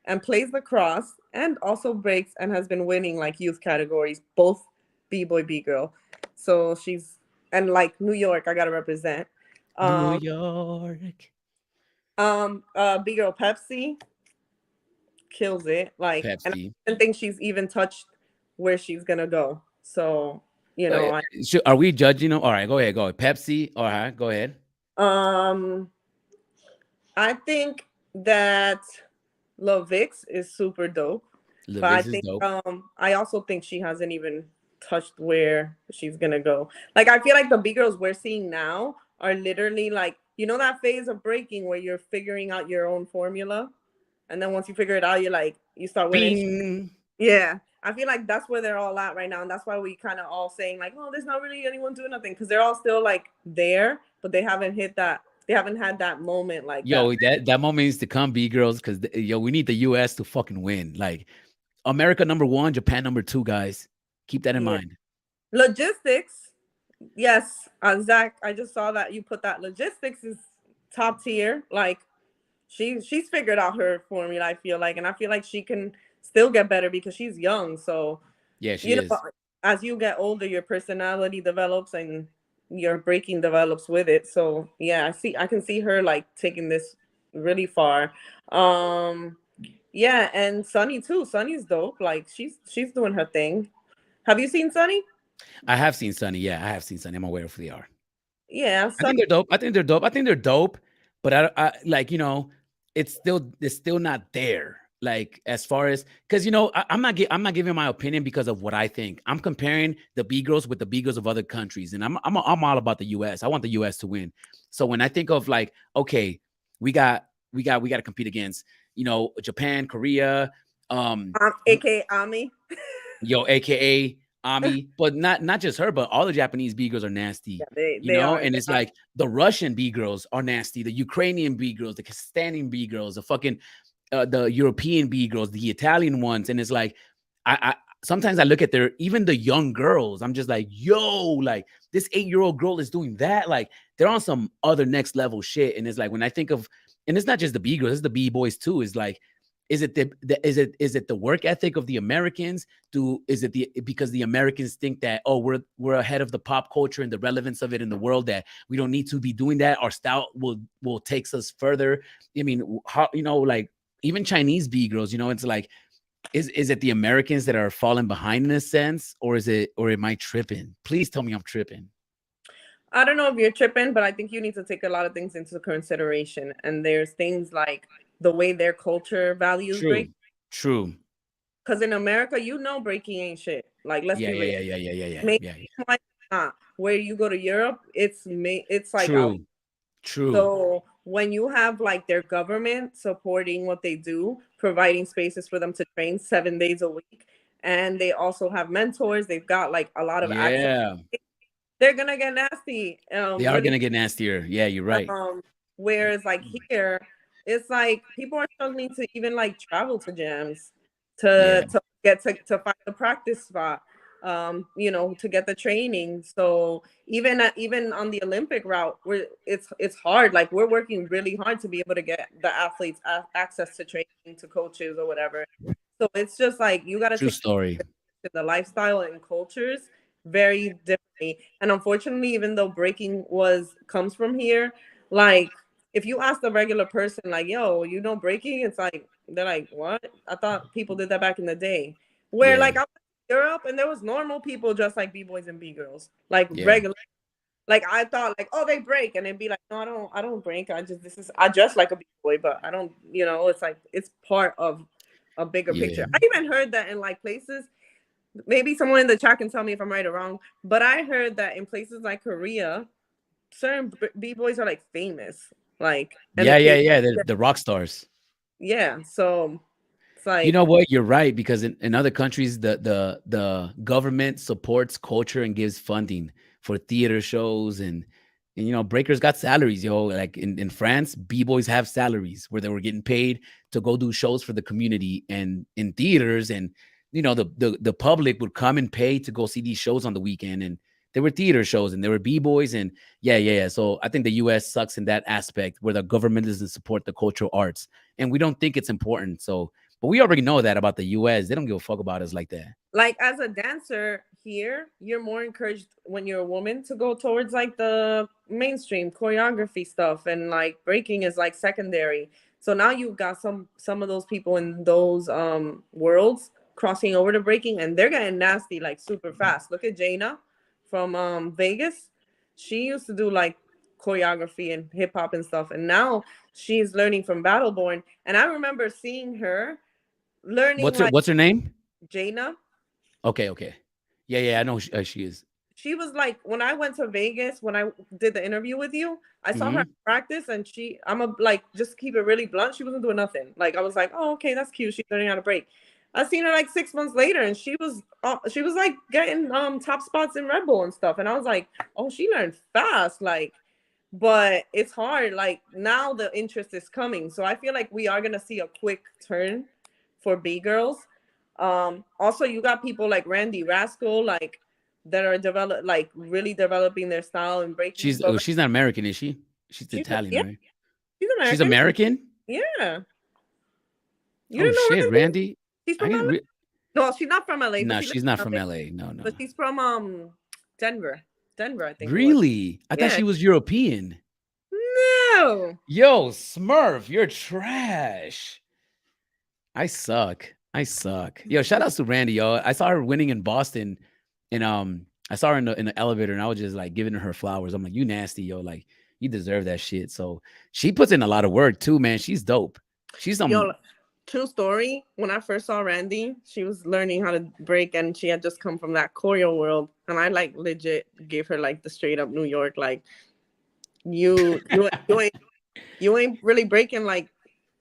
and plays lacrosse and also breaks and has been winning like youth categories, both b-boy, b-girl. So she's, and like New York, I gotta represent. New Um, York. B-girl Pepsi kills it. Like, and I Pepsi. don't think she's even touched where she's gonna go. So, you know, Are we judging them? All right, go ahead. Go ahead. Pepsi. All right, go ahead. I think that Lovix is super dope. But I Levis is think dope. I also think she hasn't even touched where she's gonna go. Like I feel like the big girls we're seeing now are literally like, you know, that phase of breaking where you're figuring out your own formula, and then once you figure it out, you're like you start winning. Bing. Yeah, I feel like that's where they're all at right now, and that's why we kind of all saying like, oh, there's not really anyone doing nothing, because they're all still like there, but they haven't hit that. They haven't had that moment like Yo, that moment needs to come, B girls, because yo, we need the US to fucking win. Like America #1, Japan #2, guys. Keep that in mind. Logistics, yes, Zach. I just saw that you put that. Logistics is top tier. Like she's figured out her formula. I feel like, and I feel like she can still get better because she's young. So Yeah, she is. As you get older, your personality develops and your breaking develops with it. So yeah, I can see her like taking this really far. Yeah, and Sunny too. Sunny's dope. Like she's doing her thing. Have you seen Sunny? I have seen Sunny. Yeah, I have seen Sunny. I'm aware of who they are. Yeah, I think they're dope. I think they're dope. But I like, you know, it's still not there. Like as far as, because you know, I'm not giving my opinion because of what I think. I'm comparing the B girls with the B girls of other countries, and I'm all about the US. I want the US to win. So when I think of like, okay, we got to compete against, you know, Japan, Korea, aka Ami. yo, aka Ami, but not just her, but all the Japanese B girls are nasty. Yeah, You know, and it's like the Russian B girls are nasty, the Ukrainian B girls, the Pakistani B girls, the fucking the European B girls, the Italian ones, and it's like I sometimes I look at even the young girls, I'm just like, yo, like this 8-year-old girl is doing that, like they're on some other next level shit. And it's like when I think of, and it's not just the B girls, it's the B boys too. Is like, is it the work ethic of the Americans? Because the Americans think that, oh, we're ahead of the pop culture and the relevance of it in the world, that we don't need to be doing that. Our style will takes us further. I mean, how, you know, like even Chinese B girls, you know, it's like, is it the Americans that are falling behind in a sense, or am I tripping? Please tell me I'm tripping. I don't know if you're tripping, but I think you need to take a lot of things into consideration. And there's things like the way their culture values break. True. Because in America, you know, breaking ain't shit. Like, let's be real. Yeah. Where you go to Europe, it's like true. So when you have like their government supporting what they do, providing spaces for them to train 7 days a week, and they also have mentors, they've got like a lot of access. They're gonna get nasty. They are gonna get nastier. Yeah, you're right. Whereas like here, it's like people are struggling to even like travel to jams to get to find the practice spot. You know, to get the training. So even on the Olympic route, it's hard. Like we're working really hard to be able to get the athletes access to training, to coaches or whatever. So it's just like you got to take story. The lifestyle and cultures very differently. And unfortunately, even though breaking comes from here, like if you ask the regular person, like, yo, you know breaking, it's like they're like, what? I thought people did that back in the day. Where like I Europe and there was normal people just like b-boys and b-girls, like regular. Like I thought like, oh, they break, and they'd be like, no, I don't break. I just like a b-boy, but I don't, you know, it's like it's part of a bigger picture. I even heard that in like places, maybe someone in the chat can tell me if I'm right or wrong, but I heard that in places like Korea, certain b-boys are like famous. Like the rock stars. Yeah, so like, you know what, you're right, because in other countries the government supports culture and gives funding for theater shows and And breakers got salaries, yo. Like in France, b-boys have salaries where they were getting paid to go do shows for the community and in theaters, and the public would come and pay to go see these shows on the weekend, and there were theater shows and there were b-boys, and yeah. So I think the US sucks in that aspect where the government doesn't support the cultural arts and we don't think it's important. So, but we already know that about the US. They don't give a fuck about us like that. Like as a dancer here, you're more encouraged when you're a woman to go towards like the mainstream choreography stuff, and like breaking is like secondary. So now you've got some of those people in those worlds crossing over to breaking, and they're getting nasty like super fast. Look at Jaina from Vegas. She used to do like choreography and hip hop and stuff, and now she's learning from Battleborn. And I remember seeing her learning. What's her name? Jaina. Okay. Yeah, I know she is. She was like, when I went to Vegas, when I did the interview with you, I saw her practice, and like, just keep it really blunt, she wasn't doing nothing. Like, I was like, oh, okay, that's cute. She's learning how to break. I seen her like 6 months later, and she was like getting top spots in Redbull and stuff. And I was like, oh, she learned fast. Like, but it's hard. Like, now the interest is coming. So I feel like we are going to see a quick turn for Bgirls. Also, you got people like Randy Rascal, like, that are really developing their style and breaking. She's not American, is she? She's Italian, right? She's American. She's American? Yeah. You didn't know shit, Randy. She's from LA? No, she's not from LA. No, she's not from LA. No. But she's from Denver. I think. Really? I thought she was European. No. Yo, Smurf, you're trash. I suck. Yo, shout out to Randy, yo. I saw her winning in Boston, and I saw her in the elevator, and I was just like giving her flowers. I'm like, you nasty, yo. Like, you deserve that shit. So she puts in a lot of work too, man. She's dope. She's Yo, true story. When I first saw Randy, she was learning how to break, and she had just come from that choreo world. And I like legit gave her like the straight up New York, like you ain't really breaking, like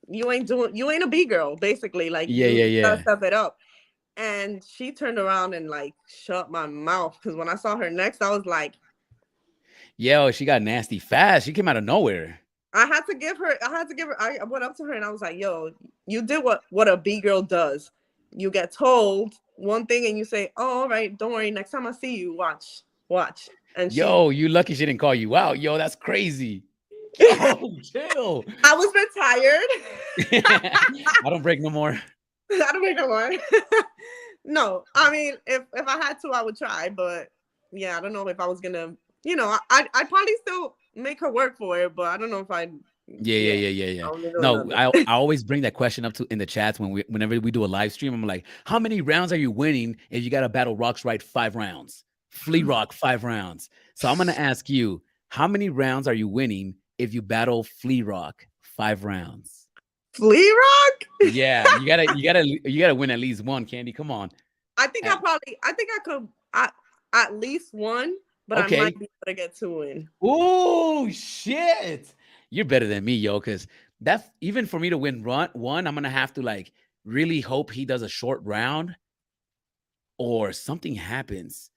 you ain't a B-girl, basically. Like you gotta step it up. And she turned around and like shut my mouth, because when I saw her next, I was like, yo, she got nasty fast. She came out of nowhere. I went up to her and I was like, yo, you did what a B-girl does. You get told one thing and you say, oh, all right, don't worry, next time I see you, watch. And you lucky she didn't call you out. Yo, that's crazy. Yo, chill. I was a bit tired. I don't break no more. No, I mean, if I had to, I would try. But yeah, I don't know if I was gonna, I'd probably still make her work for it, but I don't know if I'd. Yeah. No, I always bring that question up in the chats whenever we do a live stream. I'm like, how many rounds are you winning if you got to battle Rocks right 5 rounds? Flea Rock 5 rounds. So I'm gonna ask you, how many rounds are you winning if you battle Flea Rock 5 rounds? Flea Rock? Yeah, you gotta win at least one, Candy. Come on. I think I could at least one, but I might be able to get 2 in. Oh shit. You're better than me, yo, because that's even for me to win one, I'm gonna have to like really hope he does a short round or something happens.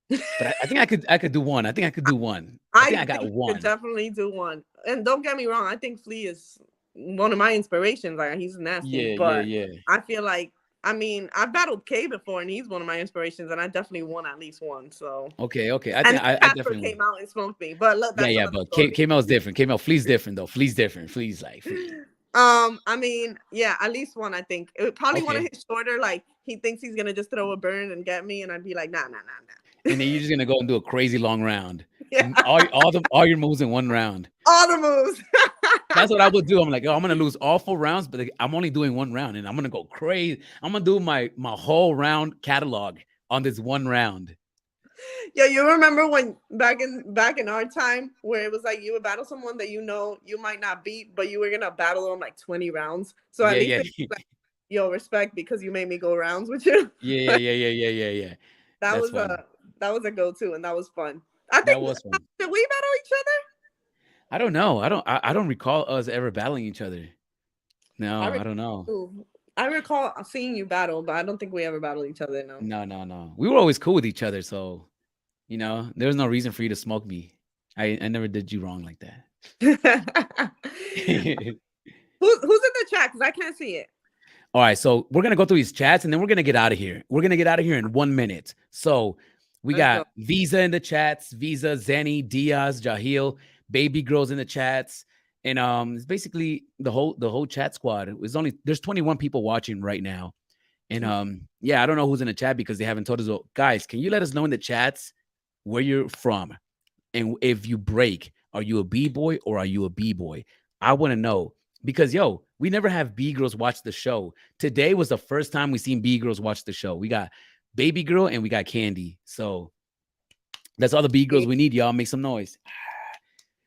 But I think I could do one. I think I got one. You could definitely do one. And don't get me wrong, I think Flea is one of my inspirations. Like, he's nasty. Yeah. I feel like, I mean, I've battled K before, and he's one of my inspirations, and I definitely won at least one. So okay. I definitely came out and smoked me. But look, that's but K-Mel's different. Flea's different though. Flea's different. Flea's like Flea. I mean, yeah, at least one. I think it would probably one of his shorter. Like, he thinks he's gonna just throw a burn and get me, and I'd be like, nah. And then you're just gonna go and do a crazy long round. Yeah. All your moves in one round. All the moves. That's what I would do. I'm like, I'm gonna lose all 4 rounds, but I'm only doing 1 round, and I'm gonna go crazy. I'm gonna do my whole round catalog on this 1 round. Yeah, you remember when back in our time where it was like you would battle someone that you might not beat, but you were gonna battle them like 20 rounds. So at least like, yo, respect, because you made me go rounds with you. Yeah. That was a go-to, and that was fun. I think that was fun. Did we battle each other? I don't know. I don't recall us ever battling each other. No, I don't know. I recall seeing you battle, but I don't think we ever battled each other. No. We were always cool with each other, so there's no reason for you to smoke me. I never did you wrong like that. Who's in the chat? Because I can't see it. All right, so we're gonna go through these chats and then we're gonna get out of here. We're gonna get out of here in 1 minute. So we Let's got Visa in the chats, Visa, Zenny, Diaz, Jahil, Baby Girls in the chats, and it's basically the whole chat squad. There's 21 people watching right now, and yeah, I don't know who's in the chat because they haven't told us. So, guys, can you let us know in the chats where you're from, and if you break, are you a B-boy or are you a B-boy? I want to know. Because we never have B girls watch the show. Today was the first time we seen B girls watch the show. We got Baby Girl and we got Candy. So that's all the B girls we need. Y'all make some noise.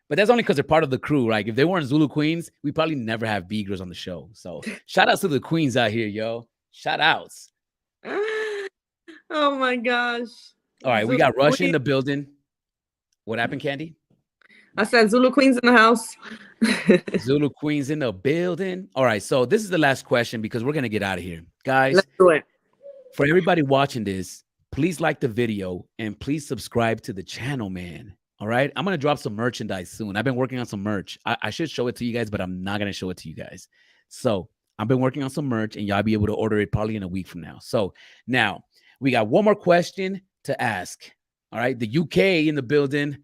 But that's only because they're part of the crew. Like if they weren't Zulu Queens, we probably never have B girls on the show. So shout outs to the queens out here, yo. Shout outs. Oh my gosh. All right, we got Rush in the building. What happened, Candy? I said Zulu Queens in the house. Zulu Queens in the building. All right, so this is the last question because we're going to get out of here. Guys, let's do it. For everybody watching this, please like the video and please subscribe to the channel, man. All right, I'm going to drop some merchandise soon. I've been working on some merch. I should show it to you guys, but I'm not going to show it to you guys. So I've been working on some merch and y'all be able to order it probably in a week from now. So now we got one more question to ask. All right, the UK in the building.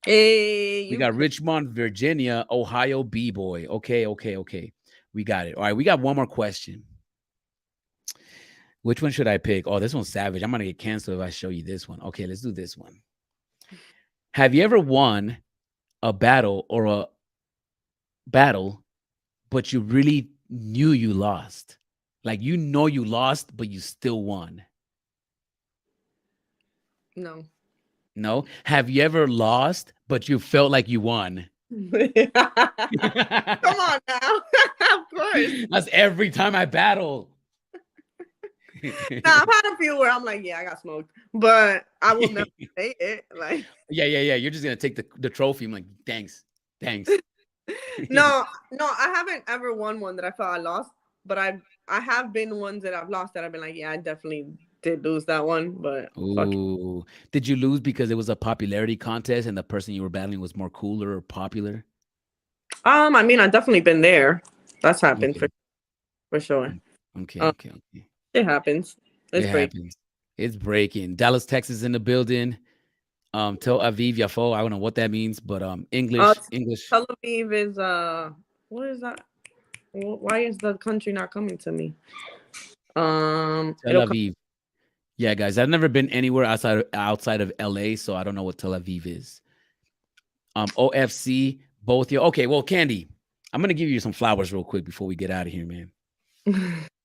Hey, we got Richmond, Virginia, Ohio, B-boy. Okay. We got it. All right, we got one more question. Which one should I pick? Oh, this one's savage. I'm going to get canceled if I show you this one. Okay, let's do this one. Have you ever won a battle but you really knew you lost? Like you know you lost, but you still won? No. No. Have you ever lost, but you felt like you won? Come on now. Of course. That's every time I battle. Nah, I've had a few where I'm like, yeah, I got smoked, but I will never say it. Like, yeah. You're just gonna take the trophy. I'm like, thanks. No, I haven't ever won one that I felt I lost, but I have been ones that I've lost that I've been like, yeah, I definitely did lose that one, but ooh, did you lose because it was a popularity contest and the person you were battling was more cooler or popular? I mean, I've definitely been there. That's happened for sure. Okay. It happens. It's breaking. Dallas, Texas in the building. Tel Aviv Yafo. I don't know what that means, but English. Tel Aviv is what is that? Why is the country not coming to me? Tel Aviv. Yeah, guys, I've never been anywhere outside of LA, so I don't know what Tel Aviv is. OFC, both you. Okay, well, Candy, I'm gonna give you some flowers real quick before we get out of here, man.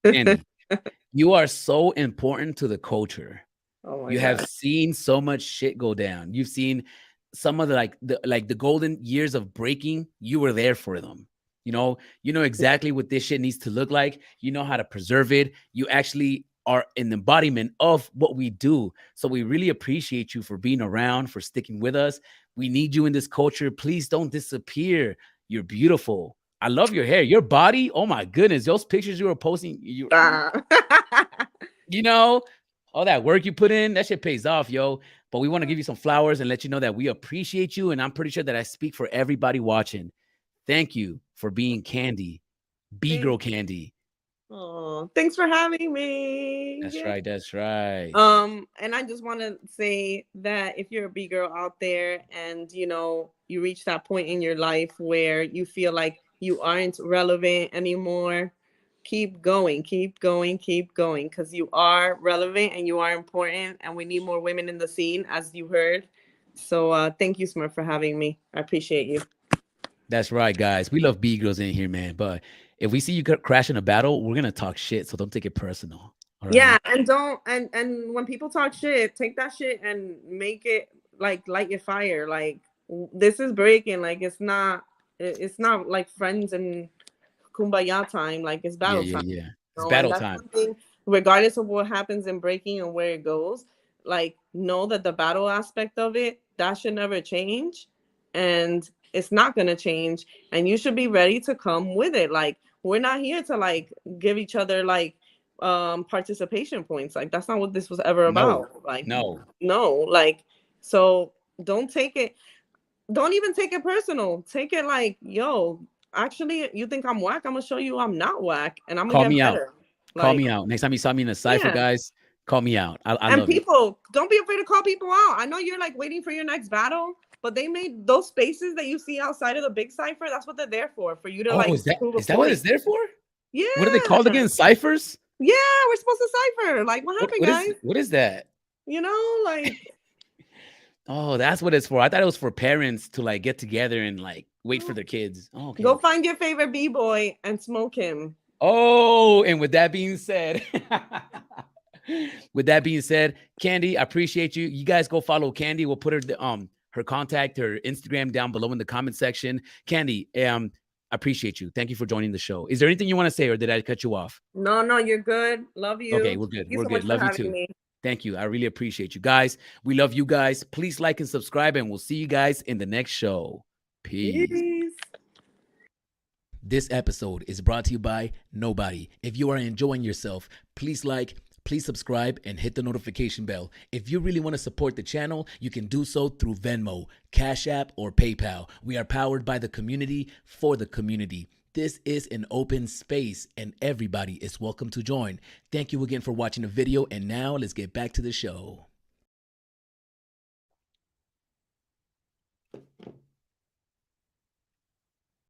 Candy, you are so important to the culture. Oh you have seen so much shit go down. You've seen some of the golden years of breaking. You were there for them. You know exactly what this shit needs to look like. You know how to preserve it. You actually are an embodiment of what we do. So we really appreciate you for being around, for sticking with us. We need you in this culture. Please don't disappear. You're beautiful. I love your hair, your body. Oh my goodness. Those pictures you were posting, all that work you put in, that shit pays off, yo. But we want to give you some flowers and let you know that we appreciate you. And I'm pretty sure that I speak for everybody watching. Thank you for being Candy, B-Girl Candy. Oh, thanks for having me. That's right. And I just want to say that if you're a B-Girl out there and, you reach that point in your life where you feel like you aren't relevant anymore, keep going, because you are relevant and you are important and we need more women in the scene, as you heard. So thank you, Smurf, for having me. I appreciate you. That's right, guys. We love B-Girls in here, man. But if we see you crash in a battle, we're going to talk shit. So don't take it personal. Right? Yeah. And don't, and when people talk shit, take that shit and make it like light your fire. Like, this is breaking. Like, it's not like friends and kumbaya time. Like, it's battle time. Yeah. It's battle time. Regardless of what happens in breaking and where it goes, like, know that the battle aspect of it, that should never change. And it's not going to change. And you should be ready to come with it. Like, we're not here to, like, give each other, like, participation points. Like, that's not what this was ever about. Like, no. Like, so don't take it. don't even take it personal. Take it like, yo, actually, you think I'm whack? I'm gonna show you I'm not whack, and I'm gonna Call get me out. better. Call Like, me out. Next time you saw me in a Cypher, yeah. guys, call me out. I And love it. people, don't be afraid to call people out. I know you're like waiting for your next battle, but they made those spaces that you see outside of the big Cypher. That's what they're there for you to Oh, like is that prove a what point. it's there for? Yeah. What are they called again? Ciphers? Yeah, we're supposed to Cypher. Like, what happened, guys? What is that? You know, like, Oh, that's what it's for. I thought it was for parents to like get together and like wait for their kids. Oh, okay. go find your favorite B-boy and smoke him. Oh, and with that being said, Candy, I appreciate you. You guys go follow Candy. We'll put her contact, her Instagram down below in the comment section. Candy, I appreciate you. Thank you for joining the show. Is there anything you want to say, or did I cut you off? No, you're good. Love you. Okay, we're good. Thank you We're so good. much for Love you having too. me. Thank you. I really appreciate you guys. We love you guys. Please like and subscribe, and we'll see you guys in the next show. Peace. This episode is brought to you by nobody. If you are enjoying yourself, please like, please subscribe, and hit the notification bell. If you really want to support the channel, you can do so through Venmo, Cash App, or PayPal. We are powered by the community for the community. This is an open space and everybody is welcome to join. Thank you again for watching the video, and now let's get back to the show.